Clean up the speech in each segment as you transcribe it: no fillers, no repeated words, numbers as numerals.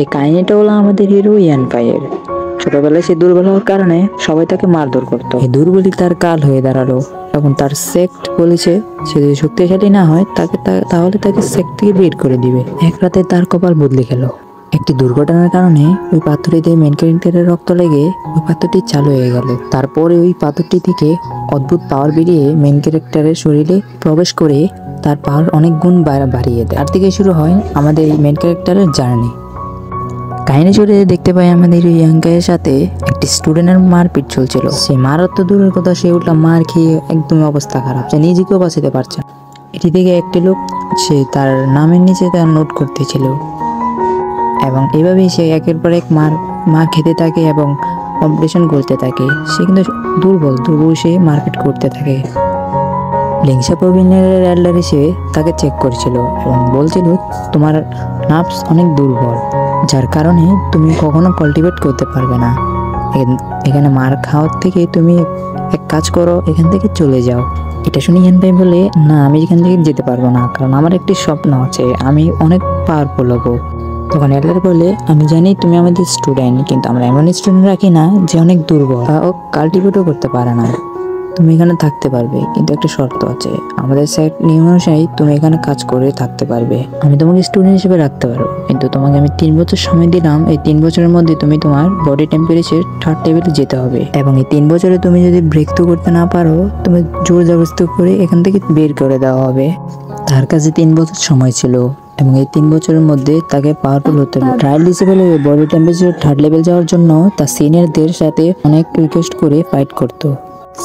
এই কাহিনীটা হলো আমাদের হিরো ইয়ান পাইয়ের। ছোটবেলায় সে দুর্বল হওয়ার কারণে সবাই তাকে মারধর করতো। এই দুর্বলই তার কাল হয়ে দাঁড়ালো। এখন তার সেক্ট বলেছে সে যদি শক্তিশালী না হয় তাহলে তাকে সেক্ট থেকে বের করে দিবে। এক রাতে তার কপাল বদলে গেল। একটি দুর্ঘটনার কারণে ওই পাথরটিতে মেন ক্যারেক্টারের রক্ত লেগে ওই পাথরটি চালু হয়ে গেল। তারপরে ওই পাথরটি থেকে অদ্ভুত পাওয়ার বেরিয়ে মেন ক্যারেক্টারের শরীরে প্রবেশ করে তার পাওয়ার অনেক গুণ বাড়িয়ে দেয়। আর থেকে শুরু হয় আমাদের এই মেন ক্যারেক্টারের জার্নি। কাহিনী শুরু দেখতে পাই আমাদের ইয়াঙ্কায়ের সাথে একটি স্টুডেন্টের মারপিট চলছিল। সে মারার তো দূরের কথা, সে উল্টা মার খেয়ে একদমই অবস্থা খারাপ, সে নিজেকেও বাঁচাতে পারছে না। এটি থেকে একটি লোক সে তার নামের নিচে তার নোট করতেছিল এবং এভাবেই সে একের পর এক মার খেতে থাকে এবং কম্পিটিশন করতে থাকে। সে কিন্তু দুর্বল সে মারপিট করতে থাকে। লিংসা প্রবীণের এল্ডার হিসেবে তাকে চেক করেছিল এবং বলছিল তোমার নার্ভস অনেক দুর্বল, যার কারণে তুমি কখনো কাল্টিভেট করতে পারবে না। এখানে মার খাওয়ার থেকে তুমি এক কাজ করো, এখান থেকে চলে যাও। এটা শুনে ইয়ান ভাই বলে না, আমি এখান থেকে যেতে পারবো না, কারণ আমার একটি স্বপ্ন আছে, আমি অনেক পাওয়ারফুল হবো। তখন এল্ডার বলে আমি জানি তুমি আমাদের স্টুডেন্ট, কিন্তু আমরা এমন স্টুডেন্ট রাখি না যে অনেক দুর্বল ও কাল্টিভেটও করতে পারে না। তুমি এখানে থাকতে পারবে, কিন্তু একটা শর্ত আছে, আমাদের সেট নিয়ম অনুযায়ী তুমি এখানে কাজ করে থাকতে পারবে। আমি তোমাকে স্টুডেন্ট হিসেবে রাখতে পারবো, কিন্তু তোমাকে আমি 3 বছর সময় দিলাম। এই 3 বছরের মধ্যে তুমি তোমার বডি টেম্পারেচার 3rd লেভেলে যেতে হবে এবং এই 3 বছরে তুমি যদি ব্রেক থ্রু করতে না পারো, তুমি জোর জবরদস্তি করে এখান থেকে বের করে দেওয়া হবে। তার কাছে 3 বছর সময় ছিল এবং এই 3 বছরের মধ্যে তাকে পাওয়ারফুল হতে হবে। ট্রায়াল ডিসেবল হয়ে বডি টেম্পারেচার 3rd লেভেল যাওয়ার জন্য তার সিনিয়রদের সাথে অনেক রিকোয়েস্ট করে ফাইট করতো।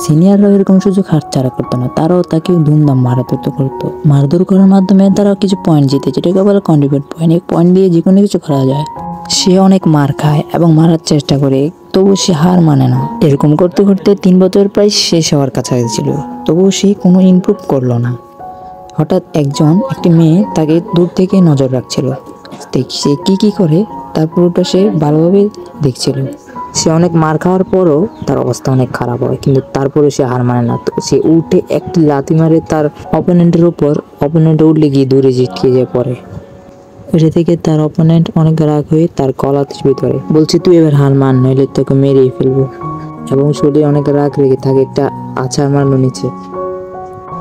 সিনিয়ররা এরকম সুযোগ হাতছাড়া করতো না, তারাও তাকে ধুমধাম মারধর করতো। মারধর করার মাধ্যমে তারা কিছু পয়েন্ট জিতে, যেটাকে বলে কন্ট্রিবিউট পয়েন্ট। এই পয়েন্ট দিয়ে যে কোনো কিছু করা যায়। সে অনেক মার খায় এবং মারার চেষ্টা করে, তবু সে হার মানে না। এরকম করতে করতে 3 বছর প্রায় শেষ হওয়ার কাছাকাছি ছিল, তবুও সে কোনো ইমপ্রুভ করলো না। হঠাৎ একটি মেয়ে তাকে দূর থেকে নজর রাখছিল। সে কি করে তার পুরোটা সে ভালোভাবে দেখছিল। সে অনেক মার খাওয়ার পরও তার অবস্থা অনেক খারাপ হয়, কিন্তু তারপরে সে হার মানে না। সে উঠে একটি লাথি মারে তার অপোনেন্টের উপর। অপোনেন্ট উঠলে গিয়ে দূরে ছিটকে যায় পড়ে। ওটা থেকে তার অপোনেন্ট অনেক রাগ হয়ে তার গলা টিপে ধরে, বলছে তুই এবার হার মান, নইলে তোকে মেরেই ফেলবো। এবং শরীরে অনেক রাগ রেখে থাকে, একটা আছাড় মারলো নিচে।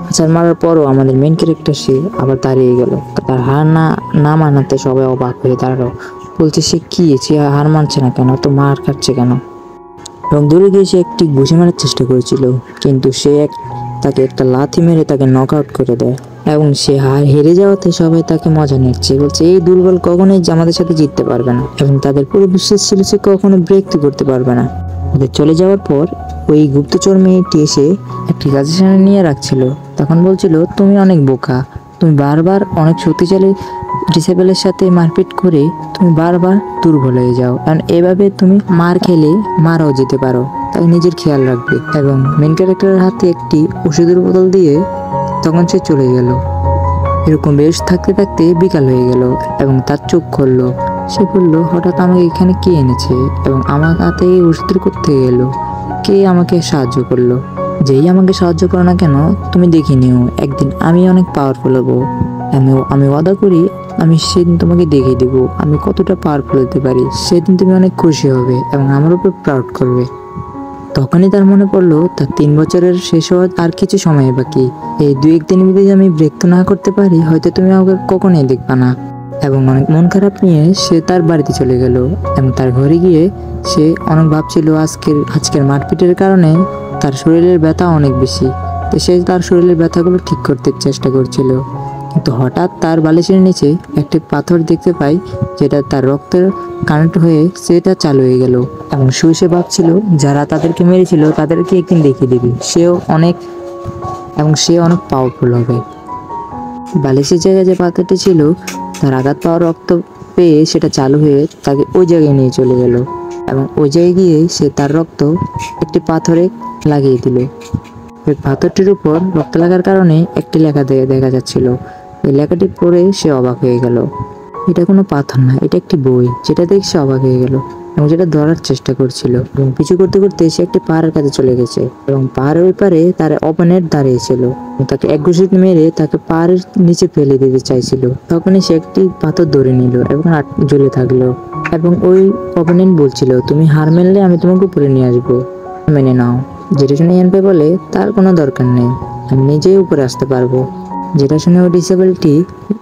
আছাড় মারার পরও আমাদের মেন ক্যারেক্টার সে আবার দাঁড়িয়ে গেল। তার হার না মানাতে সবাই অবাক হয়ে দাঁড়ালো, বলছে সে হার মানছে না কেন, তো মার খাচ্ছে কেন। এবং দূরে গিয়ে সে একটি ঘুষি মারার চেষ্টা করেছিল, কিন্তু তাকে একটা লাথি মেরে তাকে নক আউট করে দেয়। এবং সে হেরে যাওয়াতে সবাই তাকে মজা নিচ্ছে, বলছে এই দুর্বল কখনোই আমাদের সাথে জিততে পারবে না। এবং তাদের পুরো বিশ্বাস ছিল সে কখনো ব্রেক থ্রু করতে পারবে না। ওদের চলে যাওয়ার পর ওই গুপ্তচর মেয়েটি এসে একটি সাজেশন নিয়ে রাখছিল। তখন বলছিল তুমি অনেক বোকা, তুমি বারবার অনেক শক্তিশালী ডিসেবলের সাথে মারপিট করে তুমি বারবার দুর্বল হয়ে যাও, কারণ এভাবে তুমি মার খেলে মারাও যেতে পারো, তাই নিজের খেয়াল রাখবে। এবং মেন ক্যারেক্টারের হাতে একটি ওষুধের বোতল দিয়ে তখন সে চলে গেল। এরকম বেশ থাকতে থাকতে বিকাল হয়ে গেল এবং তার চোখ খুললো। সে বলল হঠাৎ আমাকে এখানে কে এনেছে এবং আমার হাতে এই ওষুধের করতে গেলো, কে আমাকে সাহায্য করলো। যেই আমাকে সাহায্য করো না কেন, তুমি দেখে নিও একদিন আমি অনেক পাওয়ারফুল হবো। আমি ওয়াদা করি আমি সেদিন তোমাকে দেখিয়ে দেবো আমি কতটা পাওয়ারফুল হতে পারি। সেদিন তুমি অনেক খুশি হবে এবং আমার উপর প্রাউড করবে। তখনই তার মনে পড়লো তার 3 বছরের শেষ হওয়ার আর কিছু সময় বাকি। এই 2-1 দিনের মধ্যে আমি ব্রেক তো না করতে পারি, হয়তো তুমি আমাকে কখনোই দেখবা না। এবং অনেক মন খারাপ নিয়ে সে তার বাড়িতে চলে গেল এবং তার ঘরে গিয়ে সে অনেক ভাবছিল আজকের মারপিটের কারণে তার শরীরের ব্যথা অনেক বেশি। তো সে তার শরীরের ব্যথাগুলো ঠিক করতে চেষ্টা করছিল, কিন্তু হঠাৎ তার বালিশের নিচে একটি পাথর দেখতে পাই, যেটা তার রক্তের কানেক্ট হয়ে সেটা চালু হয়ে গেল। এবং সে ভাবছিল যারা তাদেরকে মেরেছিল তাদেরকে একদিন দেখিয়ে দিবি, সে অনেক পাওয়ারফুল হবে। বালিশের জায়গায় যে পাথরটি ছিল তার আঘাত পাওয়া রক্ত পেয়ে সেটা চালু হয়ে তাকে ওই জায়গায় নিয়ে চলে গেল এবং ওই জায়গায় গিয়ে সে তার রক্ত একটি পাথরে লাগিয়ে দিল। ওই পাথরটির উপর রক্ত লাগার কারণে একটি লেখা দেখা যাচ্ছিল। ওই লেখাটি পড়ে সে অবাক হয়ে গেল। এটা কোনো পাথর না, এটা একটি বই, যেটা দেখে সে অবাক হয়ে গেল। এবং যেটা ধরার চেষ্টা করছিল এবং পিছু করতে করতে সে একটি পাহাড়ের কাছে চলে গেছে এবং পাহাড়ের ওই পারে তার অপোনেন্ট দাঁড়িয়েছিল এবং তাকে এক ঘুষি মেরে তাকে পাহাড়ের নিচে ফেলে দিতে চাইছিল। তখনই সে একটি পাথর ধরে নিল এবং জ্বলে থাকলো এবং ওই অপোনেন্ট বলছিল, তুমি হার মানলে আমি তোমাকে উপরে নিয়ে আসবো, মেনে নাও। যেটা শুনে ইয়ানফাই বলে, তার কোনো দরকার নেই, আমি নিজেই উপরে আসতে পারবো। যেটা শুনে ওই ডিসেবলটি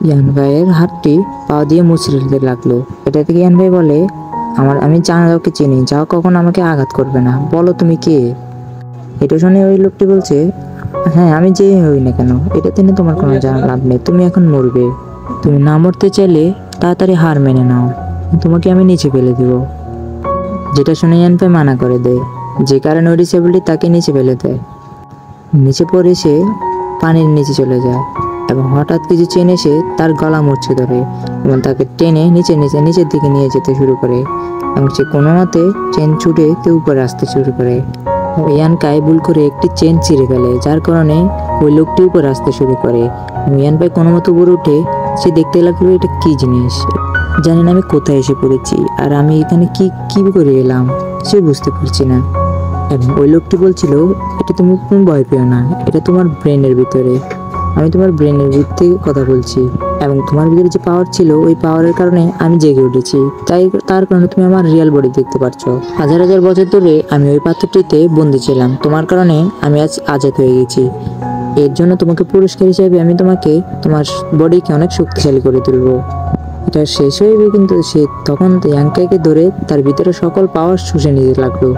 ইয়ানফাইয়ের হাতটি পা দিয়ে মুচড়ে দিতে লাগলো। এটা থেকে ইয়ানফাই বলে, আমি জানাকে চিনি, যাও কখন আমাকে আঘাত করবে না, বলো তুমি কে। এটা শুনে ওই লোকটি বলছে, হ্যাঁ আমি যে হই না কেন, এটাতে নিয়ে তোমার কোনো জানার লাভ নেই, তুমি এখন মরবে। তুমি না মরতে চাইলে তাড়াতাড়ি হার মেনে নাও, তোমাকে আমি নিচে ফেলে দিব। যেটা শুনে ইয়ানফাই মানা করে দেয়, যে কারণে ওই ডিসেবলটি তাকে নিচে ফেলে দেয়। নিচে পড়ে সে পানির নিচে চলে যায় এবং হঠাৎ কিছু চেন এসে তার গলা মুচড়ে ধরে এবং তাকে টেনে নিচের দিকে নিয়ে যেতে শুরু করে এবং সে কোনো মতে চেন ছুটে কেউ উপরে আসতে শুরু করে। ইয়ানকাই ভুল করে একটি চেন ছিঁড়ে ফেলে, যার কারণে ওই লোকটি উপরে আসতে শুরু করে। ইয়ানকাই কোনো মতো উপরে উঠে সে দেখতে লাগলো এটা কি জিনিস, জানি না আমি কোথায় এসে পড়েছি আর আমি এখানে কি করে এলাম, সে বুঝতে পারছি না। এবং ওই লোকটি বলছিল, এটা তুমি ভয় পেও না, এটা তোমার ব্রেনের ভিতরে, আমি তোমার ব্রেনের ভিতরে কথা বলছি এবং তোমার ভিতরে যে পাওয়ার ছিল ওই পাওয়ারের কারণে আমি জেগে উঠেছি, তার কারণে তুমি আমার রিয়েল বডি দেখতে পারছো। হাজার হাজার বছর ধরে আমি ওই পাথরটিতে বন্দি ছিলাম, তোমার কারণে আমি আজ আজাদ হয়ে গেছি। এর জন্য তোমাকে পুরস্কার হিসেবে আমি তোমাকে তোমার বডিকে অনেক শক্তিশালী করে তুলবো। এটা শেষ হয়ে কিন্তু সে তখন ইয়ানকাইকে ধরে তার ভিতরে সকল পাওয়ার শুষে নিতে লাগলো।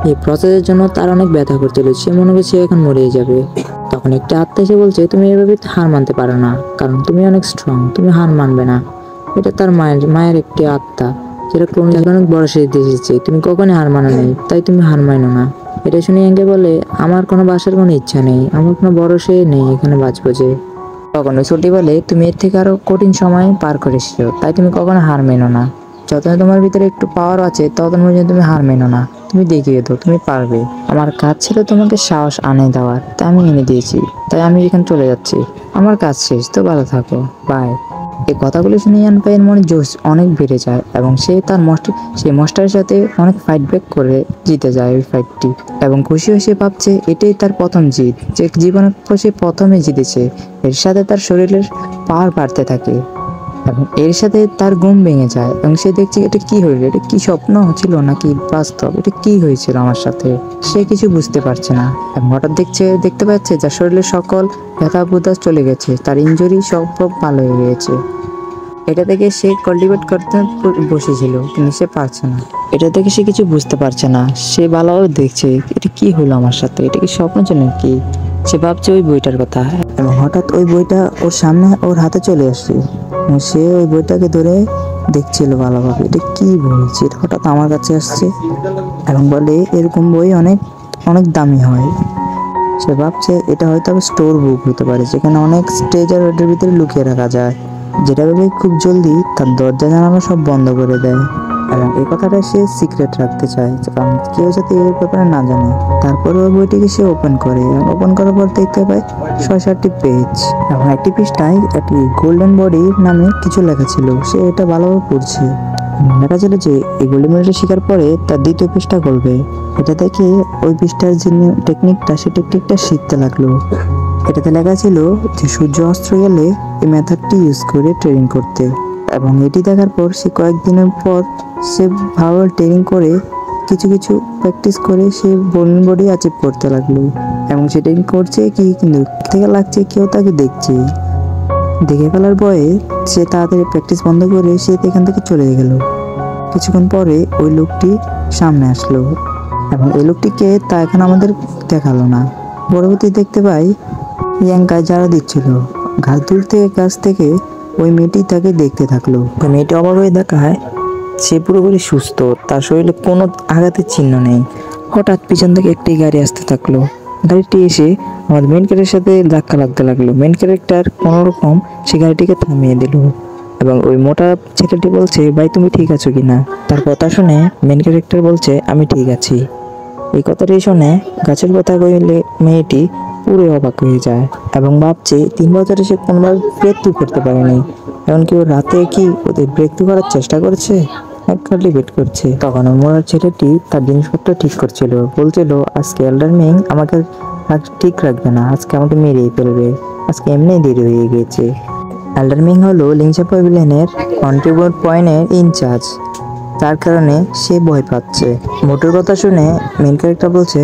এই প্রসেসের জন্য তার অনেক ব্যথা করছিল, সে মনে করছে এখন মরেই যাবে। তখন একটা আত্মা এসে বলছে, তুমি এভাবে হার মানতে পারো না, কারণ তুমি অনেক স্ট্রং, তুমি হার মানবে না। এটা তার মায়ের একটি আত্মা, যেটা অনেক বড় সিদ্ধি এসেছে, তুমি কখনই হার মানো নেই, তাই তুমি হার মানো না। এটা শুনে ইয়ানকাই বলে, আমার কোনো বাসার কোনো ইচ্ছা নেই, আমার কোনো ভরসা নেই এখানে বাঁচবো যে। তখন ওই ছোটি বলে, তুমি এর থেকে আরো কঠিন সময় পার করে এসেছো, তাই তুমি কখনো হার মেনো না। যতদিন তোমার ভিতরে একটু পাওয়ার আছে ততদিন পর্যন্ত তুমি হার মেনো না, তুমি দেখিয়ে দাও তুমি পারবে। আমার কাজ ছিল তোমাকে সাহস আনে দেওয়ার, তাই আমি এনে দিয়েছি, তাই আমি এখানে চলে যাচ্ছি, আমার কাজ শেষ, তো ভালো থাকো, বাই। এই কথাগুলো শুনে ইয়ানফাইয়ের মনে জোশ অনেক বেড়ে যায় এবং সে তার মাস্টারের সাথে অনেক ফাইট ব্যাক করে জিতে যায় ওই ফাইটটি এবং খুশি হয়ে সে ভাবছে এটাই তার প্রথম জিত, যে জীবনে সে প্রথমে জিতেছে। এর সাথে তার শরীরের পাওয়ার বাড়তে থাকে এবং এর সাথে তার ঘুম ভেঙে যায় এবং সে দেখছে এটা কি হইলো, এটা কি স্বপ্ন ছিল নাকি বাস্তব, এটা কি হয়েছিল আমার সাথে, সে কিছু বুঝতে পারছে না। এবং হঠাৎ দেখতে পাচ্ছে যার শরীরের সকল ব্যথা বুধা চলে গেছে, তার ইনজুরি সব ভালো হয়ে গিয়েছে। এটা থেকে সে কাল্টিভেট করতে বসেছিল কিন্তু সে পারছে না, এটা থেকে সে কিছু বুঝতে পারছে না। সে ভালোভাবে দেখছে এটা কি হলো আমার সাথে, এটা কি স্বপ্ন ছিল নাকি, সে ভাবছে ওই বইটার কথা এবং হঠাৎ ওই বইটা ওর সামনে ওর হাতে চলে আসছে এবং সে ওই বইটাকে ধরে দেখছিল ভালোভাবে, এটা কি বই, যেটা হঠাৎ আমার কাছে আসছে এবং বলে এরকম বই অনেক অনেক দামি হয়। সে ভাবছে এটা হয়তো স্টোর বুক হতে পারে, যেখানে অনেক স্ট্রেজার ওটার ভিতরে লুকিয়ে রাখা যায়, যেটা ভেবে খুব জলদি তার দরজা জানালা সব বন্ধ করে দেয় এবং এই কথাটা সে সিক্রেট রাখতে চায়, কারণ কেউ যাতে এর ব্যাপারে না জানে। তারপরে ওই বইটিকে সে ওপেন করে এবং ওপেন করার পর দেখতে পায় 6-7টি পেজ এবং একটি পৃষ্ঠায় একটি গোল্ডেন বডি নামে কিছু লেখা ছিল। সে এটা ভালোভাবে পড়ছে, লেখা ছিল যে এই গোল্ডেন বডিটা শেখার পরে তার দ্বিতীয় পৃষ্ঠা খুলবে। এটা দেখে ওই পৃষ্ঠার যে টেকনিকটা সে টেকনিকটা শিখতে লাগলো। এটাতে লেখা ছিল যে সূর্য অস্ত গেলে এই মেথডটি ইউজ করে ট্রেনিং করতে এবং এটি দেখার পর সে কয়েকদিনের পর সে ভালো ট্রেনিং করে কিছু প্র্যাকটিস করে সে গোল্ডেন বডি অ্যাচিভ করতে লাগলো এবং সে ট্রেনিং করছে কি কিন্তু থেকে লাগছে কেউ তাকে দেখছে। দেখে ফেলার ভয়ে সে তাড়াতাড়ি প্র্যাকটিস বন্ধ করে সে এখান থেকে চলে গেল। কিছুক্ষণ পরে ওই লোকটি সামনে আসলো এবং এই লোকটিকে তা এখন আমাদের দেখালো না। পরবর্তী দেখতে পাই ইয়ানকাই যারা দিচ্ছিল ঘাস দূর থেকে কাছ থেকে ওই মেয়েটি তাকে দেখতে থাকলো। মেয়েটি অবাক হয়ে দেখায় সে পুরোপুরি সুস্থ, তার শরীরে কোনো আঘাতের চিহ্ন নেই। হঠাৎ পিছন থেকে একটি গাড়ি আসতে থাকলো, গাড়িটি এসে আমাদের মেন ক্যারেক্টারের সাথে ধাক্কা লাগতে লাগলো। মেন ক্যারেক্টার কোনোরকম সে গাড়িটিকে থামিয়ে দিল এবং ওই মোটা ছেলেটি বলছে, ভাই তুমি ঠিক আছো কিনা। তার কথা শুনে মেন ক্যারেক্টার বলছে, আমি ঠিক আছি। এই কথাটি শুনে গাছের কথা কইলে মেয়েটি পুরো অবাক হয়ে যায় এবং ভাবছে 3 বছরে সে কোনোবার ব্রেক থ্রু করতে পারেনি, এমনকি ওর রাতে কি ওদের ব্রেক থ্রু করার চেষ্টা করছে। খালি ওয়েট করছে। তখন ওই মোড়ার ছেলেটি তার জিনিসপত্র ঠিক করছিল, বলছিল আজকে এল্ডার মিং আমাকে ঠিক রাখবে না, আজকে আমাকে মেরেই ফেলবে, আজকে এমনি দেরি হয়ে গেছে। এল্ডার মিং হলো লিংচা প্যাভিলিয়নের কন্ট্রিবিউট পয়েন্টের ইনচার্জ, তার কারণে সে ভয় পাচ্ছে। মোটর কথা শুনে মেন ক্যারেক্টার বলছে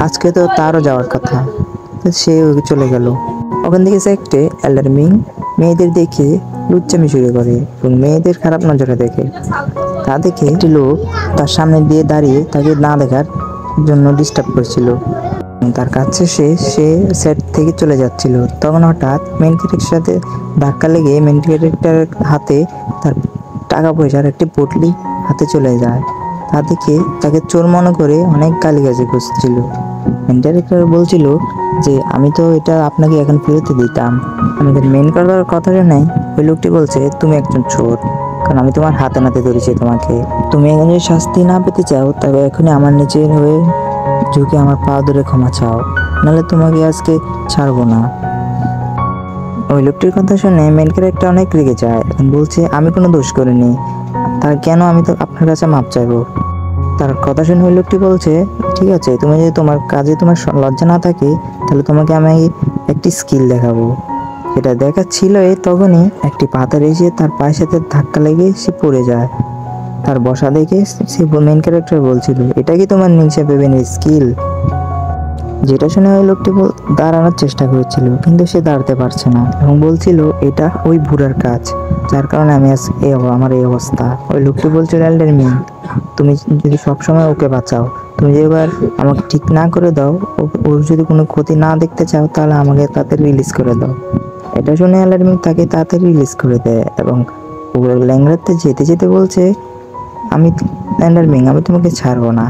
আজকে তো তারও যাওয়ার কথা, সে চলে গেল। ওখান থেকে সেক্টে এল্ডার মিং মেয়েদের দেখে লুচ্চামি শুরু করে এবং মেয়েদের খারাপ নজরে দেখে। তা দেখে একটি লোক তার সামনে দিয়ে দাঁড়িয়ে তাকে না দেখার জন্য ডিস্টার্ব করছিল। তার কাছে সে সেট থেকে চলে যাচ্ছিল, তখন হঠাৎ মেন ক্যারেক্টারের সাথে ধাক্কা লেগে মেন ক্যারেক্টারের হাতে তার টাকা পয়সার একটি পটলি হাতে চলে যায়। তা দেখে তাকে চোর মনে করে অনেক গালিগালাজ করছিল। মেন ক্যারেক্টার বলছিল যে আমি তো এটা আপনাকে এখন ফেরত দিতাম। আমাদের মেন করার কথা নেই, ওই লোকটি বলছে তুমি একজন চোর, কারণ আমি তোমার হাতে নাতে ধরেছি তোমাকে। তুমি এখন যদি শাস্তি না পেতে চাও তবে এখনই আমার নিচের হয়ে ঝুঁকে আমার পা ধরে ক্ষমা চাও, নাহলে তোমাকে আজকে ছাড়বো না। ওই লোকটির কথা শুনে মেন ক্যারেক্টার অনেক রেগে যায়, এখন বলছে আমি কোনো দোষ করিনি, তার কেন আমি তো আপনার কাছে মাপ চাইবো। তার কথা শুনে ওই লোকটি বলছে ঠিক আছে, তুমি যদি তোমার কাজে তোমার লজ্জা না থাকে তাহলে তোমাকে আমি একটি স্কিল দেখাবো। সেটা দেখাচ্ছিল তখনই একটি পাথর এসে তার পায়ের সাথে ধাক্কা লেগে সে পড়ে যায়। তার বসা দেখে সে মেন ক্যারেক্টার বলছিল এটা কি তোমার নিংসা প্যাভিলিয়নের স্কিল? যেটা শুনে ওই লোকটি দাঁড়ানোর চেষ্টা করেছিল, কিন্তু সে দাঁড়াতে পারছে না এবং বলছিল এটা ওই বুড়ার কাজ, যার কারণে আমি আমার এই অবস্থা। ওই লোকটি বলছিল এল্ডার মিং তুমি যদি সবসময় ওকে বাঁচাও, তুমি যদি এবার আমাকে ঠিক না করে দাও, ওর যদি কোনো ক্ষতি না দেখতে চাও তাহলে আমাকে তাড়াতাড়ি রিলিজ করে দাও। এটা শুনে এল্ডার মিং তাকে তাড়াতাড়ি রিলিজ করে দেয় এবং ল্যাংড়াতে যেতে যেতে বলছে আমি এল্ডার মিং আমি তোমাকে ছাড়বো না।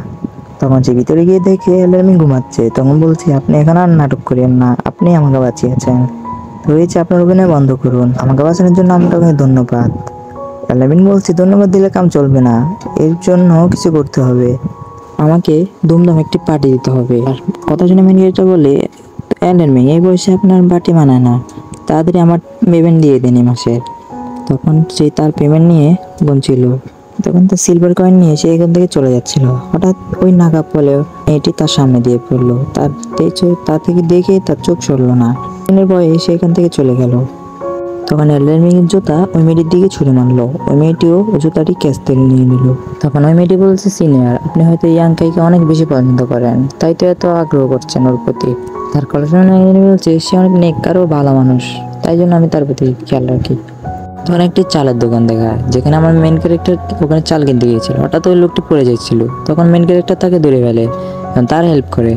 তখন সে ভিতরে গিয়ে দেখে এল্ডার মিং ঘুমাচ্ছে, তখন বলছি আপনি এখন আর নাটক করেন না, আপনি আমাকে বাঁচিয়েছেন, তো হয়েছে আপনার অভিনয় বন্ধ করুন, আমাকে বাঁচানোর জন্য আপনাকে ধন্যবাদ। এল্ডার মিং বলছি ধন্যবাদ দিলে কাম চলবে না, এর জন্য কিছু করতে হবে, আমাকে ধুমধাম একটি পার্টি দিতে হবে। আর কথা শুনে মেন ক্যারেক্টার বলে এল্ডার মিং এই বয়সে আপনার পার্টি মানায় না, তাড়াতাড়ি আমার পেমেন্ট দিয়ে দেন এই মাসের। তখন সে তার পেমেন্ট নিয়ে গুনছিল, তখন তার সিলভার কয়েন নিয়ে সে এখান থেকে চলে যাচ্ছিল, হঠাৎ ওই নাগা বলে এটি তার সামনে দিয়ে পড়লো। তা থেকে দেখে তার চোখ সরলো না, ভয়ে সে এখান থেকে চলে গেল। তখন এল্ডার মিং এর জুতা ওই মেয়েটির দিকে ছুঁড়ে মারলো, ওই মেয়েটিও জুতাটি ক্যাচ থেকে নিয়ে নিল। তখন ওই মেয়েটি বলছে সিনিয়র আপনি হয়তো ইয়াংকাইকে অনেক বেশি পছন্দ করেন, তাই তো এত আগ্রহ করছেন ওর প্রতি। তার কথা শুনে বলছে সে অনেক নেককার ও ভালো মানুষ, তাই জন্য আমি তার প্রতি খেয়াল রাখি। তখন একটি চালের দোকান দেখা, যেখানে আমার মেন ক্যারেক্টার ওখানে চাল কিনতে গিয়েছিল, হঠাৎ ওই লোকটি পড়ে যাচ্ছিল, তখন মেন ক্যারেক্টার তাকে ধরে ফেলে, তার হেল্প করে।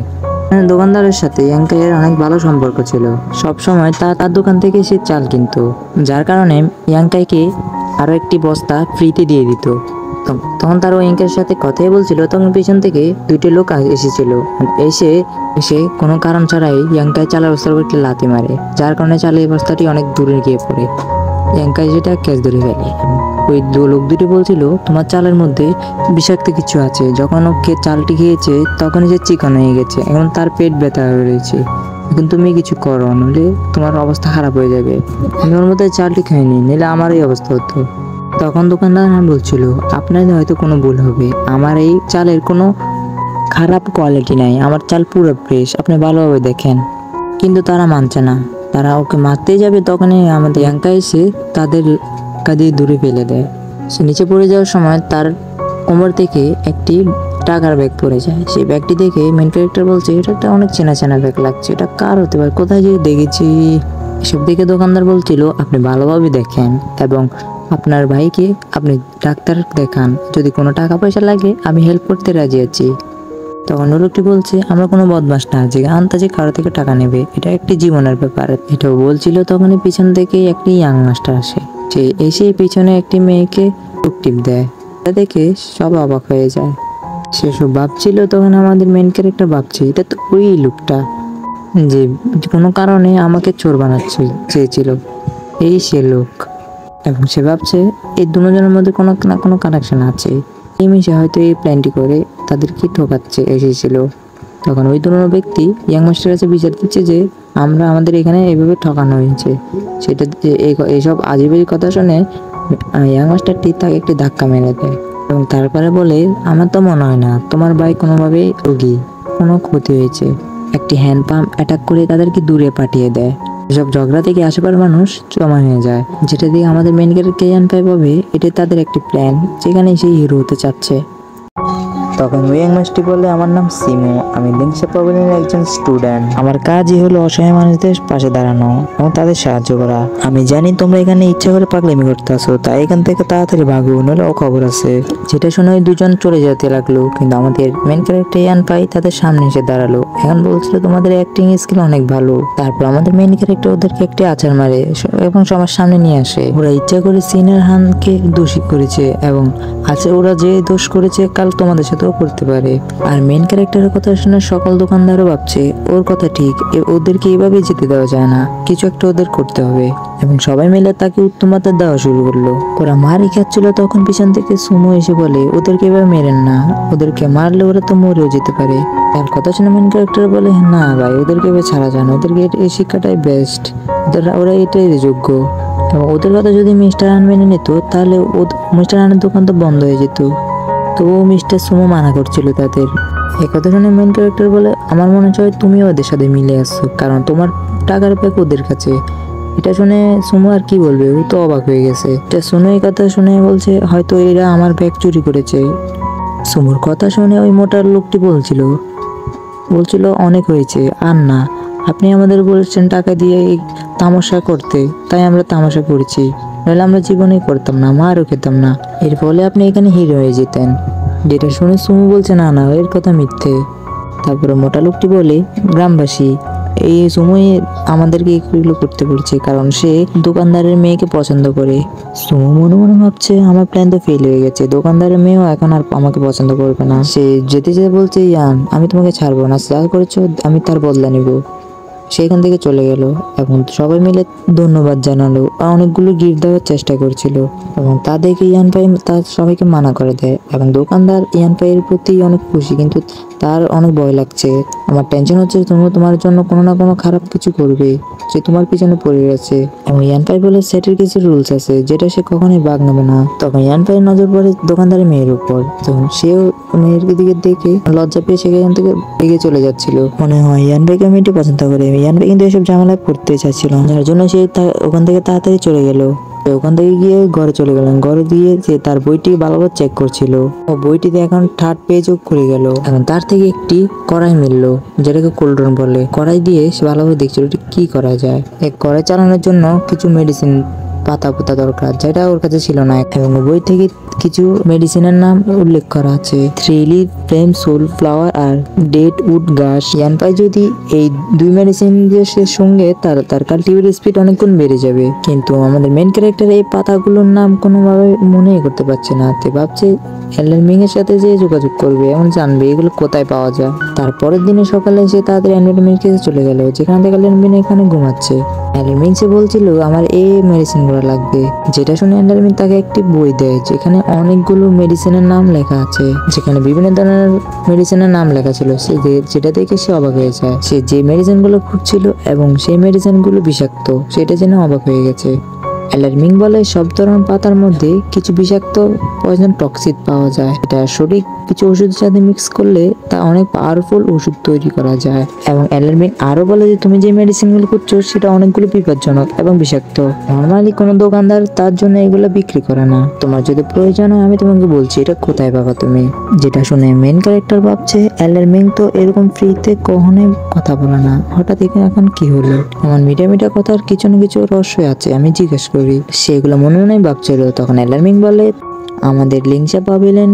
দোকানদারের সাথে ইয়াংকাইয়ের অনেক ভালো সম্পর্ক ছিল, সব সময় তার দোকান থেকে সে চাল কিনতো, যার কারণে ইয়াংকাইকে আরো একটি বস্তা ফ্রিতে দিয়ে দিত। তখন তার ইয়াংকাইয়ের সাথে কথাই বলছিল, তখন পিছন থেকে দুইটি লোক এসেছিল, এসে কোনো কারণ ছাড়াই ইয়াংকাই চালের বস্তার উপর একটি লাথি মারে, যার কারণে চালের বস্তাটি অনেক দূরে গিয়ে পড়ে। ইয়াংকাই সেটা ক্যাচ ধরে ফেলে। ওই লোক দুটি বলছিল তোমার চালের মধ্যে বিষাক্ত কিছু আছে, যখন ওকে চালটি খেয়েছে তখনই সে চিকন হয়ে গেছে, এখন তার পেট ব্যথা হয়ে রয়েছে, এখন তুমি কিছু করো নইলে তোমার অবস্থা খারাপ হয়ে যাবে। আমি ওর মধ্যে চালটি খাইনি, নিলে আমার এই অবস্থা হতো। তখন দোকানদার বলছিল আপনাদের হয়তো কোনো ভুল হবে, আমার এই চালের কোনো খারাপ কোয়ালিটি নাই, আমার চাল পুরো ফ্রেশ, আপনি ভালোভাবে দেখেন। কিন্তু তারা মানছে না, তারা ওকে মারতেই যাবে, তখনই আমাদের ইয়াংকাই এসে তাদের কাঁদিয়ে দূরে ফেলে দেয়। সে নিচে পড়ে যাওয়ার সময় তার কোমর থেকে একটি টাকার ব্যাগ পড়ে যায়, সেই ব্যাগটি দেখে মেন ক্যারেক্টার বলছে এটা একটা অনেক চেনা চেনা ব্যাগ লাগছে, এটা কার হতে পারে, কোথায় যে দেখেছি। এসব দেখে দোকানদার বলছিল আপনি ভালোভাবে দেখেন এবং আপনার ভাইকে আপনি ডাক্তার দেখান, যদি কোনো টাকা পয়সা লাগে আমি হেল্প করতে রাজি আছি। তখন লোকটি বলছে আমরা কোনো বদমাস না যে আন্তাজে কারো থেকে টাকা নেবে, এটা একটি জীবনের ব্যাপার। এটাও বলছিল তখনই পিছন থেকে একটি ইয়াং মাস্টার আসে, সে এসে পিছনে একটি মেয়েকে টিপ দেয়, তা দেখে সব অবাক হয়ে যায়। সেসব ভাবছিল, তখন আমাদের মেন ক্যারেক্টার ভাবছে এটা তো ওই লোকটা যে কোনো কারণে আমাকে চোর বানাচ্ছে চেয়েছিল, এই সে লোক। এবং সে ভাবছে এই দুজনের মধ্যে কোনো না কোনো কানেকশন আছে, এই মিশে হয়তো এই প্ল্যানটি করে তাদেরকে ঠকাচ্ছে এসেছিল। তখন ওই দুটো ব্যক্তি ইয়াং মাস্টার কাছে বিচার দিচ্ছে যে আমরা আমাদের এখানে এইভাবে ঠকানো হয়েছে, সেটা এইসব আজেবাজে কথা শুনে ইয়াং মাস্টারটি তাকে একটি ধাক্কা মেরে দেয়। এবং তারপরে বলে, আমার তো মনে হয় না তোমার ভাই কোনোভাবেই রোগী, কোনো ক্ষতি হয়েছে। একটি হ্যান্ড পাম্প অ্যাটাক করে তাদেরকে দূরে পাঠিয়ে দেয়। এসব ঝগড়া থেকে আশেপাশের মানুষ জমা হয়ে যায়, যেটা দিয়ে আমাদের মেন ক্যারেক্টার ইয়ান পাই পাবে এটা তাদের একটি প্ল্যান, যেখানে সেই হিরো হতে চাচ্ছে। তখন ওয়াং মাস্টি বলে, আমার নাম সিমো, আমি লিংসা প্রভিলেন্সের একজন স্টুডেন্ট। আমার কাজই হলো অসহায় মানুষদের পাশে দাঁড়ানো এবং তাদের সাহায্য করা। আমি জানি তোমরা এখানে ইচ্ছা করে পাগলামি করতেছো, তাই এখান থেকে তাড়াতাড়ি ভাগো, নইলে অখবর আছে। যেটা শুনে ওই দুজন চলে যেতে লাগলো, কিন্তু আমাদের মেন ক্যারেক্টার ইয়ান পাই তাদের সামনে এসে দাঁড়ালো। এখন বলছিল, তোমাদের অ্যাক্টিং স্কিল অনেক ভালো। তারপর আমাদের মেন ক্যারেক্টার ওদেরকে একটি আছাড় মারে এবং সবার সামনে নিয়ে আসে। ওরা ইচ্ছা করে সিনার হানকে দোষী করেছে এবং আচ্ছা ওরা যে দোষ করেছে কাল তোমাদের সাথেও করতে পারে। আর মেন ক্যারেক্টারের কথা শুনে সকল দোকানদারও ভাবছে ওর কথা ঠিক, ওদেরকে এভাবে যেতে দেওয়া যায় না, কিছু একটা ওদের করতে হবে। এবং সবাই মিলে তাকে উত্তমাতা দেওয়া শুরু করলো। ওরা মারি খাচ্ছিল, তখন পিছন থেকে সুমো এসে বলে, ওদেরকে এভাবে মেরেন না, ওদেরকে মারলে ওরা তো মরেও যেতে পারে। তার কথা শুনে মেন ক্যারেক্টার বলে, না ভাই, ওদেরকে এভাবে ছাড়া যায় না, ওদেরকে এই শিক্ষাটাই বেস্ট, ওরা এটাই যোগ্য। এবং ওদের কথা যদি মিস্টার আন মেনে নিত তাহলে মিস্টার আনের দোকান তো বন্ধ হয়ে যেত। তো মিস্টার সুমো মানা করছিল তাদের। এই কথা শুনে মেন ক্যারেক্টার বলে, আমার মনে হয় তুমিও ওদের সাথে মিলে আসছো, কারণ তোমার টাকার ব্যাগ ওদের কাছে। এটা শুনে সুমো আর কি বলবে, ও তো অবাক হয়ে গেছে। এটা শুনে এই কথা শুনে বলছে, হয়তো এরা আমার ব্যাগ চুরি করেছে। সুমোর কথা শুনে ওই মোটার লোকটি বলছিল অনেক হয়েছে, আর না, আপনি আমাদের বলেছেন টাকা দিয়ে এই তামাশা করতে, তাই আমরা তামাশা করেছি, নইলে আমরা জীবনেই করতাম না, মারও খেতাম না। এর ফলে আপনি এখানে হিরো হয়ে যেতেন। যেটা শুনে সুমু বলছে, না না, এর কথা মিথ্যে। তারপরে মোটা লোকটি বলে, গ্রামবাসী এই সুমুই আমাদেরকে এগুলো করতে বলছে, কারণ সে দোকানদারের মেয়েকে পছন্দ করে। সুমু মনে মনে ভাবছে, আমার প্ল্যান তো ফেল হয়ে গেছে, দোকানদারের মেয়েও এখন আর আমাকে পছন্দ করবে না। সে যেতে যেতে বলছে, ইয়ান, আমি তোমাকে ছাড়বো না, যা করেছো আমি তার বদলা নিব। সেখান থেকে চলে গেল এবং সবাই মিলে ধন্যবাদ জানালো আর অনেকগুলো গিফট দেওয়ার চেষ্টা করছিল। এবং তা দেখে ইয়ান পাই তার সবাইকে মানা করে দেয় এবং দোকানদার ইয়ান পাইয়ের প্রতি অনেক খুশি, কিন্তু তার অনেক ভয় লাগছে। আমার টেনশন হচ্ছে তুমি তোমার জন্য কোনো না কোনো খারাপ কিছু করবে, যে তোমার পিছনে পড়ে গেছে। এবং ইয়ান পাই বলে সেটের কিছু রুলস আছে যেটা সে কখনোই ভাগ নেবে না। তখন ইয়ান পাইয়ের নজর পড়ে দোকানদারের মেয়ের উপর, তখন সেও মেয়ের দিকে দেখে লজ্জা পেয়ে সেখান থেকে এগিয়ে চলে যাচ্ছিল। মনে হয় ইয়ান পাইকে মেয়েটি পছন্দ করে। ইয়ান পাই কিন্তু এসব ঝামেলা করতে চাচ্ছিল, যার জন্য সে ওখান থেকে তাড়াতাড়ি চলে গেল। ওখান থেকে গিয়ে ঘরে চলে গেলেন। ঘরে দিয়ে যে তার বইটি ভালোভাবে চেক করছিল, ও বইটিতে এখন 3rd পেজও করে গেল। এখন তার থেকে একটি কড়াই মিললো, যেটাকে কোল্ড্রন বলে। কড়াই দিয়ে সে ভালোভাবে দেখছিল কি করা যায়। এক কড়াই চালানোর জন্য কিছু মেডিসিন পাতা দরকার, যেটা ওর কাছে ছিল না। এবং বই থেকে কিছু মেডিসিনের নাম উল্লেখ করা আছে, 3 লিফ, ফ্লেম, সোল ফ্লাওয়ার আর ডেড উড ঘাস। ইয়ান পাই যদি এই 2 মেডিসিন সঙ্গে তার কাল্টিভেট স্পিড অনেক গুণ বেড়ে যাবে। কিন্তু আমাদের মেন ক্যারেক্টার এই পাতাগুলোর নাম কোনোভাবে মনেই করতে পারছে না। তে ভাবছে এলেন মিং এর সাথে যে যোগাযোগ করবে এবং জানবে এগুলো কোথায় পাওয়া যায়। তারপরের দিনে সকালে সে তাদের অ্যান্ডমিনের কাছে চলে গেল, যেখানে দেখা অ্যান্ডমিন এখানে ঘুমাচ্ছে। অ্যান্ডমিন সে বলছিল আমার এই মেডিসিনগুলো লাগবে, যেটা শুনে অ্যান্ডমিন তাকে একটি বই দেয় যেখানে অনেকগুলো মেডিসিনের নাম লেখা আছে, যেখানে বিভিন্ন ধরনের মেডিসিনের নাম লেখা ছিল। যেটা দেখে সে অবাক হয়ে যায়। সে যে মেডিসিনগুলো খুঁজছিল এবং সেই মেডিসিনগুলো বিষাক্ত, সেটা জেনে অবাক হয়ে গেছে। অ্যালার্মিং বলে সব ধরনের পাতার মধ্যে কিছু বিষাক্ত পয়জন টক্সিক পাওয়া যায়, এটা সঠিক কিছু ওষুধের সাথে মিক্স করলে তা অনেক পাওয়ারফুল ওষুধ তৈরি করা যায়। এবং অ্যালার্মিং আরো বলে যে তুমি যে মেডিসিনগুলো করছো সেটা অনেকগুলো বিপজ্জনক এবং বিষাক্ত। নর্মালি কোনো দোকানদার তার জন্য এগুলো বিক্রি করে না। তোমার যদি প্রয়োজন হয় আমি তোমাকে বলছি এটা কোথায় পাবা তুমি। যেটা শুনে মেন ক্যারেক্টার ভাবছে অ্যালার্মিং তো এরকম ফ্রিতে কখনোই কথা বলে না, হঠাৎ এখন কি হলো। আমার মিডিয়া কথার কিছু না কিছু রহস্য আছে, আমি জিজ্ঞেস করি। সেগুলো মনে মনে ভাবছিল। তখন অ্যালার্মিং বলে আমাদের লিংসা পাভিলিয়ন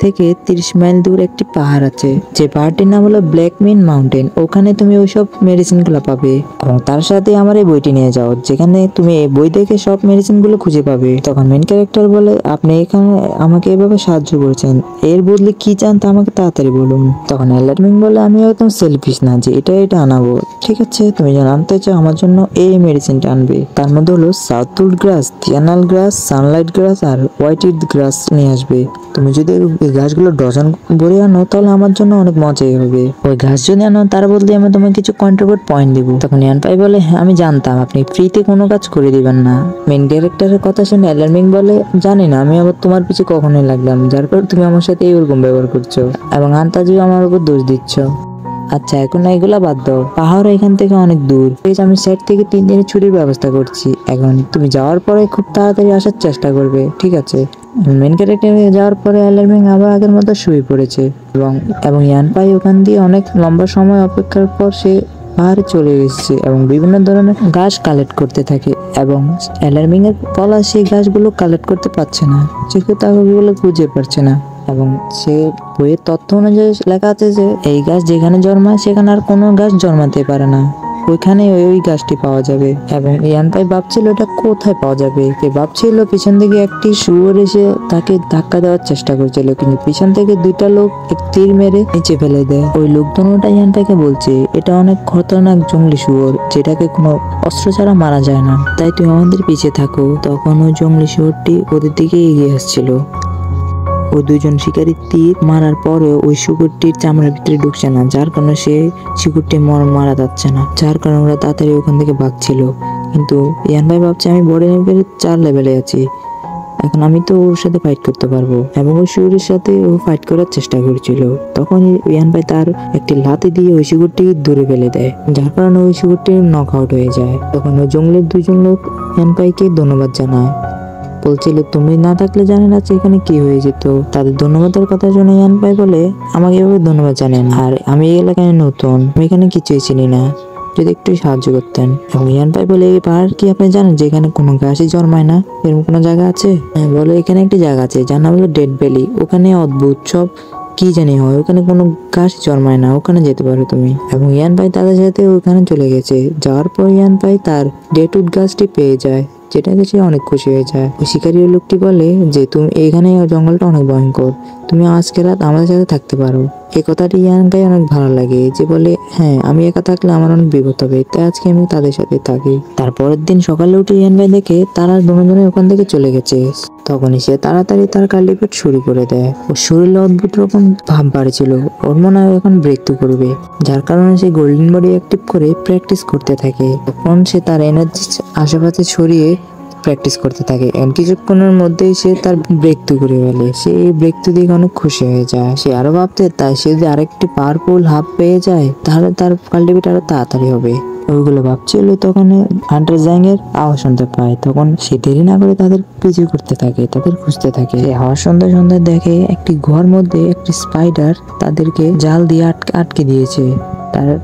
থেকে 30 মাইল দূর একটি পাহাড় আছে, যে পাহাড়টির নাম হলো ব্ল্যাক মিন মাউন্টেন। ওখানে তুমি ওইসব মেডিসিন গুলো পাবে এবং তার সাথে আমার এই বইটি নিয়ে যাও, যেখানে তুমি এই বই দেখে সব মেডিসিন গুলো খুঁজে পাবে। তখন মেন ক্যারেক্টার বলে আপনি এখানে আমাকে এভাবে সাহায্য করেছেন, এর বদলে কি চান তা আমাকে তাড়াতাড়ি বলুন। তখন অ্যালার্মিং বলে আমি একদম সেলফিশ না যে এটা আনাবো, ঠিক আছে তুমি যা আনতে চাও আমার জন্য এই মেডিসিনটা আনবে। তার মধ্যে হলো সাউথউড গ্রাস, থিয়ানাল গ্রাস, সানলাইট গ্রাস আর হোয়াইট গ্রাস নিয়ে আসবে। তুমি যদি ঘাসগুলো ডজন ভরে আনো তাহলে আমার জন্য অনেক মজাই হবে। ওই ঘাস যদি আনো তার বলতে আমি তোমাকে কিছু কন্ট্রিবিউট পয়েন্ট দিব। তখন ইয়ান পাই বলে হ্যাঁ আমি জানতাম আপনি ফ্রিতে কোনো কাজ করে দিবেন না। মেইন ক্যারেক্টারের কথা শুনে অ্যালার্মিং বলে জানি না আমি আবার তোমার পিছে কখনোই লাগলাম যার পর তুমি আমার সাথে এরকম ব্যবহার করছো এবং আন্তাজিও আমার উপর দোষ দিচ্ছ। আচ্ছা এখন এগুলা বাদ দাও, পাহাড় এখান থেকে অনেক দূর, আমি সেট থেকে 3 দিনের ছুটির ব্যবস্থা করছি। এখন তুমি যাওয়ার পরে খুব তাড়াতাড়ি আসার চেষ্টা করবে, ঠিক আছে? মেন ক্যারেক্টারে যাওয়ার পরে অ্যালার্মিং আবার আগের মতো শুয়ে পড়েছে এবং ইয়ান পাই ওখান দিয়ে অনেক লম্বা সময় অপেক্ষার পর সে পাহাড়ে চলে এসেছে এবং বিভিন্ন ধরনের ঘাস কালেক্ট করতে থাকে এবং অ্যালার্মিং এর বলা সেই ঘাসগুলো কালেক্ট করতে পারছে না, সেগুলো তাগুলো খুঁজে পারছে না এবং সে বইয়ের তথ্য অনুযায়ী লেখা আছে যে এই গাছ যেখানে জন্মায় সেখানে আর কোনো গাছ জন্মাতে পারে না, ওইখানে ওই গাছটি পাওয়া যাবে। এবং ইয়ান পাই ভাবছিল এটা কোথায় পাওয়া যাবে, সে ভাবছিল পিছন থেকে একটি শুয়োর এসে তাকে ধাক্কা দেওয়ার চেষ্টা করছিল, কিন্তু পিছন থেকে 2টা লোক এক তীর মেরে নিচে ফেলে দেয়। ওই লোক দুটোটা ইয়ান পাইকে বলছে এটা অনেক খতরনাক জঙ্গলি শুয়োর যেটাকে কোনো অস্ত্র ছাড়া মারা যায় না, তাই তুমি আমাদের পিছে থাকো। তখন ওই জঙ্গলি শুয়োরটি ওদের দিকে এগিয়ে আসছিল। ওই 2জন শিকারী তীর মারার পরেও ওই শুকুরটির চামড়ার ভিতরে ঢুকছে না, যার কারণে সে শিকুরটি মারা যাচ্ছে না, যার কারণে ওরা তাড়াতাড়ি ওখান থেকে ভাগছিল। কিন্তু ইয়ান ভাই ভাবছে আমি বডি লেভেলে 4 লেভেলে আছি, এখন আমি তো ওর সাথে ফাইট করতে পারবো এবং ওই শুকুরের সাথে ও ফাইট করার চেষ্টা করছিল। তখন ইয়ান ভাই তার একটি লাথি দিয়ে ওই শুকুরটি দূরে ফেলে দেয়, যার কারণে ওই শুকুরটি নক আউট হয়ে যায়। তখন ওই জঙ্গলের 2জন লোক ইয়ান ভাইকে ধন্যবাদ জানায়, বলছিল তুমি না থাকলে জানি না এখানে কি হয়ে যেত। তাদের ধন্যবাদের কথা শুনে ইয়ান পাই বলে আমাকে এভাবে ধন্যবাদ জানেন, আর আমি এই এলাকায় নতুন, আমি এখানে কিছুই চিনি না, যদি একটু সাহায্য করতেন। এবং ইয়ান পাই বলে এই পাহাড় কি আপনি জানেন যে এখানে কোনো গাছই জন্মায় না, এরকম কোনো জায়গা আছে? হ্যাঁ বলে এখানে একটি জায়গা আছে যার নাম হলো ডেড ভ্যালি, ওখানে অদ্ভুত সব কি জানি হয়, ওখানে কোনো গাছ জন্মায় না, ওখানে যেতে পারো তুমি। এবং ইয়ান পাই তাদের সাথে ওখানে চলে গেছে। যাওয়ার পর ইয়ান পাই তার ডেটউড গাছটি পেয়ে যায়, যেটা দেখে অনেক খুশি হয়ে যায়। ওই শিকারী লোকটি বলে যে তুমি এখানে জঙ্গলটা অনেক ভয়ঙ্কর, তুমি আজকে রাত আমাদের সাথে থাকতে পারো। এই কথাটি ইয়ান পাই অনেক ভালো লাগে, যে বলে হ্যাঁ আমি একা থাকলে আমার অনেক বিপদ হবে, তাই আজকে আমি তাদের সাথে থাকি। তারপরের দিন সকালে উঠে ইয়ান পাই দেখে তারা দুজনে ওখান থেকে চলে গেছে। তখনই সে তাড়াতাড়ি তার কাল্টিভেট শুরু করে দেয়। ওর শরীরে অদ্ভুত রকম ভাব বাড়ছিল, ওর মনে হয় এখন ব্রেক থ্রু করবে, যার কারণে সে গোল্ডেন বডি অ্যাক্টিভ করে প্র্যাকটিস করতে থাকে। তখন সে তার এনার্জি আশেপাশে ছড়িয়ে প্র্যাকটিস করতে থাকে এবং কিছুক্ষণের মধ্যেই সে তার ব্রেক থ্রু করে ফেলে। সে এই ব্রেক থ্রু দেখে অনেক খুশি হয়ে যায়। সে আরো ভাবতে তাই সে যদি আরেকটি পাওয়ারফুল হাব পেয়ে যায় তাহলে তার কাল্টিভেট আরো তাড়াতাড়ি হবে। ওইগুলো ভাবছিল তখন হান্টার জ্যাং এর আওয়াজ শুনতে পায়। তখন সে দেরি না করে তাদের পিছু করতে থাকে, তাদের খুঁজতে থাকে। আওয়াজ শুনতে শুনতে দেখে একটি ঘর মধ্যে একটি স্পাইডার তাদেরকে জাল দিয়ে আটকে দিয়েছে,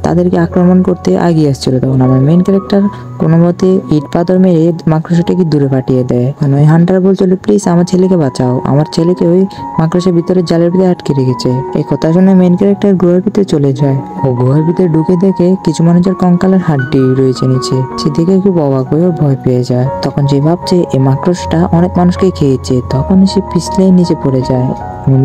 তাদেরকে আক্রমণ করতে এগিয়ে আসছিল। তখন আমার মেইন ক্যারেক্টার কোনো মতে ইট পাথর মেরে মাকড়সাটিকে দূরে পাঠিয়ে দেয়। মানে ওই হান্টার বলছিল প্লিজ আমার ছেলেকে বাঁচাও, আমার ছেলেকে ওই মাকড়সার ভিতরে জালের ভিতরে আটকে রেখেছে। এই কথা শুনে মেইন ক্যারেক্টার গুহার ভিতরে চলে যায়। ও গুহার ভিতরে ঢুকে দেখে কিছু মানুষের কঙ্কালের হাড্ডি রয়েছে নিচে, সেদিকে খুব অবাক হয়ে ভয় পেয়ে যায়। তখন যে ভাবছে এই মাকড়সাটা অনেক মানুষকে খেয়েছে, তখন সে পিছলে নিচে পড়ে যায়।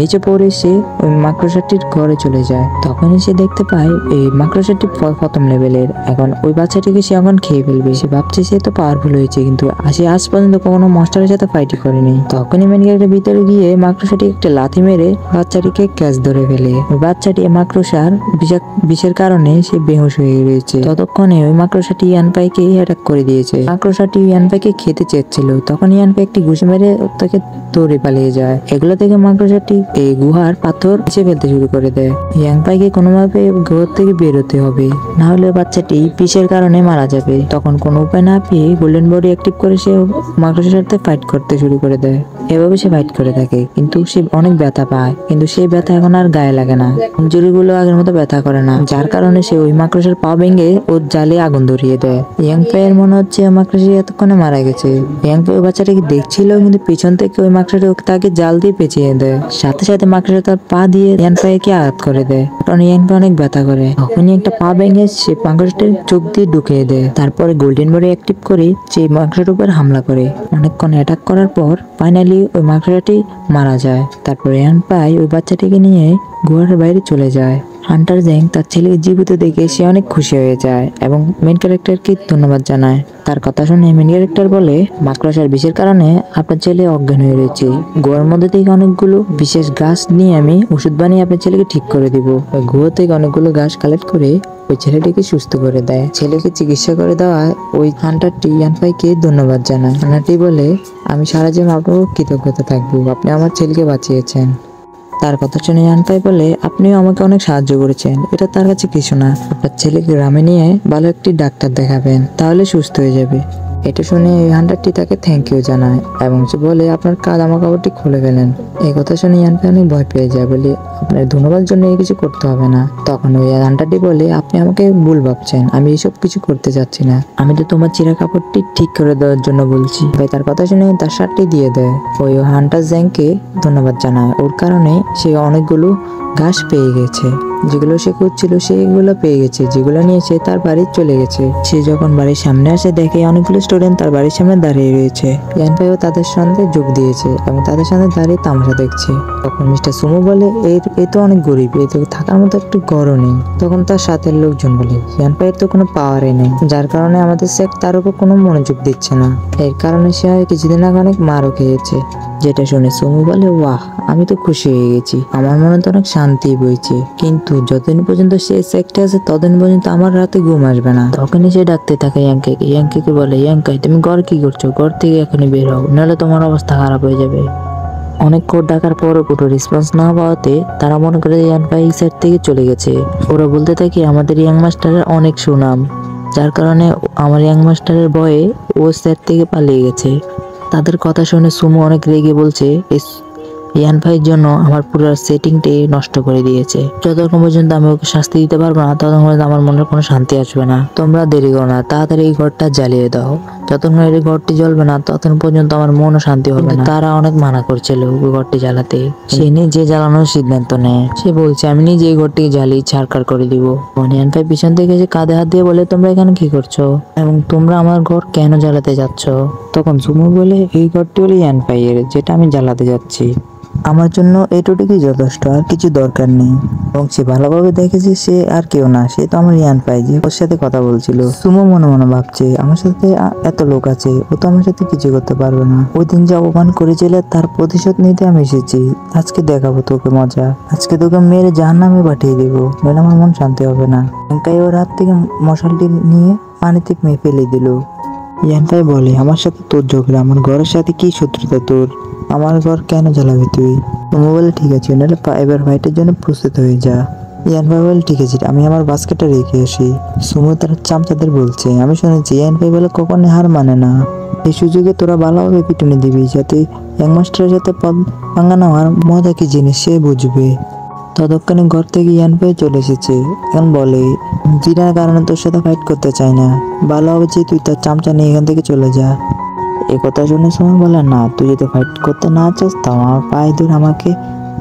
নিচে পড়ে সে ওই মাকড়সাটির ঘরে চলে যায়। তখনই সে দেখতে পায় এই মাকড়সাটি প্রথম লেভেলের, এখন ওই বাচ্চাটিকে সে এখন খেয়ে ফেলবে। সে ভাবছে সে তো পাওয়ারফুল হয়েছে, কিন্তু সে আজ পর্যন্ত কোনো মনস্টারের সাথে ফাইটই করেনি। তখনই মেন ক্যারেক্টার ভিতরে গিয়ে মাকড়সাটি একটা লাথি মেরে বাচ্চাটিকে ক্যাচ ধরে ফেলে। ওই বাচ্চাটি মাকড়সার বিষের কারণে সে বেহুশ হয়ে রয়েছে। ততক্ষণে ওই মাকড়সাটি ইয়ান পাইকে অ্যাটাক করে দিয়েছে। মাকড়সাটি ইয়ান পাইকে খেতে চেয়েছিল, তখন ইয়ান পাই একটি ঘুষি মেরে তাকে দৌড়ে পালিয়ে যায়। এগুলো থেকে মাকড়সাটি এই গুহার পাথর নিচে ফেলতে শুরু করে দেয়। ইয়াং পাইকে কোনোভাবে গুহার থেকে বেরোতে হবে, না হলে বাচ্চাটি বিষের কারণে মারা যাবে। তখন কোনো উপায় না পেয়ে গোল্ডেন বডি অ্যাক্টিভ করে সে মাকড়সার সাথে ফাইট করতে শুরু করে দেয়। এভাবে সে ফাইট করে থাকে, কিন্তু সে অনেক ব্যথা পায়, কিন্তু সেই ব্যথা এখন আর গায়ে লাগে না, ইনজুরিগুলো আগের মতো ব্যথা করে না, যার কারণে সে ওই মাকড়সার পা ভেঙে ওর জালে আগুন ধরিয়ে দেয়। ইয়াং পাইয়ের মনে হচ্ছে মাকড়সা এতক্ষণে মারা গেছে। ইয়াং পাই ওই বাচ্চাটাকে দেখছিল, কিন্তু পিছন থেকে ওই মাকড়সাটা তাকে জাল দিয়ে পেঁচিয়ে দেয়। সাথে সাথে মাকড়সা তার পা দিয়ে ইয়ান পাইকে আঘাত করে দেয়, কারণ ইয়ান পাই অনেক ব্যথা করে। তখনই একটা পা ভেঙে সে মাকড়সাটির চোখ দিয়ে ঢুকিয়ে দেয়। তারপরে গোল্ডেন বডি অ্যাক্টিভ করে সেই মাকড়সার উপর হামলা করে। অনেকক্ষণ অ্যাটাক করার পর ফাইনালি ওই মাকড়সাটি মারা যায়। তারপরে ইয়ান পাই ওই বাচ্চাটিকে নিয়ে গুহার বাইরে চলে যায় হান্টার জ্যাং তার ছেলেকে জীবিত দেখে সে অনেক খুশি হয়ে যায় এবং মেন ক্যারেক্টারকে ধন্যবাদ জানায়। তার কথা শুনে মেন ক্যারেক্টার বলে, মাকড়সার বিষের কারণে আপনার ছেলে অজ্ঞান হয়ে রয়েছে। গুহার মধ্যে থেকে অনেকগুলো বিশেষ গাছ নিয়ে আমি ওষুধ বানিয়ে আপনার ছেলেকে ঠিক করে দিব। ওই গুহা থেকে অনেকগুলো গাছ কালেক্ট করে ওই ছেলেটিকে সুস্থ করে দেয়। ছেলেকে চিকিৎসা করে দেওয়ায় ওই হান্টারটি ইয়ানফাইকে ধন্যবাদ জানায়। হান্টারটি বলে, আমি সারা জীবন আপনার কৃতজ্ঞতা থাকবো, আপনি আমার ছেলেকে বাঁচিয়েছেন। তার কথা শুনে ইয়ানফাই বলে, আপনিও আমাকে অনেক সাহায্য করেছেন, এটা তার কাছে কিছু না। আপনার ছেলেকে গ্রামে নিয়ে ভালো একটি ডাক্তার দেখাবেন, তাহলে সুস্থ হয়ে যাবে। এটা শুনে এই হান্টারটি তাকে থ্যাংক ইউ জানায় এবং সে বলে, আপনার জামা কাপড়টি খুলে ফেলেন। এই কথা শুনে ইয়ানফাই অনেক ভয় পেয়ে যায়, বলে আপনার ধন্যবাদ জন্য এই কিছু করতে হবে না। তখন ওই হান্টারটি বলে, আপনি আমাকে ভুল ভাবছেন, আমি এসব কিছু করতে চাচ্ছি না, আমি তো তোমার চিরা কাপড়টি ঠিক করে দেওয়ার জন্য বলছি। ভাই তার কথা শুনে তার শার্টটি দিয়ে দেয়। ওই হান্টার জ্যাংকে ধন্যবাদ জানায়, ওর কারণে সে অনেকগুলো ঘাস পেয়ে গেছে, যেগুলো সে খুঁজছিল সেগুলো পেয়ে গেছে, যেগুলো নিয়ে সে তার বাড়ি চলে গেছে। সে যখন বাড়ির সামনে আসে দেখে অনেকগুলো স্টুডেন্ট তার বাড়ির সামনে দাঁড়িয়ে রয়েছে। ইয়ানফাইও তাদের সাথে যোগ দিয়েছে এবং তাদের সাথে দাঁড়িয়ে তামাশা দেখছে। তখন মিস্টার সুমো বলে, এই তো অনেক গরিব, এই তো থাকার মতো একটু ঘরও নেই। তখন তার সাথে লোকজন বলে, ইয়ানফাইয়ের তো কোনো পাওয়ারই নেই, যার কারণে আমাদের সেক্ট তার উপর কোনো মনোযোগ দিচ্ছে না। এর কারণে সে কিছুদিন আগে অনেক মারও খেয়েছে। যেটা শুনে সুমো বলে, ওয়াহ, আমি তো খুশি হয়ে গেছি, আমার মনে তো অনেক শান্তি বইছে, কিন্তু যতদিন পর্যন্ত সে সেক্টে আছে ততদিন পর্যন্ত আমার রাতে ঘুম আসবে না। তখনই সে ডাকতে থাকে ইয়াংকাইকে। ইয়াংকাইকে বলে, ইয়াংকাই তুমি ঘর কি করছো, ঘর থেকে এখনই বের হও, নাহলে তোমার অবস্থা খারাপ হয়ে যাবে। অনেক কোড ডাকার পরও কোনো রেসপন্স না পাওয়াতে তারা মনে করে ইয়ানফাই সাইড থেকে চলে গেছে। ওরা বলতে থাকে, আমাদের ইয়াং মাস্টারের অনেক সুনাম, যার কারণে আমার ইয়াং মাস্টারের ভয়ে ও সেট থেকে পালিয়ে গেছে। তাদের কথা শুনে সুমো অনেক রেগে বলছে, ইয়ানফাইয়ের জন্য আমার পুরো সেটিংটাই নষ্ট করে দিয়েছে। যতক্ষণ পর্যন্ত আমি ওকে শাস্তি দিতে পারবো না ততক্ষণ পর্যন্ত আমার মনের কোনো শান্তি আসবে না। তোমরা দেরি করো না, তাড়াতাড়ি এই ঘরটা জ্বালিয়ে দাও। যতক্ষণ এই ঘরটি জ্বলবে না ততক্ষণ পর্যন্ত আমার মনও শান্তি হবে না। তারা অনেক মানা করছিল ওই ঘরটি জ্বালাতে। সে নিজে জ্বালানোর সিদ্ধান্ত নেয়। সে বলছে, আমি নিজে এই ঘরটি জ্বালিয়ে ছাড়কার করে দিব। ইয়ানফাই পিছন থেকে এসে কাঁধে হাত দিয়ে বলে, তোমরা এখানে কি করছো এবং তোমরা আমার ঘর কেন জ্বালাতে যাচ্ছ? তখন সুমো বলে, এই ঘরটি হলো ইয়ানফাইয়ের, যেটা আমি জ্বালাতে যাচ্ছি। আমার জন্য এটুকুই যথেষ্ট, আর কিছু দরকার নেই। এবং সে ভালোভাবে দেখেছে সে আর কেউ না, সে তো আমার ইয়ানফাই, যে ওর সাথে কথা বলছিল। সুমো মনে মনে ভাবছে, আমার সাথে এত লোক আছে, ও তো আমার সাথে কিছু করতে পারবে না। ওই দিন যে অপমান করেছিল তার প্রতিশোধ নিতে আমি এসেছি। আজকে দেখাবো তোকে মজা, আজকে তোকে মেরে জাহান্নামে পাঠিয়ে দিব, নইলে আমার মন শান্তি হবে না। ইয়ানফাই ওর হাত থেকে মশালটি নিয়ে পানিতে ফেলে দিল। ইয়ানফাই বলে, আমার সাথে তোর ঝগড়া, আমার ঘরের সাথে কি শত্রুতা তোর? আমার ঘর কেন জ্বালাবি তুই? সুমো বলে, ঠিক আছে, নাহলে এবার ফাইটের জন্য প্রস্তুত হয়ে যা। ইয়ানফাই বলে, ঠিক আছে, আমি আমার বাস্কেটটা রেখে আসি। সুমো তার চামচাদের বলছে, আমি শুনেছি ইয়ানফাই বলে কখনো হার মানে না। এই সুযোগে তোরা ভালোভাবে পিটুনি দিবি, যাতে ইয়াং মাস্টারের সাথে পাঙ্গা নেওয়ার মজা কি জিনিস সে বুঝবে। ততক্ষণে ঘর থেকে ইয়ানফাই চলে এসেছে। এখন বলে, জিনার কারণে তোর সাথে ফাইট করতে চাই না, ভালো হবে যে তুই তার চামচা নিয়ে এখান থেকে চলে যা। এ কথা শুনে সুমো বলে, না, তুই যদি ফাইট করতে না চাস তাও আমার পায়ে ধরে আমাকে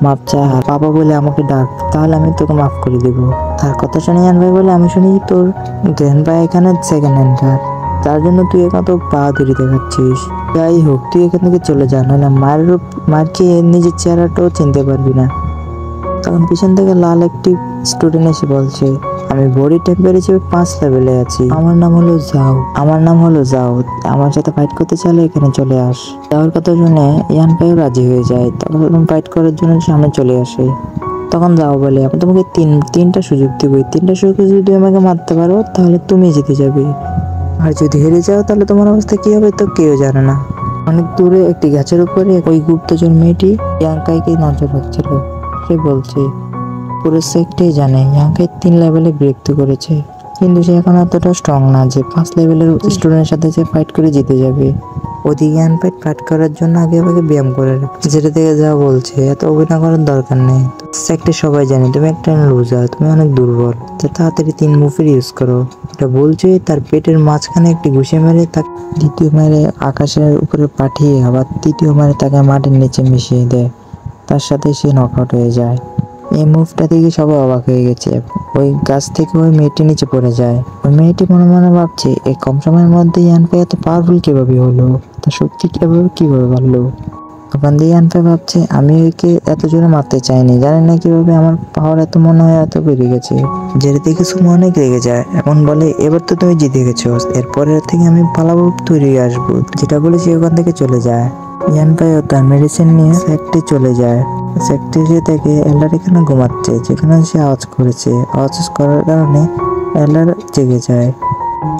মাপ চা, বাবা বলে আমাকে ডাক, তাহলে আমি তোকে মাফ করে দেব। তার কথা শুনে ইয়ানফাই বলে, আমি শুনি তোর গ্র্যান্ডপা এখানে সেকেন্ড হ্যান্ডার, তার জন্য তুই এখানে তো বাহাদুরি দেখাচ্ছিস। যাই হোক, তুই এখান থেকে চলে যা, নাহলে মারকে নিজের চেহারাটাও চিনতে পারবি না। তখন পিছন থেকে লাল একটি স্টুডেন্ট এসে বলছে, আমি বডি টেম্পারেচার 5 লেভেলে আছি, আমার নাম হলো যাও, আমার সাথে ফাইট করতে চাইলে এখানে চলে আস। যাওয়ার কথা শুনে ইয়ানফাইও রাজি হয়ে যায়। তখন ফাইট করার জন্য সামনে চলে আসে। তখন যাও বলে, আমি তোমাকে তিনটা সুযোগ দিব, 3টা সুযোগ যদি আমাকে মারতে পারো তাহলে তুমি জিতে যাবে, আর যদি হেরে যাও তাহলে তোমার অবস্থা কি হবে তো কেউ জানে না। অনেক দূরে একটি গাছের উপরে ওই গুপ্তচর মেয়েটি ইয়াংকাইকে নজর রাখছিল। সে বলছে, পুরো সেক্টে জানে ইয়াংকাই 3 লেভেলে বিরক্ত করেছে, কিন্তু সে এখন এতটা স্ট্রং না যে 5 লেভেলের স্টুডেন্টের সাথে সে ফাইট করে জিতে যাবে। ওদিকে ইয়ানফাই ফাইট করার জন্য আগে ব্যায়াম করে রাখছে। যেটা থেকে যা বলছে, এত অভিনয় করার দরকার নেই। সেক্টে সবাই জানে তুমি একটা লুজার, তুমি অনেক দুর্বল, তাড়াতাড়ি 3 মুভের ইউজ করো। এটা বলছে তার পেটের মাঝখানে একটি ঘুষি মেরে তাকে দ্বিতীয় মেরে আকাশের উপরে পাঠিয়ে আবার তৃতীয় মেরে তাকে মাটির নিচে মিশিয়ে দেয়। তার সাথে সে নকআউট হয়ে যায়। এই মুভটা দেখে সবাই অবাক হয়ে গেছে। ওই গাছ থেকে ওই মেয়েটি নিচে পড়ে যায়। ওই মেয়েটি মনে মনে ভাবছে, এই কম সময়ের মধ্যে ইয়ানফাই এত পাওয়ারফুল কিভাবে হলো, তার শক্তি কিভাবে বাড়লো। তখন দিয়ে ইয়ান ভাই ভাবছে আমি ওকে এত জোরে মারতে চাইনি, জানি না কিভাবে আমার পাওয়ার এত মনে হয় এত বেড়ে গেছে। যেটা দেখে সুমো অনেক রেগে যায়, এখন বলে এবার তো তুমি জিতে গেছো, এরপরের থেকে আমি পালাবো তৈরি আসবো। যেটা বলে সে ওখান থেকে চলে যায়। ইয়ান ভাইও তার মেডিসিন নিয়ে সেক্টে চলে যায়। সেক্টে গিয়ে দেখে এলার এখানে ঘুমাচ্ছে, যেখানে সে আওয়াজ করেছে। আওয়াজ করার কারণে এলার জেগে যায়।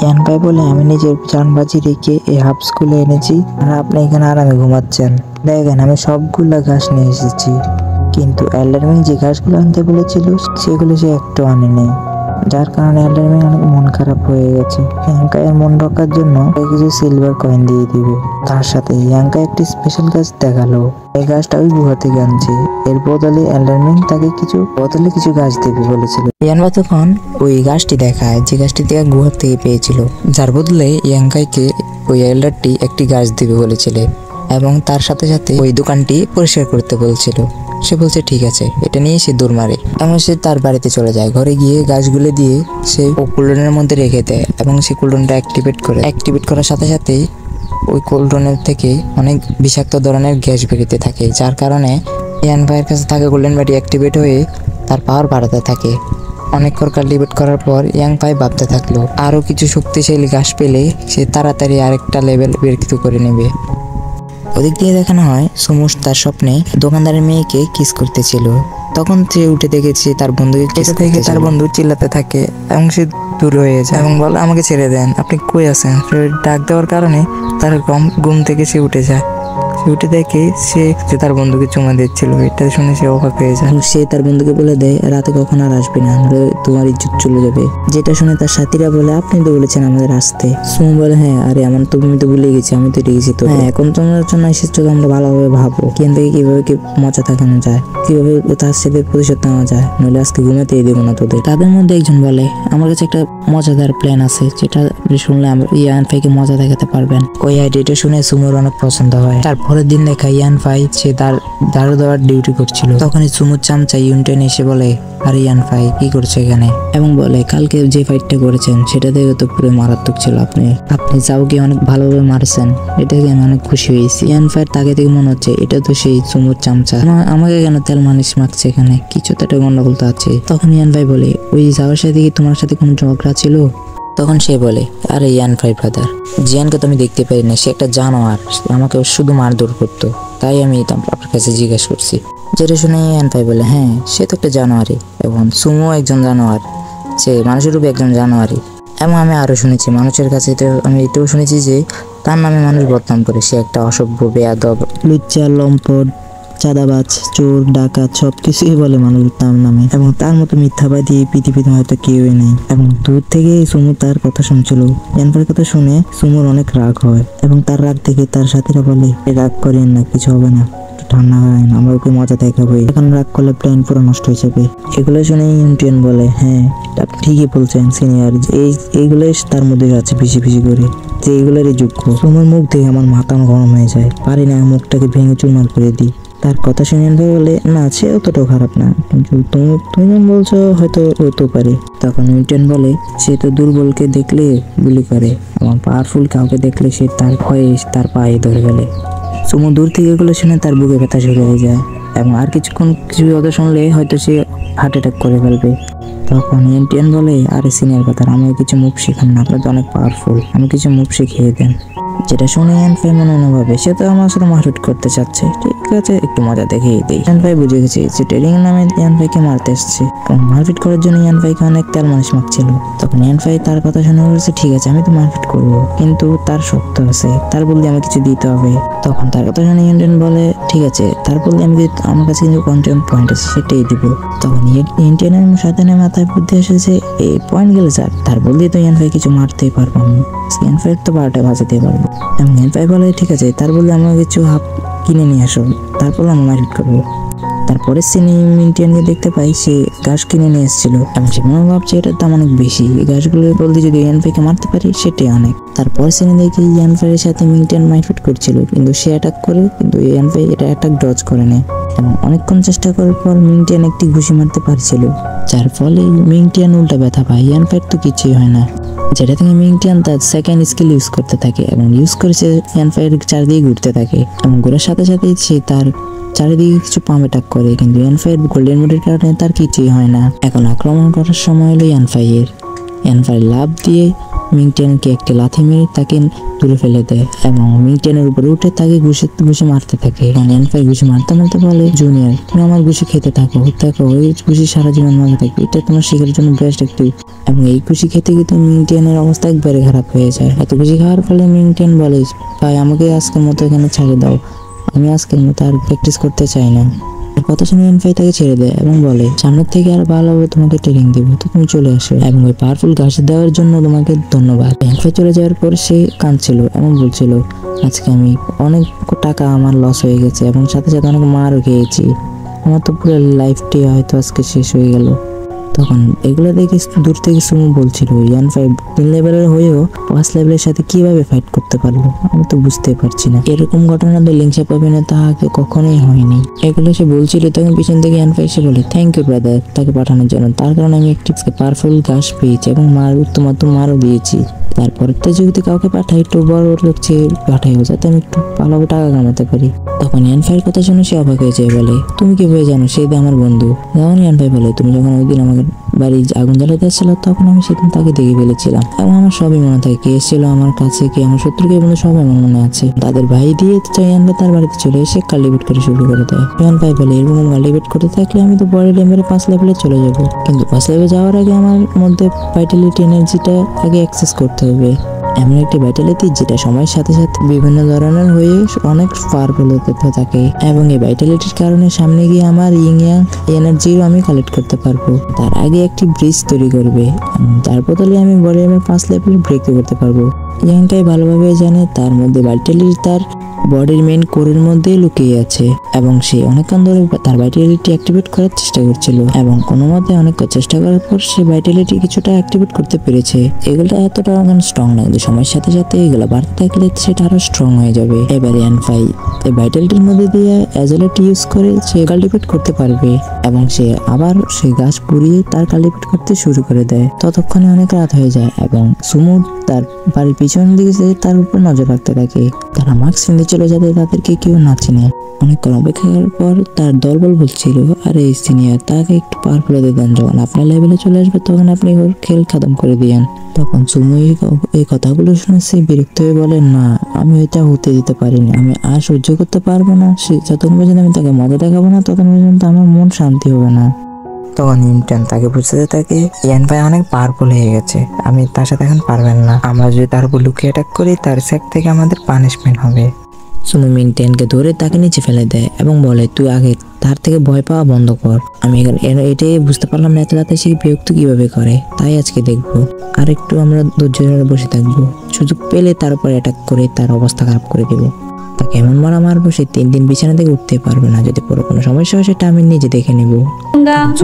ইয়ান ভাই বলে আমি নিজের জান বাজি রেখে এই হাফ স্কুলে এনেছি, আর আপনি এখানে আরামে ঘুমাচ্ছেন। দেখেন আমি সবগুলা ঘাস নিয়ে এসেছি, কিন্তু এলারমিন যে ঘাসগুলো আনতে বলেছিল সেগুলো সে একটু আনেনি, যার কারণে এলারমিন অনেক মন খারাপ হয়ে গেছে। ইয়াঙ্কায়ের মন রক্ষার জন্য কিছু সিলভার কয়েন দিয়ে দিবে। তার সাথে ইয়াঙ্কা একটি স্পেশাল গাছ দেখালো, এই গাছটা ওই গুহা থেকে আনছে। এর বদলে এলারমিন তাকে কিছু গাছ দেবে বলেছিল। ইয়ানবা তখন ওই গাছটি দেখায় যে গাছটি থেকে গুহা থেকে পেয়েছিল, যার বদলে ইয়াঙ্কাইকে ওই এল্ডারটি একটি গাছ দিবে বলেছিল এবং তার সাথে সাথে ওই দোকানটি পরিষ্কার করতে বলছিল। সে বলছে ঠিক আছে, এটা নিয়ে সে দৌড় মারে এবং সে তার বাড়িতে চলে যায়। ঘরে গিয়ে গাছগুলো দিয়ে সে কুলডনের মধ্যে রেখে দেয় এবং সে কুলডনটা অ্যাক্টিভেট করার সাথে সাথে ওই কুলডনের থেকে অনেক বিষাক্ত ধরনের গ্যাস বেরোতে থাকে, যার কারণে ইয়ান ভাইয়ের কাছে থাকা গোল্ডেন বাড়ি অ্যাক্টিভেট হয়ে তার পাওয়ার বাড়াতে থাকে। অনেকক্ষণ কাল্টিভেট করার পর ইয়াং ভাই ভাবতে থাকলো আরও কিছু শক্তিশালী গাছ পেলে সে তাড়াতাড়ি আরেকটা লেভেল বেরকিত করে নেবে। ওদিক দিয়ে দেখানো হয় সুমুস তার স্বপ্নে দোকানদারের মেয়েকে কিস করতেছিল। তখন সে উঠে দেখেছে তার বন্ধুকে কিস থেকে তার বন্ধু চিল্লাতে থাকে এবং সে দূর হয়ে যায় এবং বলে আমাকে ছেড়ে দেন, আপনি কই আছেন। ডাক দেওয়ার কারণে তার ঘুম থেকে সে উঠে যায়। সে উঠে দেখে সে তার বন্ধুকে চুমা দিচ্ছিল। এটা শুনে সে অবাক হয়ে যায়। সে তার বন্ধুকে বলে দেয় রাতে কখন আর আসবে না, তোমার ইজ্জত চলে যাবে। যেটা শুনে তার সাথীরা বলে আপনি তো বলেছেন আমাদের আসতে। সুমু বলে হ্যাঁ, আরে তুমি তো ভুলে গেছি, আমি তো রেগেছি তো। হ্যাঁ, এখন তোমার জন্য এসেছো, আমরা ভালোভাবে ভাবো কেন থেকে কিভাবে কি মজা থাকানো যায়, কিভাবে তার সাথে প্রতিশোধ নেওয়া যায়, নইলে আজকে ঘুমাতেই দেবো না তোদের। তাদের মধ্যে একজন বলে আমার কাছে একটা মজাদার প্ল্যান আছে, যেটা শুনলে আমরা ইয়ান ভাইকে মজা দেখাতে পারবেন। ওই আইডিয়াটা শুনে সুমুর অনেক পছন্দ হয়। তারপরের দিন দেখা ইয়ান ভাই সে তার ঝাড়ু দেওয়ার ডিউটি করছিল। তখনই সুমুর চামচা ইউনটেন এসে বলে আরে ইয়ান ভাই কি করছো এখানে, এবং বলে কালকে যে ফাইটটা করেছেন সেটা দেখে তো পুরো মারাত্মক ছিল, আপনি চাউকে অনেক ভালোভাবে মারছেন, এটা দেখে আমি অনেক খুশি হয়েছি। ইয়ান ভাই তাকে থেকে মনে হচ্ছে এটা তো সেই সুমুর চামচা, আমাকে কেন তেল মালিশ মাখছে এখানে, কিছু তো একটা গন্ডগোল তো আছে। তখন ইয়ান ভাই বলে ওই যাওয়ার সাথে কি তোমার সাথে কোনো ঝগড়া ছিল। তখন সে বলে আরে ইয়ান ভাই ব্রাদার, জিয়ানকে তো আমি দেখতে পারি না, সে একটা জানোয়ার, আমাকে শুধু মারধর করতো, তাই আমি আপনার কাছে জিজ্ঞাসা করছি। যেটা শুনে ইয়ান ভাই বলে হ্যাঁ সে তো একটা জানোয়ারই, এবং সুমো একজন জানোয়ার, সে মানুষের রূপে একজন জানোয়ারই। এবং আমি আরও শুনেছি মানুষের কাছে, আমি এটাও শুনেছি যে তার নামে মানুষ বদনাম করে, সে একটা অসভ্য বেয়াদব লুচ্চা লম্পট চাঁদাবাজ চোর ডাকাত সবকিছুই বলে মানুষ তার নামে, এবং তার মতো মিথ্যাবাদী পৃথিবীতে হয়তো কেউই নেই। এবং দূর থেকে সুমু তার কথা শুনছিল। ইয়ানফার কথা শুনে সুমুর অনেক রাগ হয় এবং তার রাগ থেকে তার সাথীরা বলে রাগ করেন না, কিছু হবে না, ঠান্ডা হয় না, আমরা ওকে মজা দেখাবো, এখন রাগ করলে প্ল্যান পুরো নষ্ট হয়ে যাবে। এগুলো শুনে ইউনটিয়ান বলে হ্যাঁ আপনি ঠিকই বলছেন সিনিয়র, এইগুলোই তার মধ্যে আছে বেশি বেশি করে, যে এইগুলোরই যোগ্য। সুমুর মুখ দেখে আমার মাথা গরম হয়ে যায়, পারি না মুখটাকে ভেঙে চুরমার করে দিই। তার কথা শুনে বলে না সে অতটাও খারাপ না, কিন্তু তুমি বলছো হয়তো হতে পারে। তখন ইউনটিয়ান বলে সে তো দুর্বলকে দেখলে গুলি করে এবং পাওয়ারফুল কাউকে দেখলে সে তার ভয়ে তার পায়ে ধরে ফেলে। সুমু দূর থেকে এগুলো শুনে তার বুকে ব্যথা শুরু হয়ে যায় এবং আর কিছু কথা শুনলে হয়তো সে হার্ট অ্যাটাক করে ফেলবে। তখন ইউনটিয়ান বলে আরে সিনিয়র কথা, আমাকে কিছু মুভ শেখান না, আপনার তো অনেক পাওয়ারফুল, আমি কিছু মুভ শিখিয়ে দেন। যেটা শুনে ইয়ান ভাই মনে ভাবে সে তো আমার সাথে মারপিট করতে চাচ্ছে, ঠিক আছে একটু মজা দেখেই দিই। ইয়ান ভাই বুঝে গেছে যে ট্রেডিং নামে ইয়ান ভাইকে মারতে এসছে এবং মারপিট করার জন্য ইয়ান ভাইকে অনেক তেল মালিশ মাখছিল। তখন ইয়ান ভাই তার কথা শুনে বলেছে ঠিক আছে আমি তো মারপিট করবো, কিন্তু তার শর্ত আছে, তার বললে আমাকে কিছু দিতে হবে। তখন তার কথা শুনে ইউনটিয়ান বলে ঠিক আছে, তার বললে আমার কাছে কিন্তু কন্টেন্ট পয়েন্ট আছে সেটাই দিব। তখন ইউনটিয়ানের শয়তানের মাথায় বুদ্ধি এসেছে এই পয়েন্ট গেলে যাক, তার বললে তো ইয়ান ভাই কিছু মারতেই পারবো আমি, ইয়ান ভাই তো 12টা বাজাতে পারবো। এবং ইয়ান ভাই বলে ঠিক আছে, তার বললে আমার কিছু হাফ কিনে নিয়ে আসো, তারপর আমি মারপিট করবো। তারপরে সিনি ইউনটিয়ানকে দেখতে পাই সে ঘাস কিনে নিয়ে এসেছিল এবং সে মনে ভাবছে এটার দাম অনেক বেশি, এই ঘাসগুলো বলতে যদি ইয়ান ভাইকে মারতে পারি সেটাই অনেক। তারপর সিনি দেখি ইয়ান ভাইয়ের সাথে ইউনটিয়ান মারপিট করছিল, কিন্তু সে অ্যাটাক করে, কিন্তু ইয়ান ভাই এটা অ্যাটাক ডজ করে নেয় এবং অনেকক্ষণ চেষ্টা করার পর ইউনটিয়ান একটি ঘুষি মারতে পারছিল, যার ফলে ইউনটিয়ান উল্টা ব্যথা পায়। ইয়ান ভাইয়ের তো কিছুই হয় না। যেটা থেকে মিংটিয়ান তার সেকেন্ড স্কিল ইউজ করতে থাকে এবং ইউজ করে সে ইয়ানফাইয়ের চারদিকে ঘুরতে থাকে এবং ঘোরার সাথে সাথে সে তার চারিদিকে কিছু পাম্প অ্যাটাক করে, কিন্তু ইয়ানফাইয়ের গোল্ডেন মুডের কারণে তার কিছুই হয় না। এখন আক্রমণ করার সময় হলো ইয়ানফাই লাভ দিয়ে মিংটিয়ানকে একটি লাথি মেরে তাকে দূরে ফেলে দেয় এবং মিংটিয়ানের উপরে উঠে তাকে ঘুষে মারতে থাকে। ইয়ানফাই ঘুষি মারতে মারতে বলে, জুনিয়র তুমি আমার ঘুষি খেতে থাকো, ওই ঘুষি সারা জীবন মাঝে থাকবে, এটা তোমার শিকার জন্য বেস্ট একটি। এবং এই ঘুষি খেতে খেতে মিংটিয়ানের অবস্থা একবারে খারাপ হয়ে যায়। এত ঘুষি খাওয়ার ফলে মিংটিয়ান বলে, ভাই আমাকে আজকের মতো এখানে ছেড়ে দাও, আমি আজকের মতো আর প্র্যাকটিস করতে চাই না। কথা শুনে ইয়ানফাই তাকে ছেড়ে দেয় এবং বলে, সামনের থেকে আর ভালোভাবে তোমাকে ট্রেনিং দিব, তো তুমি চলে আসো এবং ওই পাওয়ারফুল ঘাস দেওয়ার জন্য তোমাকে ধন্যবাদ। ইয়ানফাই চলে যাওয়ার পর সে কাঁদছিল এবং বলছিল, আজকে আমি অনেক টাকা আমার লস হয়ে গেছে এবং সাথে সাথে অনেক মারও খেয়েছি, আমার তো পুরো লাইফটি হয়তো আজকে শেষ হয়ে গেল। তখন এগুলো দেখে দূর থেকে সুমো বলছিল, ইয়ানফাই 3 লেভেলের হয়েও 5 লেভেলের সাথে কিভাবে ফাইট করতে পারলো, আমি তো বুঝতে পারছি না। এরকম ঘটনা তো লিংসা পাবে না, তাহাকে কখনোই হয়নি। এগুলো সে বলছিল, তখন পিছন থেকে ইয়ানফাই এসে বলে, থ্যাংক ইউ ব্রাদার তাকে পাঠানোর জন্য, তার কারণে আমি একটি পাওয়ারফুল ঘাস পেয়েছি এবং তোমার তো মারও দিয়েছি। তারপরে তো যদি কাউকে পাঠাই একটু বড় লোক চেয়ে পাঠাই, যাতে আমি একটু ভালোভাবে টাকা কামাতে পারি। তখন ইয়ানফাইয়ের কথা শুনে সে অবাক হয়ে যায়, বলে, তুমি কিভাবে জানো সে আমার বন্ধু? তখন ইয়ানফাই বলে, তুমি যখন ওই দিন আমাকে বাড়ি আগুন জ্বালাতে আসছিল, তখন আমি সেদিন তাকে দেখে ফেলেছিলাম এবং আমার সবই মনে থাকে, কে এসেছিল আমার কাছে, কে আমার শত্রুকে বন্ধু সব আমার মনে আছে। তাদের ভাই দিয়ে ইয়ানফাই তার বাড়িতে চলে এসে কাল্টিভেট করে শুরু করে দেয়। ইয়ানফাই বলে, এরকম কাল্টিভেট করতে থাকলে আমি তো বড় লেভেলে 5 লেভেলে চলে যাব, কিন্তু 5 লেভেলে যাওয়ার আগে আমার মধ্যে ভাইটালিটি এনার্জিটা আগে অ্যাক্সেস করতে হবে, এমন একটি ভাইটালিটি যেটা সময়ের সাথে সাথে বিভিন্ন ধরনের হয়ে অনেক পাওয়ারফুল হতে থাকে এবং এই ভাইটালিটির কারণে সামনে গিয়ে আমার ইয়াং এনার্জিও আমি কালেক্ট করতে পারবো। তার আগে একটি ব্রিজ তৈরি করবে, তার বদলে আমি বড় 5 লেভেল ব্রেক করতে পারবো। ইয়াংটাই ভালোভাবে জানে তার মধ্যে ভাইটালিটি তার বডির মেইন কোরের মধ্যেই লুকিয়ে আছে এবং সে অনেকক্ষণ ধরে তার ভাইটালিটি অ্যাক্টিভেট করার চেষ্টা করছিল এবং কোনো মতে অনেক চেষ্টা করার পর সে ভাইটালিটি কিছুটা অ্যাক্টিভেট করতে পেরেছে। এগুলো এতটা স্ট্রং না, কিন্তু সময়ের সাথে সাথে এগুলো বাড়তে থাকলে সেটা আরো স্ট্রং হয়ে যাবে। এবারে ইয়ানফাই এই ভাইটালিটির মধ্যে দিয়ে অ্যাজেলিটি ইউজ করে সে কাল্টিভেট করতে পারবে এবং সে আবার সেই গাছ পুড়িয়ে তার কাল্টিভেট করতে শুরু করে দেয়। ততক্ষণে অনেক রাত হয়ে যায় এবং সুমো তার বাড়ির পিছন দিকে তার উপর নজর রাখতে থাকে। তারা মাস্ক কিনতে চলে যাতে তাদেরকে কেউ না চিনে। অনেকক্ষণ অপেক্ষা করার পর তার দলবল বলছিল, আরে এই সিনিয়র তাকে একটু পাওয়ারফুল দিয়ে দেন, যখন আপনার লেভেলে চলে আসবে তখন আপনি ওর খেল খতম করে দিয়েন। তখন সুমো এই কথাগুলো শুনে সে বিরক্ত হয়ে বলে, না আমি এটা হতে দিতে পারিনি, আমি আর সহ্য করতে পারবো না, সে যতক্ষণ পর্যন্ত আমি তাকে মজা দেখাবো না ততক্ষণ পর্যন্ত আমার মন শান্তি হবে না। তখন ইন্টার্ন তাকে বুঝতে থাকে, ইয়ানফাই অনেক পাওয়ারফুল হয়ে গেছে, আমি তার সাথে এখন পারবেন না, আমরা যদি তার উপর লুকিয়ে অ্যাটাক করি তার সাইড থেকে আমাদের পানিশমেন্ট হবে। সুমো মিংটেনকে ধরে তাকে নিচে ফেলে দেয় এবং বলে, তুই আগে তার থেকে ভয় পাওয়া বন্ধ কর। আমি এটাই বুঝতে পারলাম না এত রাতে সে বিরক্ত কিভাবে করে, তাই আজকে দেখবো। আর একটু আমরা ধৈর্য ধরে বসে থাকবো, সুযোগ পেলে তার উপর অ্যাটাক করে তার অবস্থা খারাপ করে দেবো। তাকে এমন মারা মারবো সে 3 দিন বিছানা থেকে উঠতে পারবে না, যদি পুরো কোনো সমস্যা হয় सेटा আমি নিজে দেখে নেব।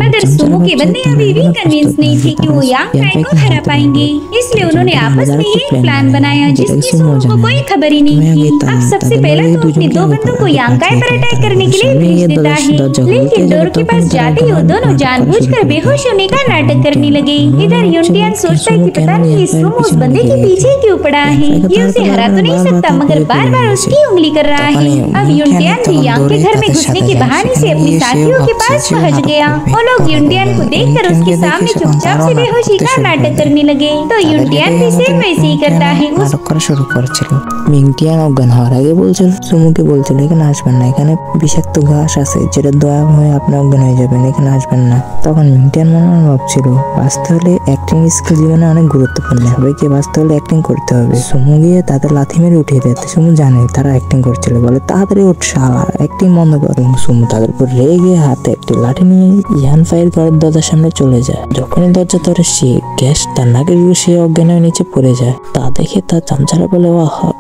मगर सुमो के बंदे अभी भी कन्विंस नहीं थे कि वो यांग काई को हरा पाएंगे, इसलिए उन्होंने आपस में ये प्लान बनाया जिसकी सुमो को कोई खबर ही नहीं थी। अब सबसे पहले तो अपने 2 बंदों को यांग काई पर अटैक करने के लिए भेज देता है, लेकिन डोर के पास जाते ही वो दोनों जानबूझकर बेहोश होने का नाटक करने लगे। इधर युनटियान सोचता है कि पता नहीं ये सुमो उस बंदे के पीछे क्यों पड़ा है, ये उसे हरा तो नहीं सकता मगर बार-बार उसकी उंगली कर रहा है। अब युनटियान भी यांग के घर में घुसने के बहाने से अपने साथियों के पास पहुंच गया। वो लोग युनटियान को देखकर उसके सामने चुपचाप से बेहोशी का नाटक करने लगे, तो युनटियान भी सेम वैसे ही करता है। নাটক করা শুরু করেছিল। মিংটিয়ান অজ্ঞান হওয়ার আগে বলছিল, সুমুকে বলছিল এখানে আসবেন না, এখানে বিষাক্ত ঘাস আছে যেটা দয়া হয়ে আপনি অজ্ঞান হয়ে যাবেন, এখানে আসবেন না। তখন মিংটিয়ান মনে মনে ভাবছিল, বাঁচতে হলে অ্যাক্টিং স্কিল জীবনে অনেক গুরুত্বপূর্ণ, সবাইকে বাঁচতে হলে অ্যাক্টিং করতে হবে। সুমু গিয়ে তাদের লাথি মেরে উঠিয়ে দেয়। সুমু জানে তারা অ্যাক্টিং করছিল, বলে তাড়াতাড়ি উঠ শালা, অ্যাক্টিং বন্ধ কর। সুমু তাদের উপর রেগে হাতে একটি লাঠি নিয়ে ইয়ানফাইয়ের ঘরের দরজার সামনে চলে যায়। যখনই দরজা ধরে সে গ্যাস তার নাকের উপর সে অজ্ঞান হয়ে নিচে পড়ে যায়। তা দেখে তার চামচারা বলে,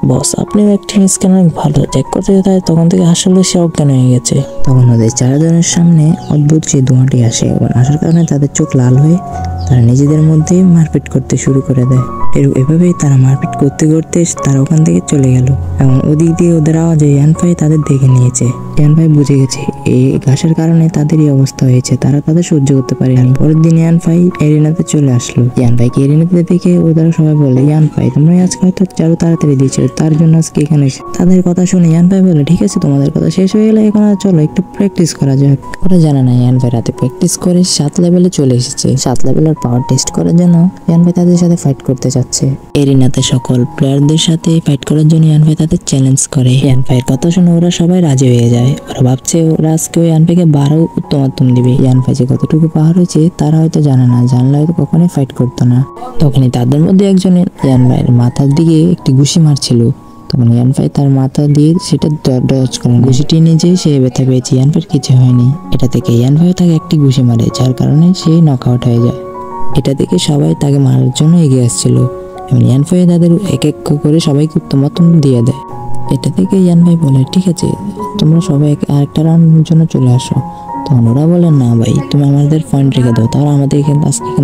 বস আপনিও অ্যাক্টিং স্কিল অনেক ভালো, চেক করতে যায় তখন থেকে আসলে সে অজ্ঞান হয়ে গেছে। তখন ওদের 4 জনের সামনে অদ্ভুত সেই ধোঁয়াটি আসে এবং আসার কারণে তাদের চোখ লাল হয়ে তারা নিজেদের মধ্যে মারপিট করতে শুরু করে দেয়। এভাবেই তারা মারপিট করতে করতে তারা ওখান থেকে চলে গেল এবং ওদিক দিয়ে ওদের আওয়াজে ইয়ান ফাই তাদের দেখে নিয়েছে। ইয়ান ফাই বুঝে গেছে এই ঘাসের কারণে তাদের এই অবস্থা হয়েছে, তারা তাদের সহ্য করতে পারেনি। পরের দিন ইয়ান ফাই এরিনাতে চলে আসলো। ইয়ান ফাইকে এরিনাতে দেখে ওরা সবাই বলে, ইয়ান ফাই তোমরা আজকে হয়তো চারো তাড়াতাড়ি দিয়েছো, তার জন্য আজকে এখানে এসে। তাদের কথা শুনে ইয়ান ফাই বলে, ঠিক আছে তোমাদের কথা শেষ হয়ে গেলে এখন চলো একটু প্র্যাকটিস করা যাক। ওরা জানে না ইয়ান ভাই রাতে প্র্যাকটিস করে 7 লেভেলে চলে এসেছে। 7 লেভেলের পাওয়ার টেস্ট করার জন্য ইয়ান ভাই তাদের সাথে ফাইট করতে যাচ্ছে। এরিনাতে সকল প্লেয়ারদের সাথে ফাইট করার জন্য ইয়ান ভাই তাদের চ্যালেঞ্জ করে। ইয়ান ভাইয়ের কথা শুনে ওরা সবাই রাজি হয়ে যায়। ওরা ভাবছে ওরা আজকে ইয়ান ভাইকে 12 উত্তমাত্তম দিবে। ইয়ান ভাই যে কতটুকু পাওয়ার হয়েছে তারা হয়তো জানে না, জানলে হয়তো কখনোই ফাইট করতো না। তখনই তাদের মধ্যে একজন ইয়ান ভাইয়ের মাথার দিকে একটি ঘুষি মারছিল। তখন ইয়ান ফাই তার মাথা দিয়ে সেটা ডজ করে ঘুষিটি নিজে সে ব্যথা পেয়েছে। ইয়ান ফাইয়ের কিছু হয়নি। এটা থেকে ইয়ান ফাই তাকে একটি ঘুষি মারে, যার কারণে সে নক আউট হয়ে যায়। এটা থেকে সবাই তাকে মারার জন্য এগিয়ে আসছিল এবং ইয়ান ফাই তাদের এক এক করে সবাইকে উত্তম দিয়ে দেয়। এটা থেকে ইয়ান ভাই বলে, ঠিক আছে তোমরা সবাই আরেকটা রাউন্ডের জন্য চলে আসো। তখন ওরা বলে, না ভাই তুমি আমাদের পয়েন্ট রেখে দাও, তাহলে আমাদের এখান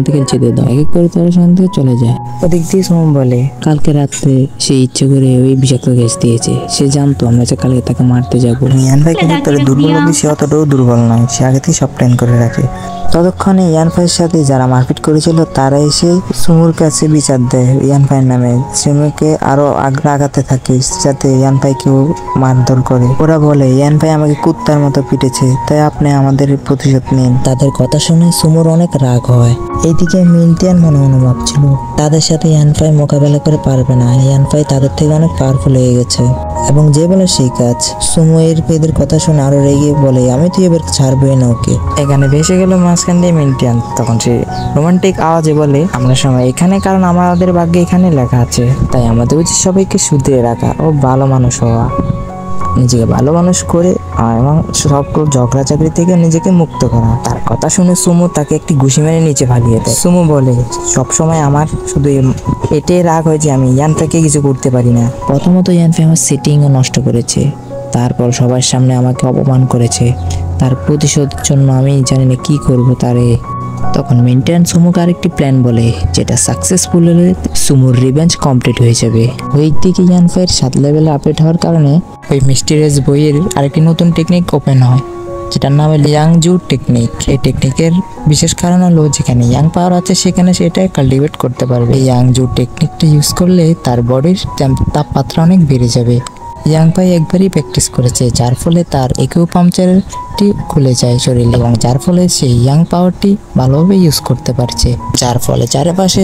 থেকে যেতে দাও। এক এক করে তারা সেখান থেকে চলে যায়। ওদিক দিয়ে সোম বলে, কালকে রাত্রে সে ইচ্ছে করে ওই বিষাক্ত গ্যাস দিয়েছে। সে জানতো আমরা যে কালকে তাকে মারতে যাবো। ইয়ান ভাই কিন্তু তার দুর্বল হবে, সে অতটাও দুর্বল নয়, সে আগে থেকে সব প্ল্যান করে রাখে। ততক্ষণে ইয়ান ভাইয়ের সাথে যারা মারপিট করেছিল তারা এসে সুমুর কাছে বিচার দেয় ইয়ান ভাইয়ের নামে। সুমুকে আরো আগাতে থাকে যাতে ইয়ান ভাইকেও মারধর করে। ওরা বলে, ইয়ান ভাই আমাকে কুত্তার মতো পিটেছে, তাই আপনি আমাদের প্রতিশোধ নিন। তাদের কথা শুনে সুমুর অনেক রাগ হয়। এইদিকে মিন্টিয়ান মনে মনে ভাবছিল তাদের সাথে ইয়ান ভাই মোকাবেলা করে পারবে না। ইয়ান ভাই তাদের থেকে অনেক পাওয়ারফুল হয়ে গেছে এবং যে বলে সেই কাজ। সুমু এদের কথা শুনে আরো রেগে বলে, আমি তো এবার ছাড়বই না ওকে। এখানে ভেসে গেল মাঝখান দিয়ে মিন্টিয়ান। তখন সে রোমান্টিক আওয়াজে বলে, আমরা সময় এখানে কারণ আমাদের ভাগ্যে এখানে লেখা আছে, তাই আমাদের উচিত সবাইকে শুধরে রাখা ও ভালো মানুষ হওয়া, নিজেকে ভালো মানুষ করে এবং সব ঝগড়া চাকরি থেকে নিজেকে মুক্ত করা। তার কথা শুনে সুমু তাকে একটি ঘুষি মেরে নিচে ভাগিয়ে দেয়। সুমু বলে, সবসময় আমার শুধু এটাই রাগ হয় যে আমি ইয়ান ফাইকে কিছু করতে পারি না। প্রথমত ইয়ান ফাই আমার সেটিংও নষ্ট করেছে, তারপর সবার সামনে আমাকে অপমান করেছে। তার প্রতিশোধের জন্য আমি জানি না কি করবো তারে। তখন মিন্টিয়ান সুমুকে আরেকটি প্ল্যান বলে, যেটা সাকসেসফুল হলে সুমুর রিভেঞ্জ কমপ্লিট হয়ে যাবে। ওই দিকে ইয়ান ফাইয়ের 7 লেভেলে আপডেট হওয়ার কারণে ওই মিস্টিরিয়াস বইয়ের আরেকটি নতুন টেকনিক ওপেন হয়, যেটার নাম হলো ইয়াং জু টেকনিক। এই টেকনিকের বিশেষ কারণ হলো যেখানে ইয়াং পাওয়ার আছে সেখানে সেটা কাল্টিভেট করতে পারবে। এই ইয়াং জু টেকনিকটা ইউজ করলে তার বডির তাপমাত্রা অনেক বেড়ে যাবে। ইয়াং ভাই একবারই প্র্যাকটিস করেছে, যার ফলে তার একিউপাংচারটি খুলে যায় শরীরে এবং যার ফলে সে ইয়াং পাওয়ারটি ভালোভাবে ইউজ করতে পারছে, যার ফলে চারপাশে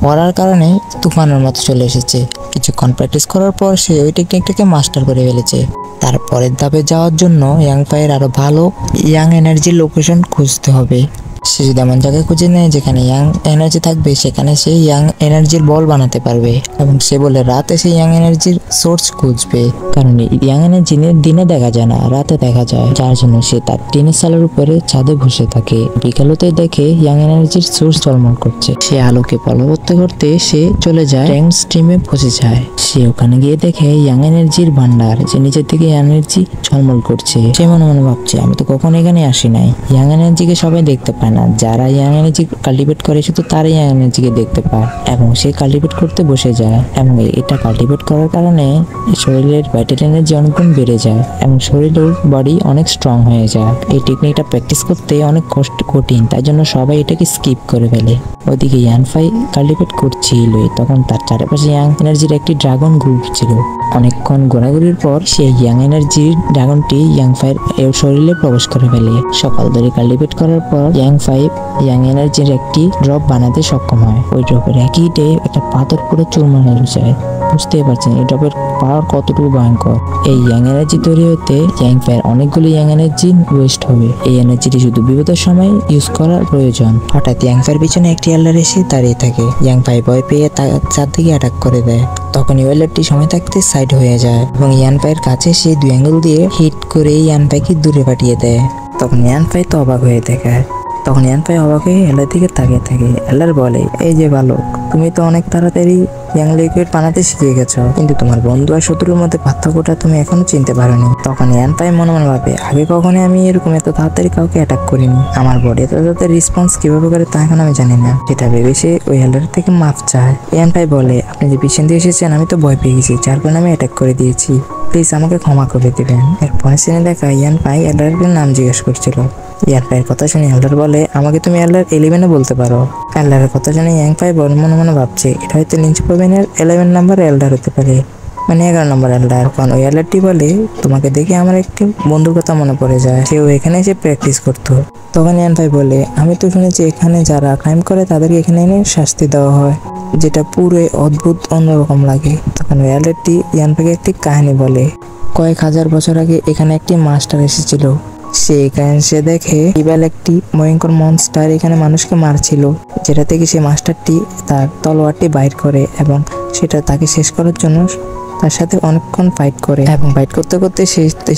পড়ার কারণে তুফানের মতো চলে এসেছে। কিছুক্ষণ প্র্যাকটিস করার পর সে ওই টেকনিকটাকে মাস্টার করে ফেলেছে। তারপরের ধাপে যাওয়ার জন্য ইয়াং ভাইয়ের আরো ভালো ইয়াং এনার্জির লোকেশন খুঁজতে হবে। সে যদি এমন জায়গায় খুঁজে নেয় যেখানে ইয়াং এনার্জি থাকবে, সেখানে সে ইয়াং এনার্জির বল বানাতে পারবে এবং সে বলে রাতে সে ইয়াং এনার্জির সোর্স খুঁজবে, কারণ ইয়াং এনার্জি দিনে দেখা যায় না, রাতে দেখা যায়, যার জন্য সে তার টিনের চালের উপরে ছাদে বসে থাকে। বিকালতে দেখে ইয়াং এনার্জির সোর্স ঝলমল করছে। সে আলোকে ফলো করতে করতে সে চলে যায় ট্যাঙ্ক স্ট্রিমে পৌঁছে যায়। সে ওখানে গিয়ে দেখে ইয়াং এনার্জির ভান্ডার, যে নিচের দিকে এনার্জি ঝলমল করছে। সে মনে মনে ভাবছে, আমি তো কখনো এখানে আসি নাই। ইয়াং এনার্জিকে সবাই দেখতে পায় না, যারা ইয়াং এনার্জি কাল্টিভেট করে শুধু তারাই ইয়াং এনার্জিকে দেখতে পায় এবং সে কাল্টিভেট করতে বসে যায় এবং এটা কাল্টিভেট করার কারণে শরীরের ভাইটাল এনার্জি অনেক গুণ বেড়ে যায় এবং শরীরের বডি অনেক স্ট্রং হয়ে যায়। এই টেকনিকটা প্র্যাকটিস করতে অনেক কঠিন, তাই জন্য সবাই এটাকে স্কিপ করে ফেলে। ওইদিকে ইয়ান ফাই কাল্টিভেট করছিল, তখন তার চারপাশে ইয়াং এনার্জির একটি ড্রাগন গ্রুপ ছিল। অনেকক্ষণ ঘোরাঘুরির পর সেই ইয়াং এনার্জির ড্রাগনটি ইয়াং ফাইয়ের শরীরে প্রবেশ করে ফেলে। সকাল ধরে কাল্টিভেট করার পর ইয়াং ফাই ইয়াং এনার্জির একটি ড্রপ বানাতে সক্ষম হয়। ওই ড্রপের একই ডে একটা পাথর পুরো চুরমার হয়ে যায়। বুঝতেই পারছেন এই ড্রপের পাওয়ার কতটুকু ভয়ঙ্কর। এই ইয়াং এনার্জি তৈরি হতে ইয়াং ফাইয়ের অনেকগুলো ইয়াং এনার্জি ওয়েস্ট হবে। এই এনার্জিটি শুধু বিপদের সময় ইউজ করার প্রয়োজন। হঠাৎ ইয়াং ফাইয়ের পিছনে একটি এলার এসে দাঁড়িয়ে থাকে। ইয়াং ফাই ভয় পেয়ে চার দিকে অ্যাটাক করে দেয়। তখন ওয়েলারটি সময় থাকতে সাইড হয়ে যায় এবং ইয়ান ফাইয়ের কাছে সেই 2 অ্যাঙ্গেল দিয়ে হিট করে ইয়ান ফাইকে দূরে পাঠিয়ে দেয়। তখন ইয়ান ফাই তো অবাক হয়ে দেখায়। তখন ইয়ান পাই অবাক হয়ে এল্লার দিকে তাকিয়ে থাকে। এল্লার বলে, এই যে বালক, তুমি তো অনেক তাড়াতাড়ি ইয়াং লিকুইড বানাতে শিখে গেছো, কিন্তু তোমার বন্ধু আর শত্রুর মধ্যে পার্থক্যটা তুমি এখনো চিনতে পারোনি। তখন ইয়ান পাই মনে মনে ভাবে, আগে কখনো আমি এরকম এত তাড়াতাড়ি কাউকে অ্যাটাক করিনি, আমার বডি এত তাড়াতাড়ি রেসপন্স কিভাবে করে তা এখন আমি জানি না। সেটা ভেবে সে ওই এল্লার থেকে মাফ চায়। ইয়ান পাই বলে, আপনি যে পিছন দিয়ে এসেছেন আমি তো ভয় পেয়ে গেছি, যার কারণে আমি অ্যাটাক করে দিয়েছি, প্লিজ আমাকে ক্ষমা করে দিবেন। এরপরে সিনে দেখা ইয়ান পাই এল্লার নাম জিজ্ঞেস করছিল। ইয়ান পাইয়ের কথা শুনে এল্লার বলে, আমাকে তুমি এল্লার 11 বলতে পারো। এল্লারের কথা শুনে ইয়াং পাই মনে মনে ভাবছে, এটা হয়তো লিঞ্চ প্রবীণের 11 নম্বর এল্ডার হতে পারে, মানে 11 নম্বর এল্ডার। কারণ ওই এল্ডারটি বলে, তোমাকে দেখে আমার একটি বন্ধুর কথা মনে পড়ে যায়, সেও এখানে এসে প্র্যাকটিস করতো। তখন ইয়ান পাই বলে, আমি তো শুনেছি এখানে যারা ক্রাইম করে তাদেরকে এখানে এনে শাস্তি দেওয়া হয়, যেটা পুরো অদ্ভুত অন্যরকম লাগে। তখন ওই এল্ডারটি ইয়ান পাইকে একটি কাহিনী বলে, কয়েক হাজার বছর আগে এখানে একটি মাস্টার এসেছিল। সে এখানে এসে দেখে ইবাল একটি ভয়ঙ্কর মনস্টার এখানে মানুষকে মারছিল, যেটা থেকে সে মাস্টারটি তার তলোয়ারটি বাইর করে এবং সেটা তাকে শেষ করার জন্য তার সাথে অনেকক্ষণ ফাইট করে, এবং ফাইট করতে করতে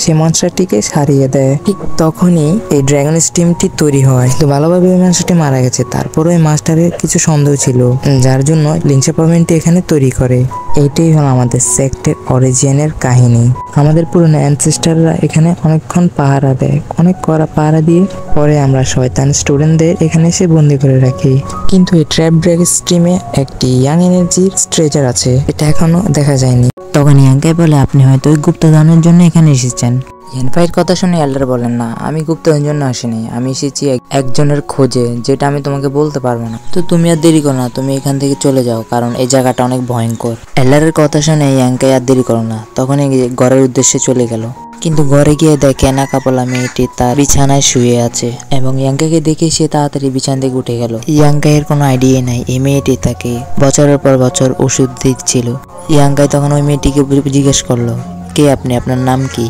সেই মনস্টারটিকে হারিয়ে দেয়। ঠিক তখনই এই ড্রাগন স্টিমটি তৈরি হয়, তো ভালোভাবে ওই মনস্টারটি মারা গেছে। তারপর ওই মাস্টারের কিছু সন্দেহ ছিল, যার জন্য লিঞ্চা প্রবীণটি এখানে তৈরি করে। এইটাই হলো আমাদের সেক্টের অরিজিনের কাহিনী। আমাদের পুরনো অ্যানসেস্টাররা এখানে অনেকক্ষণ পাহারা দেয়, অনেক কড়া পাহারা দিয়ে পরে আমরা শয়তান স্টুডেন্টদের এখানে এসে বন্দি করে রাখি। কিন্তু এই ট্র্যাপ ড্রাগন স্ট্রিমে একটি ইয়াং এনার্জির ট্রেজার আছে, এটা এখনো দেখা যায়নি। তখন ইয়াংকে বলে, আপনি হয়তো ওই গুপ্তধনের জন্য এখানে এসেছেন। ইয়ান পাইয়ের কথা শুনে এল্ডার বলেন, না, আমি গুপ্তধনের জন্য আসিনি, আমি এসেছি একজনের খোঁজে, যেটা আমি তোমাকে বলতে পারবো না। তো তুমি আর দেরি করো না, তুমি এখান থেকে চলে যাও, কারণ এই জায়গাটা অনেক ভয়ঙ্কর। এল্ডারের কথা শুনে ইয়াংকে আর দেরি করো না, তখনই ঘরের উদ্দেশ্যে চলে গেল। কিন্তু ঘরে গিয়ে দেখে নাকাপলা মেয়েটি তার বিছানায় শুয়ে আছে, এবং ইয়াংকাকে দেখে সে তাড়াতাড়ি বিছানা থেকে উঠে গেল। ইয়াংকাইয়ের কোনো আইডিয়া নাই এই মেয়েটি তাকে বছরের পর বছর ওষুধ দিচ্ছিল। ইয়াংকাই তখন ওই মেয়েটিকে জিজ্ঞেস করলো, কে আপনি, আপনার নাম কি?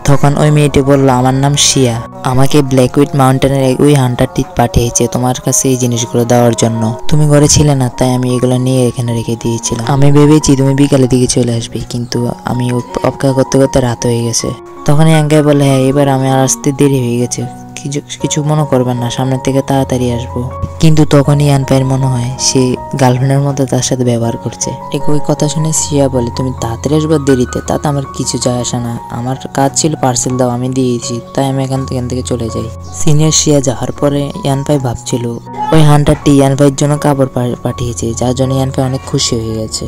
তখন ওই মেয়েটি বলল, আমার নাম শিয়া, আমাকে ব্ল্যাকউইড মাউন্টেনের ওই হান্টারটি পাঠিয়েছে তোমার কাছে এই জিনিসগুলো দেওয়ার জন্য। তুমি ঘরে ছিলে না, তাই আমি এগুলো নিয়ে এখানে রেখে দিয়েছিলাম। আমি ভেবেছি তুমি বিকালের দিকে চলে আসবে, কিন্তু আমি অপেক্ষা করতে করতে রাত হয়ে গেছে। তখন ইয়াংকাই বলে, হ্যাঁ, এবার আমি আর আসতে দেরি হয়ে গেছে, কিছু মনে করবেন না, সামনের থেকে তাড়াতাড়ি আসবো। কিন্তু তখনই ইয়ান পাইয়ের মনে হয় সে গার্লফ্রেন্ডের মতো তার সাথে ব্যবহার করছে। ওই কথা শুনে শিয়া বলে, তুমি তাড়াতাড়ি আসবে দেরিতে তাতে আমার কিছু যায় আসে না, আমার কাজ ছিল পার্সেল দাও, আমি দিয়েছি, তাই আমি এখান থেকে চলে যাই। সিনিয়র শিয়া যাওয়ার পরে ইয়ান পাই ভাবছিল ওই হান্টারটি ইয়ান পাইয়ের জন্য কাপড় পাঠিয়েছে, যার জন্য ইয়ান পাই অনেক খুশি হয়ে গেছে।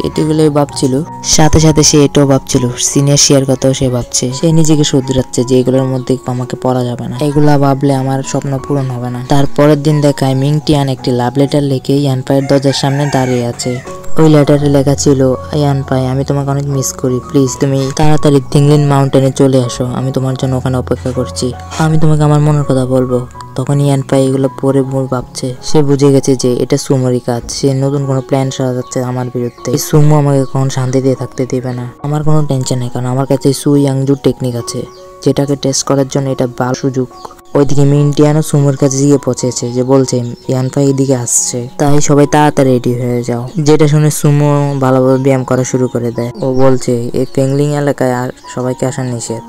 এটিগুলো ভাবছিল, সাথে সাথে সে এটাও ভাবছিল সিনিয়র শিয়ার কথাও সে ভাবছে। সে নিজেকে শুধরাচ্ছে যে এগুলোর মধ্যে আমাকে পড়া যাবে না, এগুলা ভাবলে আমার স্বপ্ন পূরণ হবে না। তারপরের দিন দেখায় মিং টিয়ান একটি লাভ লেটার লিখে ইয়ান পাইয়ের দরজার সামনে দাঁড়িয়ে আছে। ওই লেটারে লেখা ছিল, ইয়ান পাই, আমি তোমাকে অনেক মিস করি, প্লিজ তুমি তাড়াতাড়ি তিংলিন মাউন্টেনে চলে আসো, আমি তোমার জন্য ওখানে অপেক্ষা করছি, আমি তোমাকে আমার মনের কথা বলবো। তখন ইয়ান পাই এগুলো পরে ভাবছে, সে বুঝে গেছে যে এটা সুমোরই কাজ, সে নতুন কোনো প্ল্যান সাজাচ্ছে আমার বিরুদ্ধে। সুমো আমাকে কখন শান্তি দিয়ে থাকতে দেবে না। আমার কোনো টেনশন নেই, কারণ আমার কাছে সু ইয়াংজু টেকনিক আছে, যেটাকে টেস্ট করার জন্য এটা ভালো সুযোগ। ওইদিকে মিনটিয়ানও সুমোর কাছে গিয়ে পৌঁছেছে, যে বলছে ইয়ান পাই এদিকে আসছে, তাই সবাই তাড়াতাড়ি রেডি হয়ে যাও। যেটা শুনে সুমো ভালোভাবে ব্যায়াম করা শুরু করে দেয়। ও বলছে এই ফেংলিং এলাকায় আর সবাইকে আসা নিষেধ,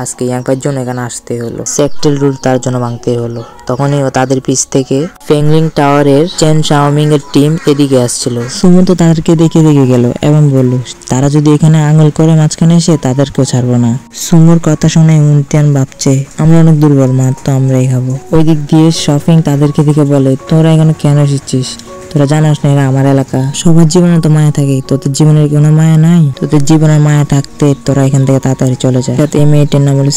আজকে ইয়াং পাইয়ের জন্য এখানে আসতে হলো, সেক্টেল রুল তার জন্য ভাঙতে হলো। তখনই তাদের পিছ থেকে ফেংলিং টাওয়ারের চেন শাওমিং এর টিম এদিকে আসছিল। সুমো তো তাদেরকে দেখে গেল এবং বলল, তারা যদি এখানে আঙুল করে মাঝখানে এসে তাদেরকেও ছাড়বো না। সুমোর কথা শুনে উনতিয়ান ভাবছে, আমরা অনেক দুর্বল, মার তো আমরাই খাবো। ওই দিক দিয়ে শপিং তাদেরকে দেখে বলে, তোরা এখানে কেন এসেছিস? তোরা জানাস না এরা আমার এলাকা, সবার জীবনে তো মায়া থাকে, তোদের জীবনের কোনো মায়া নাই? তোদের জীবনের মায়া থাকতে তোরা এখান থেকে তাড়াতাড়ি চলে যায়। এই মেয়েটির নাম হলো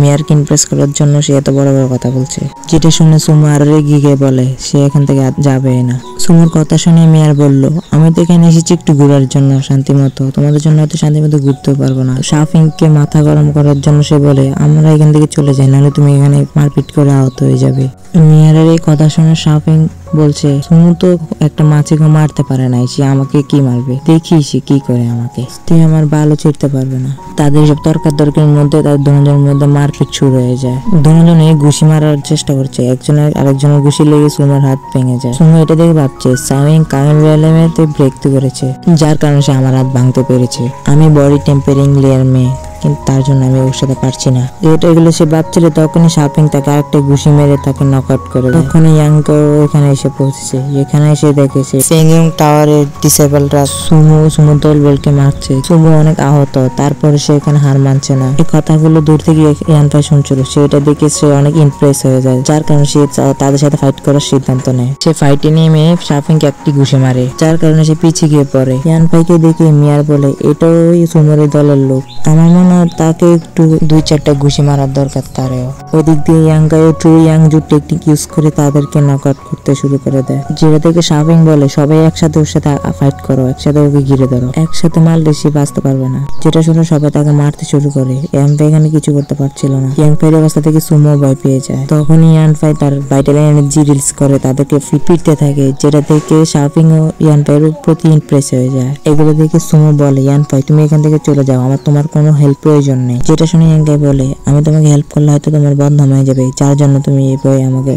মেয়ারকে ইমপ্রেস করার জন্য সে এত বড় বড় কথা বলছে। যেটা শুনে সুমো আরো রেগে গিয়ে বলে সে এখান থেকে যাবে না। সুমোর কথা শুনে মেয়ার বলল, আমি তো এখানে এসেছি একটু ঘোরার জন্য, শান্তি মতো, তোমাদের জন্য হয়তো শান্তি মতো ঘুরতেও পারবো না। শাফিংকে মাথা গরম করার জন্য সে বলে, আমরা এখান থেকে চলে যাই, নাহলে তুমি এখানে মারপিট করে আহত হয়ে যাবে। মেয়ারের এই কথা শুনে শাফিং বলছে, সুমো তো একটা মাছিকে মারতে পারে না, সে আমাকে কি মারবে, দেখি সে কি করে আমাকে, তুই আমার ভালো ছিড়তে পারবে না। তাদের সব তর্কের মধ্যে তাদের দুজনের মধ্যে মারপিট শুরু হয়ে যায়। দুজনে ঘুষি মারার চেষ্টা করছে, একজনের আরেকজনের ঘুষি লেগে সুমোর হাত ভেঙে যায়। সুমো এটা দেখে ভাবছে সামিং কামিলতে ব্রেক করেছে, যার কারণে সে আমার হাত ভাঙতে পেরেছে। আমি বডি টেম্পারিং লেয়ার মেয়ে, কিন্তু তার জন্য আমি ওর সাথে পারছি না। এগুলো সে ভাবছিল, তখনই শাপিং তাকে আরেকটা ঘুষি মেরে তাকে নক আউট করে দেয়। তখন ইয়াংকে এখানে এসে পৌঁছেছে। এখানে এসে দেখেছে ফেংইয়ং টাওয়ারের ডিসেবলরা সুমো দলবলকে মারছে। সুমো অনেক আহত, তারপরে সে এখানে হার মানছে না। এই কথাগুলো দূর থেকে ইয়ানফাই শুনছিল। সে এটা দেখে সে অনেক ইমপ্রেস হয়ে যায়, যার কারণে সে তাদের সাথে ফাইট করার সিদ্ধান্ত নেয়। সে ফাইটে নেমে শাপিংকে একটি ঘুষি মারে, যার কারণে সে পিছিয়ে গিয়ে পড়ে। ইয়ানফাইকে দেখে মিয়ার বলে, এটাও ওই সুমোর দলের লোক, আমার মনে হয় তাকে একটু 2-4টা ঘুষি মারার দরকার তারেও। ওদিক দিয়ে ইয়াংকাই ট্রু ইয়াংজু টেকনিক ইউজ করে তাদেরকে নক আউট করতে শুরু করে দেয়, যেটা থেকে শাপিং বলে সবাই একসাথে ওর সাথে ফাইট করো, একসাথে ওকে ঘিরে ধরো, একসাথে মারলে সে বাঁচতে পারবে না। যেটা শুনে সবাই তাকে মারতে শুরু করে। ইয়ানফাই এখানে কিছু করতে পারছিল না। ইয়ানফাইয়ের অবস্থা থেকে সুমো ভয় পেয়ে যায়। তখনই ইয়ানফাই তার ভাইটাল এনার্জি রিলিজ করে তাদেরকে ফিরতে থাকে, যেটা থেকে শাপিং ও ইয়ানফাইয়ের প্রতি ইমপ্রেস হয়ে যায়। এগুলো দেখে সুমো বলে, ইয়ানফাই তুমি এখান থেকে চলে যাও, আমার তোমার কোনো হেল্প প্রয়োজন নেই। যেটা শুনে ইয়ানফাই বলে, আমি তোমাকে হেল্প করলে হয়তো তোমার বদনাম হয়ে যাবে, যার জন্য তুমি এই বই আমাকে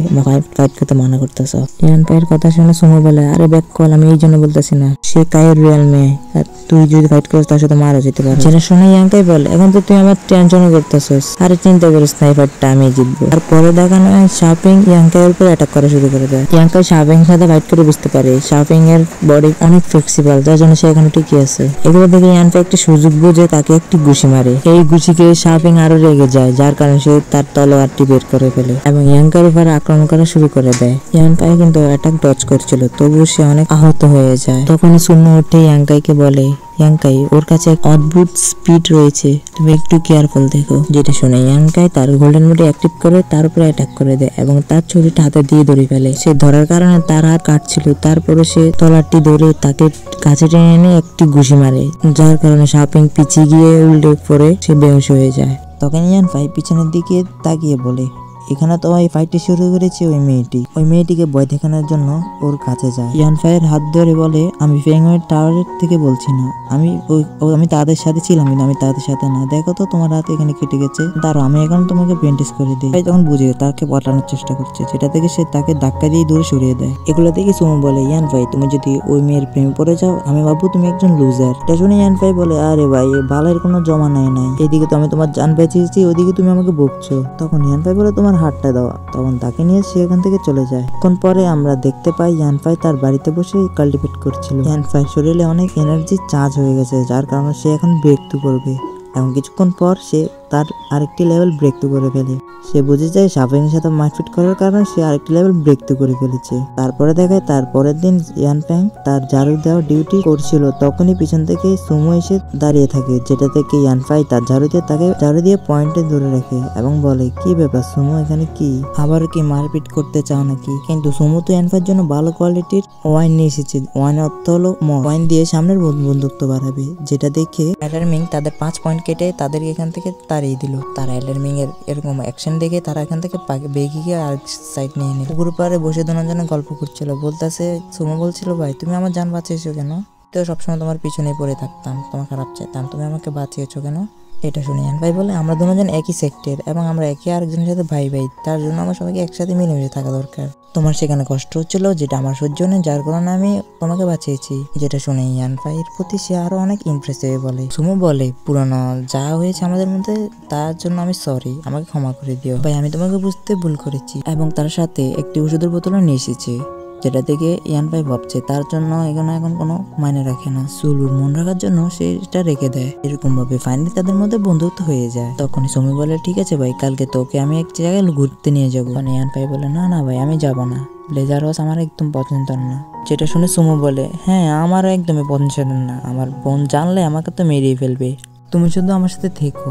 ফাইট করতে মানা করতেছো। ইয়ানফাইয়ের কথা শুনে সুমো বলে, আরে ব্যাক কল, আমি এই জন্য বলতেছি না, সে কায়ের রিয়াল মেয়ে, আর তুই যদি ফাইট করিস তার সাথে মারা যেতে পারে। যেটা শুনে ইয়ানফাই বলে, এখন তো তুই আমার টেনশন করতেছিস, আরে চিন্তা করিস না, এই ফাইটটা আমি জিতবো। আর পরে দেখানো হয় শাপিং ইয়ানফাইয়ের উপর অ্যাটাক করা শুরু করে দেয়। ইয়ানফাই শাপিং এর সাথে ফাইট করে বুঝতে পারে শাপিং এর বডি অনেক ফ্লেক্সিবল, যার জন্য সে এখানে টিকে আছে। এগুলো দেখে ইয়ানফাই একটি সুযোগ বুঝে তাকে একটি ঘুষি মারে। এই ঘুষিকে শাপিং আরো রেগে যায়, যার কারণে সে তার তলোয়ারটি বের করে ফেলে এবং ইয়ানফাইয়ের উপর আক্রমণ করা শুরু করে দেয়। ইয়ানফাই কিন্তু অ্যাটাক ডজ করছিল, তবুও সে অনেক আহত হয়ে যায়। তখনই সুমো উঠে ইয়ানফাইকে বলে, ইয়ানকাই ওর কাছে এক অদ্ভুত স্পিড রয়েছে, তুমি একটু কেয়ারফুল দেখো। যেটা শুনে ইয়ানকাই তার গোল্ডেন বুটি অ্যাক্টিভ করে তার উপরে অ্যাটাক করে দেয় এবং তার ছুরিটা হাতে দিয়ে ধরে ফেলে। সে ধরার কারণে তার হাত কাটছিল, তারপরে সে তলারটি ধরে তাকে কাছে টেনে এনে একটি ঘুষি মারে, যার কারণে শাপিং পিছিয়ে গিয়ে উল্টে পড়ে সে বেহুশ হয়ে যায়। তখন ইয়ানফাই পিছনের দিকে তাকিয়ে বলে, এখানে তো ওই ফাইটটি শুরু করেছে ওই মেয়েটিকে ভয় দেখানোর জন্য ওর কাছে যায়। ইয়ানফাইয়ের হাত ধরে বলে, আমি ফেংইয়ং টাওয়ারের থেকে বলছি না, আমি তাদের সাথে ছিলাম, কিন্তু আমি তাদের সাথে না। দেখো তো তোমার হাত এখানে কেটে গেছে, দাঁড়াও আমি এখন তোমাকে ব্যান্ডেজ করে দিই। তখন বুঝে তাকে পটানোর চেষ্টা করছে, যেটা থেকে সে তাকে ধাক্কা দিয়ে দূরে সরিয়ে দেয়। এগুলো দেখে সুমো বলে, ইয়ানফাই তুমি যদি ওই মেয়ের প্রেমে পড়ে যাও, আমি ভাববো তুমি একজন লুজার। এটা শুনে ইয়ানফাই বলে, আরে ভাই ভালের কোনো জমা নাই, এদিকে তো আমি তোমার জান বেঁচেছি, ওইদিকে তুমি আমাকে বকছো। তখন ইয়ানফাই বলে, তোমার হাতটা দাও। তখন তাকে নিয়ে সে এখান থেকে চলে যায়। এখন পরে আমরা দেখতে পাই ইয়ানফাই তার বাড়িতে বসে কাল্টিভেট করছিল। ইয়ানফাই শরীরে অনেক এনার্জি চার্জ হয়ে গেছে, যার কারণে সে এখন ব্রেক থ্রু করবে এবং কিছুক্ষণ পর সে তার আরেকটি লেভেল ব্রেক থ্রু করে ফেলে। সে বুঝে যায় শাপিং এর সাথে মারপিট করার কারণে সে আরেকটি লেভেল ব্রেক থ্রু করে ফেলেছে। তারপরে দেখায় তার পরের দিন ইয়ানফ্যাং তার ঝাড়ু দেওয়া ডিউটি করছিল, তখনই পিছন থেকে সুমো এসে দাঁড়িয়ে থাকে, যেটা থেকে ইয়ানফাই তার ঝাড়ু দিয়ে তাকে ঝাড়ু দিয়ে পয়েন্টে ধরে রাখে এবং বলে, কি ব্যাপার সুমো, এখানে কি আবার কি মারপিট করতে চাও নাকি? কিন্তু সুমো তো ইয়ানফাইয়ের জন্য ভালো কোয়ালিটির ওয়াইন নিয়ে এসেছে। ওয়াইন অর্থ হলো মদ। ওয়াইন দিয়ে সামনের বন্ধুত্ব বাড়াবে, যেটা দেখে অ্যালার্মিং তাদের 5 পয়েন্ট কেটে তাদেরকে এখান থেকে তাড়িয়ে দিল। তারা অ্যালার্মিং এর এরকম অ্যাকশন দেখে তারা এখান থেকে বেগে গিয়ে আর সাইড নিয়ে নিল। পুকুর পাড়ে বসে দুজনে গল্প করছিল। বলতেছে, সুমো বলছিল, ভাই তুমি আমার জান বাঁচিয়েছো কেন? তো সবসময় তোমার পিছনে পড়ে থাকতাম, তোমার খারাপ চাইতাম, তুমি আমাকে বাঁচিয়েছো কেন? এটা শুনে ইয়ানফাই বলে, আমরা দুজন একই সেক্টর এবং আমরা একে আরেকজনের সাথে ভাই, তার জন্য আমার সবাইকে একসাথে মিলেমিশে থাকা দরকার। তোমার সেখানে কষ্ট হচ্ছিল, যেটা আমার সহ্য নেই, যার কারণে আমি তোমাকে বাঁচিয়েছি। যেটা শুনে ইয়ানফাইয়ের প্রতি সে আরো অনেক ইমপ্রেস হয়ে বলে। সুমো বলে, পুরানো যা হয়েছে আমাদের মধ্যে তার জন্য আমি সরি, আমাকে ক্ষমা করে দিও ভাই, আমি তোমাকে বুঝতে ভুল করেছি। এবং তার সাথে একটি ওষুধের বোতলও নিয়ে এসেছে, যেটা থেকে ইয়ানফাই ভাবছে তার জন্য এখানে এখন কোনো মাইনে রাখে না, সুলুর মন রাখার জন্য সে এটা রেখে দেয়। এরকম ভাবে ফাইনালি তাদের মধ্যে বন্ধুত্ব হয়ে যায়। তখনই সুমি বলে, ঠিক আছে ভাই, কালকে তোকে আমি এক জায়গায় ঘুরতে নিয়ে যাবো। মানে ইয়ানফাই বলে, না না ভাই, আমি যাবো না, ব্লেজার হাউস আমার একদম পছন্দ না। যেটা শুনে সুমো বলে, হ্যাঁ আমারও একদমই পছন্দ না, আমার বোন জানলে আমাকে তো মেরিয়ে ফেলবে, তুমি শুধু আমার সাথে থেকো।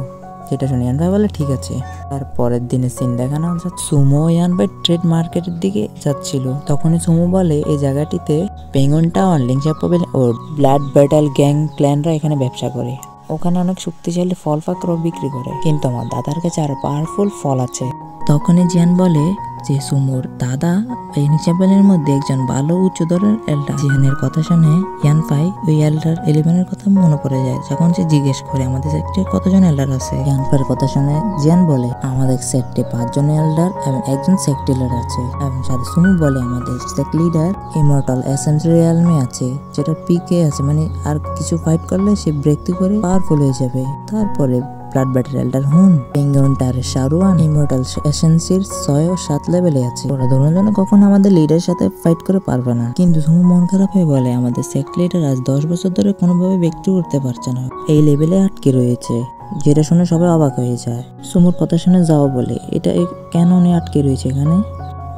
যেটা শুনে ইয়ানফাই বলে, ঠিক আছে। তার পরের দিনে সিন দেখানো হচ্ছে সুমো ইয়ানফাই ট্রেড মার্কেটের দিকে যাচ্ছিল। তখনই সুমো বলে, এই জায়গাটিতে পেঙ্গুইন টাওয়ার, লিংচাপোভেল ও ব্লাড ব্যাটেল গ্যাং ক্ল্যানরা এখানে ব্যবসা করে। ওখানে অনেক শক্তিশালী ফল পাকড়াও বিক্রি করে, কিন্তু আমার দাদার কাছে আরো পাওয়ারফুল ফল আছে। তখনই জিয়ান বলে যে সুমোর দাদা এই নিচাপেলের মধ্যে একজন ভালো উচ্চদরের এল্ডার। জিয়ানের কথা শুনে ইয়ানফাই ওই এল্ডার 11-এর কথা মনে পড়ে যায়। যখন সে জিজ্ঞেস করে আমাদের সেক্টরে কতজন এল্ডার আছে, ইয়ানফাইয়ের কথা শুনে জিয়ান বলে, আমাদের সেক্টরে 5 জন এল্ডার এবং একজন সেক্ট লিডার আছে। এবং সাথে সুমো বলে, আমাদের সেক্ট লিডার ইমর্টাল এসেন্স রিয়ালমে আছে, যেটা পিকে আছে, মানে আর কিছু ফাইট করলে সে ব্রেক থ্রু করে পাওয়ারফুল হয়ে যাবে। তারপরে ব্লাড ব্যাটার এল্ডার হুন এনকাউন্টার শাহরুয়ান ইমর্টাল এসেন্সির 6 ও 7 লেভেলে আছে। ওরা দুজন কখনো আমাদের লিডারের সাথে ফাইট করে পারবে না। কিন্তু সুমু মন খারাপ হয়ে বলে আমাদের সেক্ট লিডার আজ 10 বছর ধরে কোনোভাবে ব্যক্তি করতে পারছে না, এই লেভেলে আটকে রয়েছে। যেটা শুনে সবাই অবাক হয়ে যায়। সুমুর কথা শুনে যাও বলে এটা কেন উনি আটকে রয়েছে এখানে।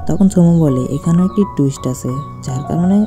তখন সুমু বলে এখানে একটি টুইস্ট আছে যার কারণে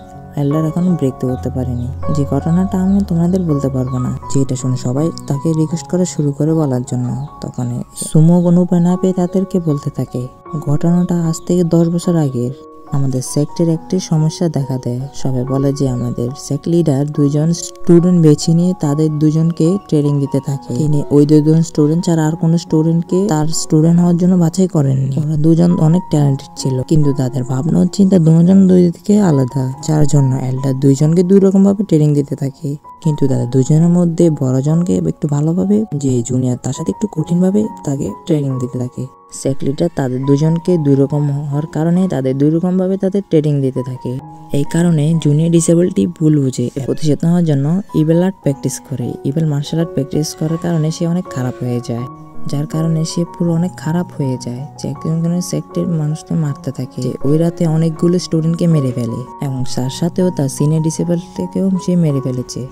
এল্ডার এখনো ব্রেক করতে পারেনি, যে ঘটনাটা আমি তোমাদের বলতে পারবো না। যেটা শুনে সবাই তাকে রিকোয়েস্ট করে শুরু করে বলার জন্য। তখন সুমো কোনো উপায় না পেয়ে তাদেরকে বলতে থাকে ঘটনাটা আজ থেকে 10 বছর আগের। আমাদের সেক্টের একটি সমস্যা দেখা দেয়। সবাই বলে যে আমাদের সেক্ট লিডার 2জন স্টুডেন্ট বেছে নিয়ে তাদের 2জনকে ট্রেনিং দিতে থাকে। তিনি ওই 2জন স্টুডেন্ট ছাড়া আর কোনো স্টুডেন্টকে তার স্টুডেন্ট হওয়ার জন্য বাছাই করেননি। ওরা 2জন অনেক ট্যালেন্টেড ছিল, কিন্তু তাদের ভাবনা ও চিন্তা 2জন দুই দিকে আলাদা, যার জন্য এল্ডার 2জনকে 2 রকম ভাবে ট্রেনিং দিতে থাকে। কিন্তু তাদের 2জনের মধ্যে বড়জনকে একটু ভালোভাবে, যে জুনিয়র তার সাথে একটু কঠিন ভাবে তাকে ট্রেনিং দিতে থাকে। সেক্ট লিডার তাদের 2জনকে 2 রকম হওয়ার কারণে তাদের 2 রকম ভাবে তাদের ট্রেনিং দিতে থাকে। এই কারণে জুনিয়র ডিসেবলটি ভুল বুঝে প্রতিশোধ নেওয়ার জন্য ইভেল আর্ট প্র্যাকটিস করে। ইভেল মার্শাল আর্ট প্র্যাকটিস করার কারণে সে অনেক খারাপ হয়ে যায়, যার কারণে সে পুরো অনেক খারাপ হয়ে যায়। যে একজন সেক্টের মানুষকে মারতে থাকে। ওই রাতে অনেকগুলো স্টুডেন্টকে মেরে ফেলে এবং তার সাথেও তার সিনিয়র ডিসেবলকেও সে মেরে ফেলেছে,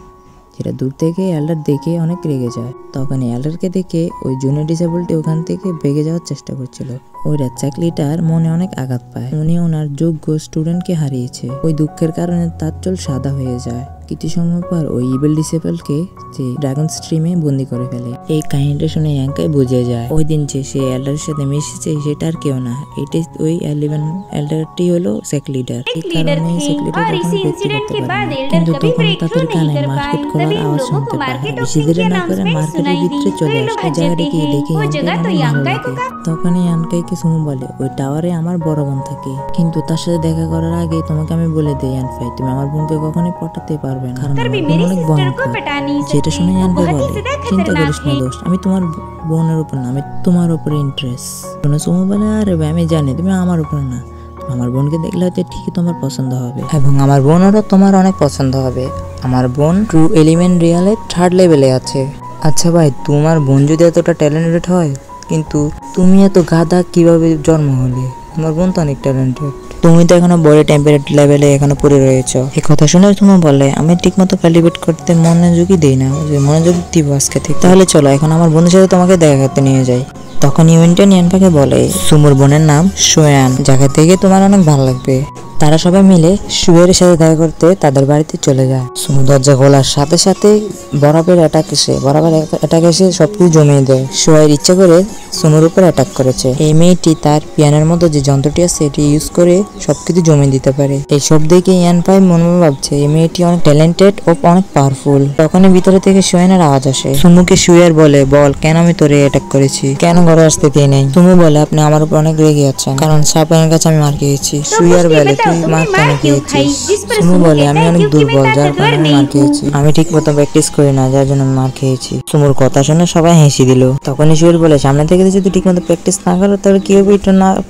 যেটা দূর থেকে এল্ডার দেখে অনেক রেগে যায়। তখন এল্ডারকে দেখে ওই জুনিয়র ডিসেবলটি ওখান থেকে বেগে যাওয়ার চেষ্টা করছিল। ওই সেক্ট লিডার মনে অনেক আঘাত পায়। উনি ওনার যোগ্য স্টুডেন্টকে হারিয়েছে। ওই দুঃখের কারণে তার চুল সাদা হয়ে যায়। কিছু সময় পর ওই ইভিল ডিসেবলকে যে ড্রাগন স্ট্রিমে বন্দি করে ফেলে। এই কাহিনীটা শুনে ইয়াঙ্কাই বুঝে যায় ওই দিন যে সে এল্ডারের সাথে মিশেছে সেটা আর কেউ না, এটাই ওই এল্ডারটি হলো সেক্ট লিডার। এই কারণে সেক্ট লিডার কখনো ব্যক্তি করতে পারে না। কিন্তু তখন তাদের কানে মার্কেট করার আওয়াজ শুনতে পায়। বেশি দেরি না করে মার্কেটের ভিতরে চলে আসে। ওই জায়গাটা গিয়ে দেখে তখন ইয়ানকাইকে সুমু বলে ওই টাওয়ারে আমার বড় বোন থাকে, কিন্তু তার সাথে দেখা করার আগে তোমাকে আমি বলে দিই ইয়ানফাই, তুমি আমার বোনকে কখনোই পটাতে পারবে না, কারণ আমার বোন অনেক ভয়ঙ্কর। যেটা শুনে ইয়ানফাই বলে চিন্তা করিস না দোস্ত, আমি তোমার বোনের উপর না, আমি তোমার উপরে ইন্টারেস্ট। শুনে সুমু বলে আরে ভাই আমি জানি তুমি আমার উপরে না, আমার বোনকে দেখলে হয়তো ঠিকই তোমার পছন্দ হবে এবং আমার বোনেরও তোমার অনেক পছন্দ হবে। আমার বোন ট্রু এলিমেন্ট রিয়ালে 3rd লেভেলে আছে। আচ্ছা ভাই তোমার বোন যদি এতটা ট্যালেন্টেড হয়, কিন্তু তুমি এত গাধা কিভাবে জন্ম হলে? তোমার বোন তো অনেক ট্যালেন্টেড, তুমি তো এখনো বডি টেম্পারেচার লেভেলে এখনো পড়ে রয়েছো। এই কথা শুনে তুমি বলে আমি ঠিক মতো কাল্টিভেট করতে মনোযোগই দিই না, যে মনোযোগ দিব আজকে থেকে। তাহলে চলো এখন আমার বোনের সাথে তোমাকে দেখা করতে নিয়ে যাই। তখন ইউনিটন ইয়ানপাকে বলে সুমুর বোনের নাম সোয়ান, জায়গা থেকে তোমার অনেক ভালো লাগবে। তারা সবাই মিলে সুয়ের সাথে দেখা করতে তাদের বাড়িতে চলে যায়। সুমু দরজা খোলার সাথে সাথে বরফের অ্যাটাক এসে সবকিছু জমিয়ে দেয়। সুয়ের ইচ্ছা করে সুমুর উপর অ্যাটাক করেছে। এই মেয়েটি তার পিয়ানোর মতো যে যন্ত্রটি আছে এটি ইউজ করে সবকিছু জমিয়ে দিতে পারে। এই সব দেখে ইয়ানপাই মনে মনে ভাবছে এই মেয়েটি অনেক ট্যালেন্টেড ও অনেক পাওয়ারফুল। তখনই ভিতরে থেকে সুয়েনের আওয়াজ আসে। সুমুকে সুয়ের বলে বল কেন আমি তোরে অ্যাটাক করেছি, কেন ঘরে আসতে দিয়ে নেই? সুমু বলে আপনি আমার উপর অনেক রেগে আছেন, কারণ সাপের কাছে আমি মার খেয়েছি। সুয়ের বলে তুই মার কেন খেয়েছিস? সুমু বলে আমি অনেক দুর্বল, যার কারণে মার খেয়েছি, আমি ঠিক মতো প্র্যাকটিস করি না, যার জন্য মার খেয়েছি। সুমুর কথা শুনে সবাই হেসে দিল। তখনই সুয়ের বলে সামনে থেকে যদি ঠিক মতো প্র্যাকটিস না করো তাহলে কেউ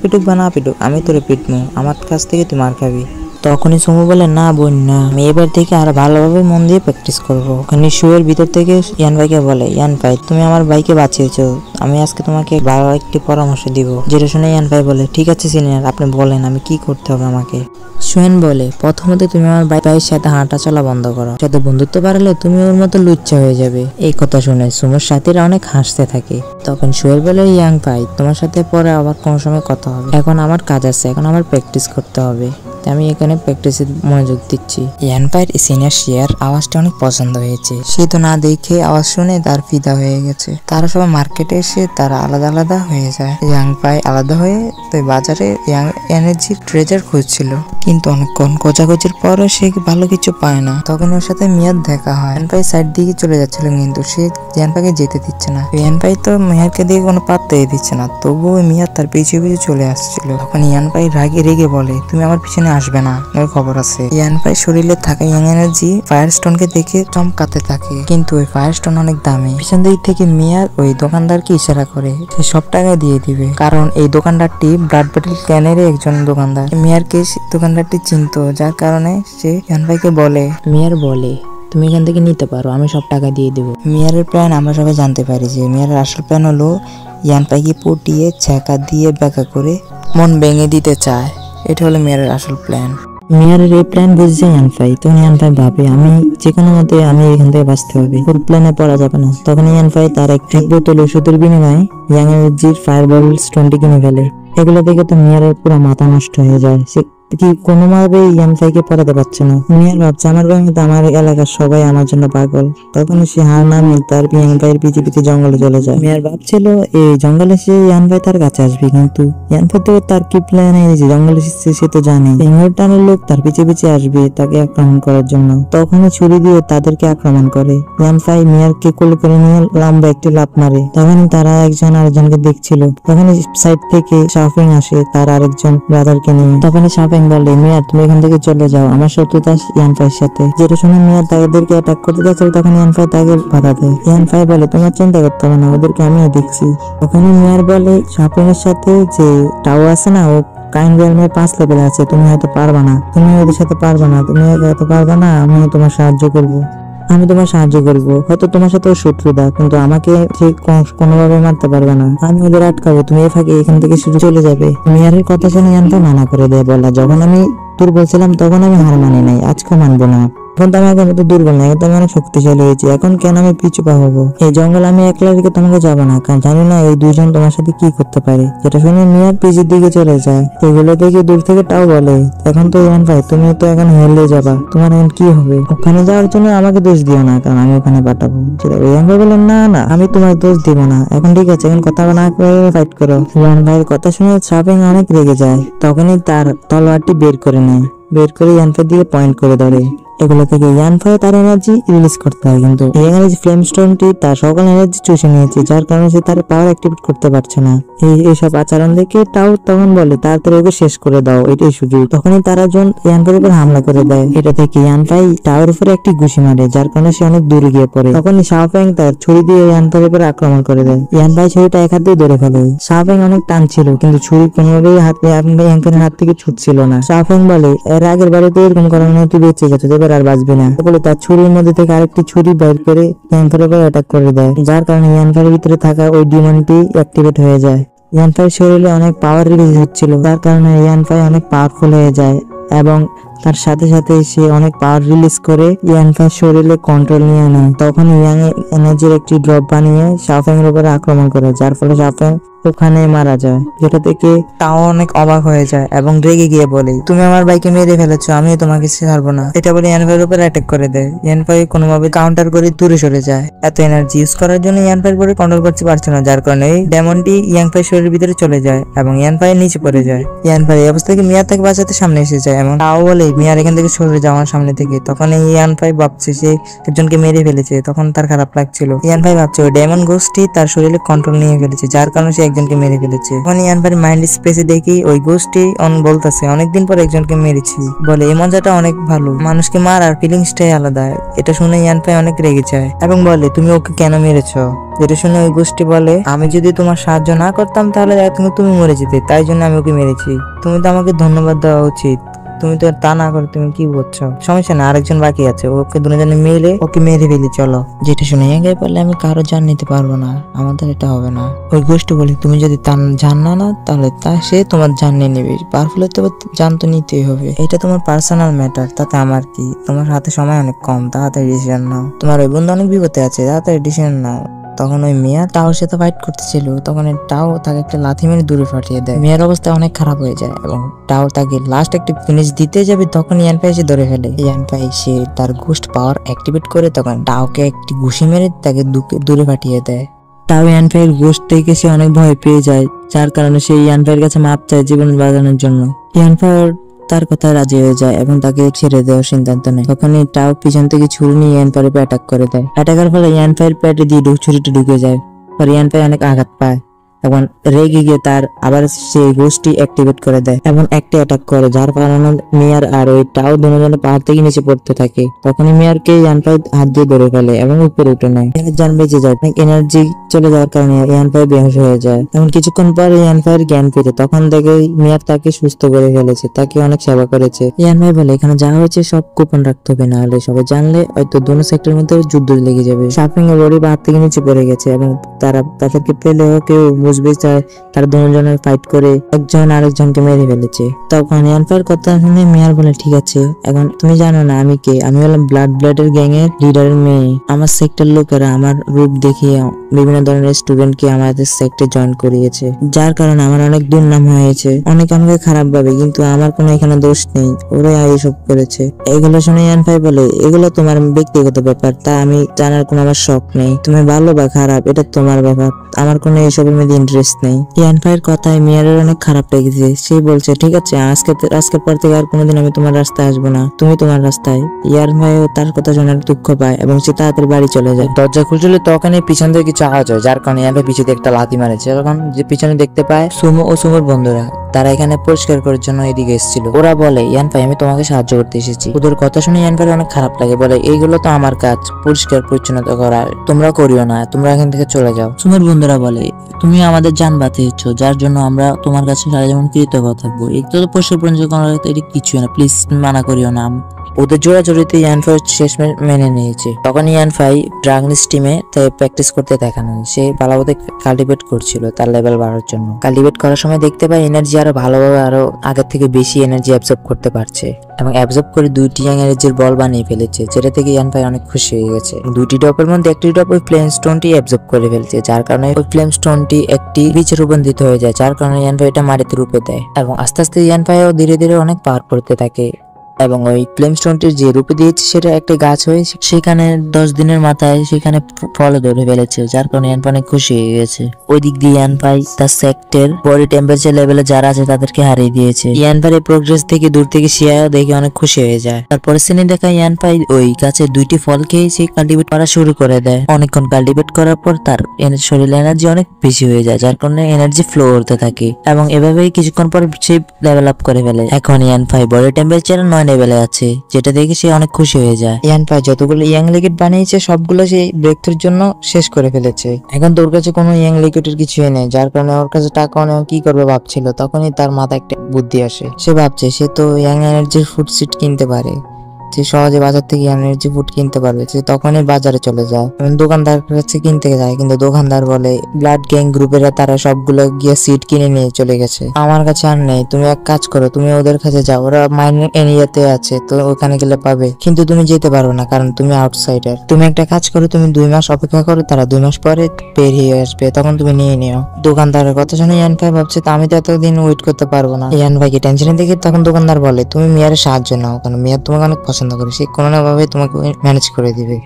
পিটুক বা না পিটুক আমি তোরে পিটবো, আমার কাছ থেকে তুই মার খাবি। তখনই সুমু বলে না বোন না, আমি এবার থেকে আরো ভালোভাবে মন দিয়ে প্র্যাকটিস করবো। ওখানে সুয়ের ভিতর থেকে ইয়ান ভাইকে বলে ইয়ান ভাই তুমি আমার ভাইকে বাঁচিয়েছো, আমি আজকে তোমাকে ভালো একটি পরামর্শ দিব। যেটা শুনে ইয়ান ভাই বলে ঠিক আছে সিনিয়র আপনি বলেন আমি কি করতে হবে আমাকে। সুয়েন বলে প্রথমত তুমি আমার ভাইয়ের সাথে হাঁটা চলা বন্ধ করো, সাথে বন্ধুত্ব বাড়ালে তুমি ওর মতো লুচ্চা হয়ে যাবে। এই কথা শুনে সুমুর সাথীরা অনেক হাসতে থাকে। তখন সুয়েল বলে ইয়াং ভাই তোমার সাথে পরে আবার কোনো সময় কথা হবে, এখন আমার কাজ আছে, এখন আমার প্র্যাকটিস করতে হবে, আমি এখানে প্র্যাকটিসে মনোযোগ দিচ্ছি। ইয়ান ভাইয়ের সিনিয়র শিয়ার আওয়াজটা অনেক পছন্দ হয়েছে, সে তো না দেখে আওয়াজ শুনে তার ফিদা হয়ে গেছে। তারা সবাই মার্কেটে এসে তারা আলাদা আলাদা হয়ে যায়। ইয়াং ভাই আলাদা হয়ে তো বাজারে ইয়াং এনার্জি ট্রেজার খুঁজছিল, কিন্তু অনেকক্ষণ খোঁজাখুঁজির পরও সে ভালো কিছু পায় না। তখন ওর সাথে মিয়ার দেখা হয়। ইয়ান ভাই সাইড দিকে চলে যাচ্ছিল, কিন্তু সে ইয়ান ভাইকে যেতে দিচ্ছে না। ইয়ান ভাই তো মিয়ারকে দিয়ে কোনো পাত্তাই দিচ্ছে না, তবুও মিয়ার তার পিছু পিছু চলে আসছিল। তখন ইয়ান ভাই রেগে বলে তুমি আমার পিছনে আসবে না, ওই খবর আছে। ইয়ান ভাই শরীরে থাকা ইয়াং এনার্জি ফায়ারস্টোনকে দেখে চমকাতে থাকে, কিন্তু ওই ফায়ারস্টোন অনেক দামি। পিছন দিক থেকে মিয়ার ওই দোকানদারকে ইশারা করে সে সব টাকা দিয়ে দিবে, কারণ এই দোকানদারটি ব্লাড ব্যাটেল ক্যানেরই একজন দোকানদার। মিয়ারকে দোকানদারটি চিনতো, যার কারণে সে ইয়ান ভাইকে বলে। মিয়ার বলে তুমি এখান থেকে নিতে পারো, আমি সব টাকা দিয়ে দেবো। মিয়ারের প্ল্যান আমরা সবাই জানতে পারি যে মিয়ারের আসল প্ল্যান হলো ইয়ানফাইকে পটিয়ে ছ্যাঁকা দিয়ে ব্যাকা করে মন ভেঙে দিতে চায়। এটা হলো মিয়ারের আসল প্ল্যান। মিয়ারের এই প্ল্যান বুঝছে ইয়ানফাই, তখন ইয়ানফাই ভাবে আমি যে কোনো মতে আমি এখান থেকে বাঁচতে হবে, ওর প্ল্যানে পড়া যাবে না। তখন ইয়ানফাই তার এক বোতল ওষুধের বিনিময়ে ইয়াং এনার্জির ফায়ারবল স্টোনটি কিনে ফেলে। এগুলো দেখে তো মিয়ারের পুরো মাথা নষ্ট হয়ে যায়, সে কি কোনোভাবে ইয়ানফাইকে পড়াতে পারছে না। মিয়ার ভাবছে আমার বাড়িতে আমার এলাকার সবাই আমার জন্য পাগল। তখন সে হার নামে তার ইয়ানফাইয়ের পিছে পিছে জঙ্গলে চলে যায়। মিয়ার ভাবছিল এই জঙ্গলে সে ইয়ানফাই তার কাছে আসবে, কিন্তু ইয়ানফাই তো তার কি প্ল্যান যে জঙ্গলে সে তো জানে ইংল্যান্ডের লোক তার পিছে পিছে আসবে তাকে আক্রমণ করার জন্য। তখনই ছুরি দিয়ে তাদেরকে আক্রমণ করে। ইয়ানফাই মিয়ারকে কোলে করে নিয়ে লম্বা একটি লাফ মারে। তখনই তারা একজন আরেকজনকে দেখছিল। তখনই সাইড থেকে শাওফিং আসে তার আরেকজন ব্রাদারকে নিয়ে। তখনই শাওফিং বলে মিয়ার তুমি এখান থেকে চলে যাও, আমার শত্রুতা ইয়ানফাইয়ের সাথে। যেটা শুনে মিয়ার তাদেরকে অ্যাটাক করতে যাচ্ছিল, তখন ইয়ানফাই তাকে বাধা দেয়। ইয়ানফাই বলে তোমার চিন্তা করতে হবে না, ওদেরকে আমিও দেখছি। তখনই মিয়ার বলে শাওফিং এর সাথে যে টাও আছে না, ও কাইন রিয়ালমে 5 লেভেল আছে, তুমি হয়তো পারবা না, তুমি ওদের সাথে পারবা না, তুমি হয়তো পারবা না, আমি তোমার সাহায্য করবো, আমি তোমার সাহায্য করবো। হয়তো তোমার সাথে শত্রুতা, কিন্তু আমাকে ঠিক কোনোভাবে মারতে পারবে না, আমি ওদের আটকাবো, তুমি এ ফাঁকে এখান থেকে শুধু চলে যাবে। মিয়ারের কথা শুনে ইয়ানফাই মানা করে দেয়, বলা যখন আমি দুর্বল ছিলাম তখন আমি হার মানি নাই, আজকে মানবো না। এখন তো আমি আগের মতো দুর্বল নাই, এখন তো আমি অনেক শক্তিশালী হয়েছি, এখন কেন আমি পিছু পা হবো? এই জঙ্গল আমি একলা রেখে তোমাকে যাবো না, কারণ জানি না এই দুইজন তোমার সাথে কি করতে পারে। যেটা শুনে মিয়ার পিছের দিকে চলে যায়। এগুলো দেখে দূর থেকে টাও বলে এখন তো ইয়ানফাই তুমি তো এখন হেলে যাবা, তোমার এখন কি হবে? ওখানে যাওয়ার জন্য আমাকে দোষ দিও না, কারণ আমি ওখানে পাঠাবো। ইয়ানফাই বললেন না না, আমি তোমার দোষ দিব না, এখন ঠিক আছে, এখন কথা না করে ফাইট করো। ইয়ানফাইয়ের কথা শুনে শাওফিং অনেক রেগে যায়। তখনই তার তলোয়ারটি বের করে নেয়, বের করে ইয়ানফাইয়ের দিকে পয়েন্ট করে ধরে। এগুলো থেকে ইয়ানফাই তার এনার্জি রিলিজ করতে হয়, কিন্তু এই এনার্জি ফ্লেম স্টোনটি তার সকল এনার্জি চুষে নিয়েছে, যার কারণে সে তার পাওয়ার অ্যাক্টিভেট করতে পারছে না। এইসব আচরণ দেখে টাও তখন বলে তাড়াতাড়ি ওকে শেষ করে দাও, এটাই সুযোগ। তখনই তারা জন ইয়ানফাইয়ের উপর হামলা করে দেয়। এটা থেকে ইয়ানফাই টাওয়ার উপরে একটি ঘুষি মারে, যার কারণে সে অনেক দূরে গিয়ে পড়ে। তখনই শাওফিং তার ছুরি দিয়ে ইয়ানফাইয়ের উপর আক্রমণ করে দেয়। ইয়ানফাই ছুরিটা এক হাত দিয়ে ধরে ফেলে। শাওফিং অনেক টান ছিল, কিন্তু ছুরি কোনোভাবেই ইয়ানফাইয়ের হাত থেকে ছুটছিল না। শাওফিং বলে এর আগের বারে তো এরকম কারণে তুই বেঁচে গেছে, এবার আর বাঁচবে না। বলে তার ছুরির মধ্যে থেকে আরেকটি ছুরি বের করে ইয়ানফাইয়ের উপর অ্যাটাক করে দেয়, যার কারণে ইয়ানফাইয়ের ভিতরে থাকা ওই ডিমনটি অ্যাক্টিভেট হয়ে যায়। ইয়ানফাইয়ের শরীরে অনেক পাওয়ার রিলিজ হচ্ছিল, যার কারণে ইয়ানফাই অনেক পাওয়ারফুল হয়ে যায় এবং তার সাথে সাথে সে অনেক পাওয়ার রিলিজ করে ইয়ানফাইয়ের শরীরে কন্ট্রোল নিয়ে নেয়। তখন ইয়াং এনার্জির একটি ড্রপ বানিয়ে শাওফিং এর উপরে আক্রমণ করে, যার ফলে শাওফিং ওখানে মারা যায়। যেটা থেকে তাও অনেক অবাক হয়ে যায় এবং রেগে গিয়ে বলে তুমি আমার ভাইকে মেরে ফেলেছো, আমিও তোমাকে ছাড়বো না। এটা বলে ইয়ানফাইয়ের উপর অ্যাটাক করে দেয়। ইয়ানফাই কোনোভাবে কাউন্টার করে দূরে সরে যায়। এত এনার্জি ইউজ করার জন্য ইয়ানফাইয়ের উপরে কন্ট্রোল করতে পারছে না, যার কারণে এই ডেমনটি ইয়ানফাইয়ের শরীরের ভিতরে চলে যায় এবং ইয়ানফাইয়ের নিচে পড়ে যায়। ইয়ানফাই এই অবস্থা থেকে মিয়ার তাকে বাঁচাতে সামনে এসে যায় এবং তাও বলে মিয়ার এখান থেকে সরে যাওয়া সামনে থেকে। তখন এই ইয়ানফাই ভাবছে সে একজনকে মেরে ফেলেছে, তখন তার খারাপ লাগছিল। ইয়ানফাই ভাবছে ওই ডেমন গোস্টটি তার শরীরে কন্ট্রোল নিয়ে ফেলেছে, যার কারণে সে একজনকে মেরে ফেলেছে। তখন ইয়ানফাইয়ের মাইন্ড স্পেসে দেখি ওই গোস্টটি বলতেছে অনেকদিন পর একজনকে মেরেছি, বলে এই মজাটা অনেক ভালো, মানুষকে মার আর ফিলিংসটাই আলাদা। এটা শুনে ইয়ানফাই অনেক রেগে যায় এবং বলে তুমি ওকে কেন মেরেছো? যেটা শুনে ওই গোষ্ঠী বলে আমি যদি তোমার সাহায্য না করতাম তাহলে এখন তুমি মরে যেতে, তাই জন্য আমি ওকে মেরেছি, তুমি তো আমাকে ধন্যবাদ দেওয়া উচিত, তুমি তো তা না করে তুমি কি বলছো? সমস্যা না, আরেকজন বাকি আছে, ওকে দুজনে মিলে ওকে মেরে ফেলি চলো। যেটা শুনে ইয়াঙ্গাই বললে আমি কারো জান নিতে পারবো না, আমাদের এটা হবে না। ওই গোষ্ঠী বলে তুমি যদি জান না তাহলে সে তোমার জান নিয়ে নেবে, পাওয়ারফুল হতে জান তো নিতেই হবে, এটা তোমার পার্সোনাল ম্যাটার, তাতে আমার কি? তোমার হাতে সময় অনেক কম, তাড়াতাড়ি ডিসিশন নাও, তোমার ওই বন্ধু অনেক বিপদে আছে, তাড়াতাড়ি ডিসিশন নাও। তখন ওই মিয়া টাওর সাথে ফাইট করতেছিল, তখন টাও তাকে একটা লাথি মেরে দূরে ফাটিয়ে দেয়। মিয়ার অবস্থা অনেক খারাপ হয়ে যায় এবং টাও তাকে লাস্ট একটা ফিনিশ দিতে যাবে, তখন ইয়ানফাই এসে ধরে ফেলে। ইয়ানফাই সে তার গোস্ট পাওয়ার অ্যাক্টিভেট করে তখন টাওকে একটি ঘুষি মেরে তাকে দূরে ফাটিয়ে দেয়। টাও ইয়ানফাইয়ের গোস্ট থেকে সে অনেক ভয় পেয়ে যায়, যার কারণে সে ইয়ানফাইয়ের কাছে মাপ চায় জীবন বাঁচানোর জন্য। ইয়ানফাই তার কথা রাজি হয়ে যায় এবং তাকে ছেড়ে দেওয়ার সিদ্ধান্ত নেয়। তখনই টাও পিছন থেকে ছুরি নিয়ে ইয়ানফাইয়ের উপর অ্যাটাক করে দেয়। অ্যাটাকের ফলে ইয়ানফাইয়ের পেটে দিয়ে ছুরিটা ঢুকে যায়, পরে ইয়ানফাই অনেক আঘাত পায় এবং রেগে গিয়ে তার আবার সেই গোষ্ঠী অ্যাক্টিভেট করে দেয় এবং একটা অ্যাটাক করে, যার কারণে মিয়ার আর ওই টাও দুজনে পাহাড় থেকে নিচে পড়তে থাকে। তখনই মিয়ারকে ইয়ানফাই হাত দিয়ে ধরে ফেলে এবং উপরে উঠে নেয়। মিয়ার জান বেঁচে যায়, এনার্জি চলে যাওয়ার কারণে ইয়ানফাই বেহুশ হয়ে যায়। এবং কিছুক্ষণ পর ইয়ানফাইয়ের জ্ঞান ফিরে, তখন দেখে মিয়ার তাকে সুস্থ করে ফেলেছে, তাকে অনেক সেবা করেছে। ইয়ানফাই বলে এখানে যা হয়েছে সব গোপন রাখতে হবে, না হলে সবাই জানলে হয়তো দুটো সেক্টরের মধ্যে যুদ্ধ লেগে যাবে। শার্পিং এর বডি পাহাড় থেকে নিচে পড়ে গেছে এবং তাদেরকে পেলেও কেউ বুঝবে তারা দুজনের ফাইট করে একজন আরেকজনকে মেরে ফেলেছে। তখন ইয়ানফাইয়ের কথা শুনে মিয়ার বলে ঠিক আছে, এখন তুমি জানো না আমি কে, আমি হলাম ব্লাডের গ্যাং এর লিডারের মেয়ে। আমার সেক্টর লোকেরা আমার রূপ দেখিয়ে বিভিন্ন ধরনের স্টুডেন্টকে আমাদের সেক্টরে জয়েন করিয়েছে, যার কারণে আমার অনেক দুর্নাম হয়েছে। অনেকে আমাকে খারাপ ভাবে, কিন্তু আমার কোনো এখানে দোষ নেই, ওরাই এইসব করেছে। এগুলো শুনে ইয়ানফাই বলে এগুলো তোমার ব্যক্তিগত ব্যাপার, তা আমি জানার কোনো আমার শখ নেই। তুমি ভালো বা খারাপ এটা তোমার ব্যাপার, আমার কোনো এইসবের মধ্যে ইন্টারেস্ট নেই। ইয়ানফাইয়ের কথায় মিয়ারের অনেক খারাপ লেগেছে। সে বলছে ঠিক আছে, আজকের পর থেকে আর কোনোদিন আমি তোমার রাস্তায় আসবো না, তুমি তোমার রাস্তায়। ইয়ানফাইও তার কথা শুনে দুঃখ পায় এবং সে তাড়াতাড়ি বাড়ি চলে যায়। দরজা খুলছিল তখনই পিছন থেকে কিছু আওয়াজ হয়, যার কারণে ইয়ানফাই পিছনে একটা লাথি মারেছে। তখন যে পিছনে দেখতে পায় সুমো ও সুমোর বন্ধুরা, তারা এখানে পরিষ্কার করার জন্য এদিকে এসেছিল। ওরা বলে ইয়ানফাই আমি তোমাকে সাহায্য করতে এসেছি। ওদের কথা শুনে ইয়ানফাই অনেক খারাপ লাগে, বলে এইগুলো তো আমার কাজ, পরিষ্কার পরিচ্ছন্নতা করা, তোমরা করিও না, তোমরা এখান থেকে চলে যাও। সুমোর বন্ধুরা বলে তুমি আমাদের জান বাঁচিয়েছো, যার জন্য আমরা তোমার কাছে সারা যেমন কৃতজ্ঞ থাকবো। এগুলো তো পরিষ্কার পরিচ্ছন্ন করা এটা কিছুই না, প্লিজ মানা করিও না। ওদের জোড়াজোড়িতে ইয়ানফাই শেষমেশ মেনে নিয়েছে। তখন ইয়ানফাই ড্রাগনিস টিমে প্র্যাকটিস করতে দেখানো, সে পালাবতে কাল্টিভেট করছিল তার লেভেল বাড়ার জন্য। কাল্টিভেট করার সময় দেখতে পায় এনার্জি আরো ভালোভাবে আরো আগের থেকে বেশি এনার্জি অ্যাবজর্ব করতে পারছে এবং অ্যাবজর্ব করে 2টি এনার্জির বল বানিয়ে ফেলেছে, যেটা থেকে ইয়ানফাই অনেক খুশি হয়ে গেছে। 2টি ড্রপের মধ্যে একটি ড্রপ ওই ফ্লেম স্টোনটি অ্যাবজর্ব করে ফেলছে, যার কারণে ওই ফ্লেম স্টোনটি একটি বীজে রূপান্তরিত হয়ে যায়, যার কারণে ইয়ানফাই এটা মাটিতে রূপে দেয় এবং আস্তে আস্তে ইয়ানফাইও ধীরে ধীরে অনেক পাওয়ার করতে থাকে। এবং ওই ফ্লেম স্টোনটির যে রূপে দিয়েছে সেটা একটা গাছ হয়ে সেখানে 10 দিনের মাথায় সেখানে ফল ধরে ফেলেছে, যার কারণে ইয়ানফাই অনেক খুশি হয়ে গেছে। ওই দিক দিয়ে ইয়ানফাই তার সেক্টর বডি টেম্পারেচার লেভেলে যারা আছে তাদেরকে হারিয়ে দিয়েছে। ইয়ানফাই প্রোগ্রেস থেকে দূর থেকে শিয়া দেখে অনেক খুশি হয়ে যায়। তারপরে সিনে দেখা ইয়ানফাই ওই গাছের 2টি ফল খেয়ে সে কাল্টিভেট করা শুরু করে দেয়। অনেকক্ষণ কাল্টিভেট করার পর তার শরীরে এনার্জি অনেক বেশি হয়ে যায়, যার কারণে এনার্জি ফ্লো করতে থাকে এবং এভাবেই কিছুক্ষণ পর সে লেভেল আপ করে ফেলে। এখন ইয়ানফাই বডি টেম্পারেচার 9 লেভেলে আছে, যেটা দেখে সে অনেক খুশি হয়ে যায়। ইয়ানফাই যতগুলো ইয়াং লিকুইড বানিয়েছে সবগুলো সে ব্রেক থ্রুর জন্য শেষ করে ফেলেছে। এখন তোর কাছে কোনো ইয়াং লিকুইডের কিছুই নেই, যার কারণে ওর কাছে টাকা নেই, কি করবে ভাবছিল। তখনই তার মাথায় একটা বুদ্ধি আসে। সে ভাবছে সে তো ইয়াং এনার্জির ফুড সিট কিনতে পারে, সে সহজে বাজার থেকে এনার্জি ফুড কিনতে পারবে। সে তখনই বাজারে চলে যায় এবং দোকানদার কাছে কিনতে যায়, কিন্তু দোকানদার বলে ব্লাড গ্যাং গ্রুপেরা তারা সবগুলো গিয়ে সিট কিনে নিয়ে চলে গেছে, আমার কাছে আর নেই। তুমি এক কাজ করো, তুমি ওদের কাছে যাও, ওরা মাইনিং এরিয়াতে আছে, তো ওখানে গেলে পাবে, কিন্তু তুমি যেতে পারবে না কারণ তুমি আউটসাইডার। তুমি একটা কাজ করো, তুমি 2 মাস অপেক্ষা করো, তারা 2 মাস পরে বের হয়ে আসবে, তখন তুমি নিয়ে নিও। দোকানদারের কথা শুনে ইয়ানফাই ভাবছে আমি তো এতদিন ওয়েট করতে পারবো না। ইয়ানফাইকে টেনশনে দেখে তখন দোকানদার বলে তুমি মিয়ারের সাহায্য নাও, কারণ মিয়ার তোমাকে অনেক পছন্দ করে, সে কোনো না ভাবে তোমাকে ম্যানেজ করে দিবে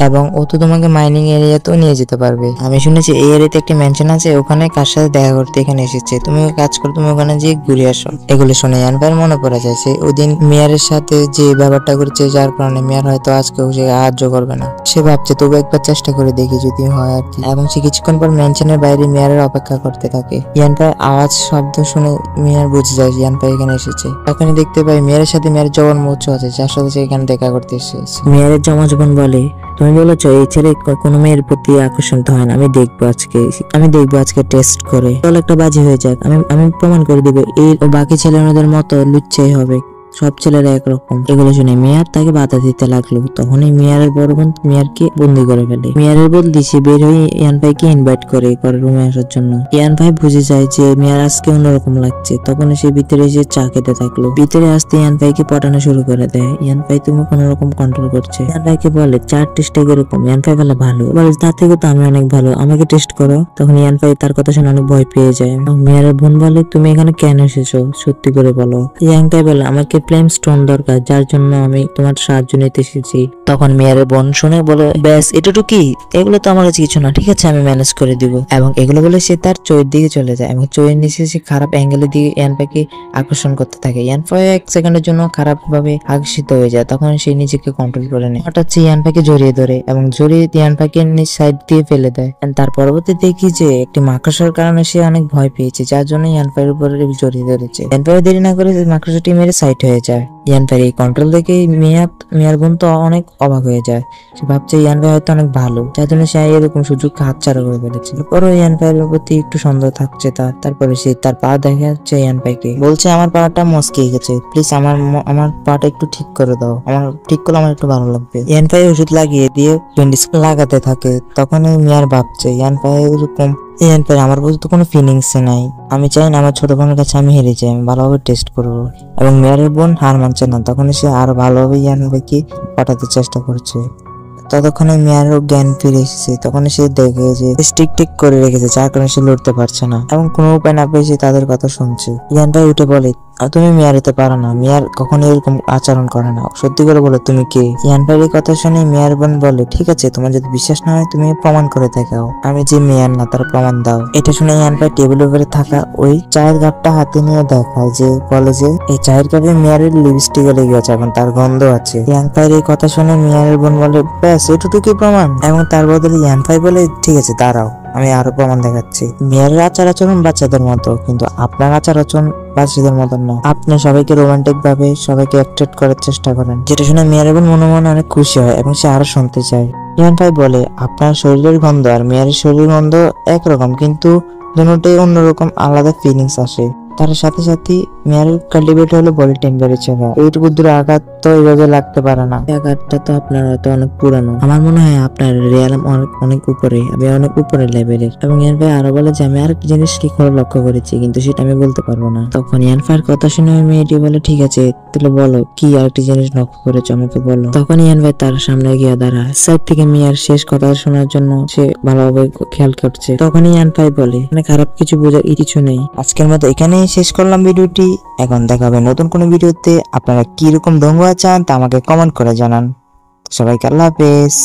এবং ও তো তোমাকে মাইনিং এরিয়াতেও নিয়ে যেতে পারবে। আমি শুনেছি এই এরিয়াতে একটি ম্যানশন আছে, ওখানে কার সাথে দেখা করতে এখানে এসেছে, তুমি কাজ করো, তুমি ওখানে গিয়ে ঘুরে আসো। এগুলো শুনে ইয়ানফাইয়ের মনে পড়ে যায় সে ওদিন মিয়ারের সাথে যে ব্যাপারটা করেছে, যার কারণে মিয়ার হয়তো আজকেও সে সাহায্য করবে না। সে ভাবছে তবু একবার চেষ্টা করে দেখি যদি হয় আর কি, এবং সে কিছুক্ষণ পর ম্যানশনের বাইরে মিয়ারের অপেক্ষা করতে থাকে। ইয়ানফাই আওয়াজ শব্দ শুনে মিয়ার বুঝে যায় ইয়ানফাই এখানে এসেছে। তখনই দেখতে পাই মিয়ারের সাথে মিয়ারের জবান মৌচু আছে, যার সাথে সে এখানে দেখা করতে এসেছে। মিয়ারের জমা বলে তুমি বলেছো এই ছেলে কোনো মেয়ের প্রতি আকর্ষণ হয় না, আমি দেখবো আজকে টেস্ট করে, তাহলে একটা বাজি হয়ে যাক, আমি প্রমাণ করে দিব এই বাকি ছেলেমেয়েদের মতো লুচ্চাই হবে, সব ছেলেরা একরকম। এগুলো শুনে মিয়ার তাকে বাধা দিতে লাগলো। তখনই মিয়ারের বড় বোন মিয়ারকে বন্দি করে ফেলে। মিয়ারের বদলি সে বের হয়ে ইয়ানফাইকে ইনভাইট করে রুমে আসার জন্য। ইয়ানফাই বুঝে যায় যে মিয়ার আজকে অন্যরকম লাগছে, তখন সে ভিতরে এসে চা খেতে থাকলো। ভিতরে আসতে ইয়ানফাইকে পটানো শুরু করে দেয়। ইয়ানফাই তুমি কোন রকম কন্ট্রোল করছে। ইয়ানফাইকে বলে চার টেস্টে এরকম। ইয়ানফাই বলে ভালো, বলে তার থেকে তো আমি অনেক ভালো, আমাকে টেস্ট করো। তখন ইয়ানফাই তার কথা শুনে অনেক ভয় পেয়ে যায়। মিয়ারের বোন বলে তুমি এখানে কেন এসেছো, সত্যি করে বলো। ইয়ানফাই বলে আমাকে ফ্লেম স্টোন দরকার, যার জন্য আমি তোমার সাহায্য নিতে এসেছি। তখন মেয়ারের বোন শুনে বলে, ব্যাস এটুকু কি, এগুলো তো আমার কাছে কিছু না, ঠিক আছে আমি ম্যানেজ করে দিব। এবং এগুলো বলে সে তার চোয়ের দিকে চলে যায় এবং চোয়ের নিচে সে খারাপ অ্যাঙ্গেলের দিকে ইয়ানফাইকে আকর্ষণ করতে থাকে। ইয়ানফাই এক সেকেন্ডের জন্য খারাপ ভাবে আকর্ষিত হয়ে যায়, তখন সে নিজেকে কন্ট্রোল করে নেয়। হঠাৎ সে ইয়ানফাইকে জড়িয়ে ধরে এবং জড়িয়ে ইয়ানফাইকে নিজ সাইড দিয়ে ফেলে দেয়। তার পরবর্তী দেখি যে একটি মাকড়সার কারণে সে অনেক ভয় পেয়েছে, যার জন্য ইয়ানফাইয়ের উপরে জড়িয়ে ধরেছে। ইয়ানফাই দেরি না করে মাকড়সাটি মেরে সাইড হয়ে যায়। ইয়ানফাইয়ের এই কন্ট্রোল দেখে মিয়ার বোন তো অনেক অবাক হয়ে যায়। সে ভাবছে ইয়ানফাই হয়তো অনেক ভালো, যার জন্য সে এরকম সুযোগ হাতছাড়া করে ফেলেছে। পরে ইয়ানফাইয়ের প্রতি একটু সন্দেহ থাকছে তার। তারপরে সে তার পা দেখাচ্ছে ইয়ানফাইকে, বলছে আমার পাটা মচকে গেছে, প্লিজ আমার পাটা একটু ঠিক করে দাও, আমার ঠিক করলে আমার একটু ভালো লাগবে। ইয়ানফাই ওষুধ লাগিয়ে দিয়ে ব্যান্ডেজ লাগাতে থাকে। তখন মিয়ার ভাবছে ইয়ানফাই এরকম ইয়ানফাই আমার প্রতি তো কোনো ফিলিংস নাই, আমি চাই না আমার ছোট বোনের কাছে আমি হেরে যাই, আমি ভালোভাবে টেস্ট করবো। এবং মেয়ারের বোন হার মানছে না, তখন সে আরো ভালোভাবে ইয়ানফাইকে পাঠাতে চেষ্টা করছে। ততক্ষণে মিয়ারও জ্ঞান ফিরে এসেছে। তখন সে দেখে যে স্টিক টিক করে রেখেছে, যার কারণে সে লড়তে পারছে না এবং কোনো উপায় না পেয়ে সে তাদের কথা শুনছে। ইয়ানফাই উঠে বলে, তুমি মিয়ার হতে পারো না, মিয়ার কখনো এরকম আচরণ করে না, সত্যি করে বলো তুমি কে। ইয়ানফাইয়ের এই কথা শুনে মিয়ার বোন বলে, ঠিক আছে তোমার যদি বিশ্বাস না হয় তুমি প্রমাণ করে দেখাও, আমি যে মিয়ার না তার প্রমাণ দাও। এটা শুনে ইয়ানফাই টেবিলের উপরে থাকা ওই চায়ের কাপটা হাতে নিয়ে দেখায়, যে বলে যে এই চায়ের কাপে মিয়ারের লিপস্টিক লেগে গেছে এবং তার গন্ধ আছে। ইয়ানফাইয়ের এই কথা শুনে মিয়ারের বোন বলে, ব্যাস এটুকুই প্রমাণ। এবং তার বদলে ইয়ানফাই বলে, ঠিক আছে দাঁড়াও আমি আরো প্রমাণ দেখাচ্ছি। মেয়ের আচার আচরণ বাচ্চাদের মতো, কিন্তু আপনার আচার আচরণ বাচ্চাদের মতন না। আপনি সবাইকে রোমান্টিক ভাবে সবাইকে অ্যাট্রাক্ট করার চেষ্টা করেন। যেটা শুনে মেয়ের বোন মনে মনে অনেক খুশি হয় এবং সে আরো শুনতে চায়। ইয়ানফাই বলে, আপনার শরীরের গন্ধ আর মেয়ের শরীরের গন্ধ একরকম, কিন্তু দুটোই অন্যরকম আলাদা ফিলিংস আসে। তার সাথে সাথে মেয়ারের কাল্টিভেট হলো বডি টেম্পারেচার। এইটুকু দূরে আঘাত তো এইভাবে লাগতে পারে না, আঘাতটা তো আপনার হয়তো অনেক পুরানো। আমার মনে হয় আপনার রিয়ালাম অনেক উপরে, আমি অনেক উপরে লেভেলের। এবং ইয়ানফাই আরো বলে যে আমি আরেকটা জিনিস কি করে লক্ষ্য করেছি, কিন্তু সেটা আমি বলতে পারবো না। তখন ইয়ানফাইয়ের কথা শুনে মেয়েটি বলে, ঠিক আছে তাহলে বলো কি আরেকটি জিনিস লক্ষ্য করেছো আমাকে বলো। তখন ইয়ানফাই তার সামনে গিয়ে দাঁড়ায়, সাইড থেকে মিয়ার শেষ কথা শোনার জন্য সে ভালোভাবে খেয়াল করছে। তখন ইয়ানফাই বলে, মানে খারাপ কিছু বোঝার কিছু নেই। আজকের মতো এখানেই শেষ করলাম ভিডিওটি। এখন দেখা হবে নতুন কোনো ভিডিওতে। আপনারা কি রকম দঙ্গা চান তা আমাকে কমেন্ট করে জানান। সবাইকে আল্লাহ হাফেজ।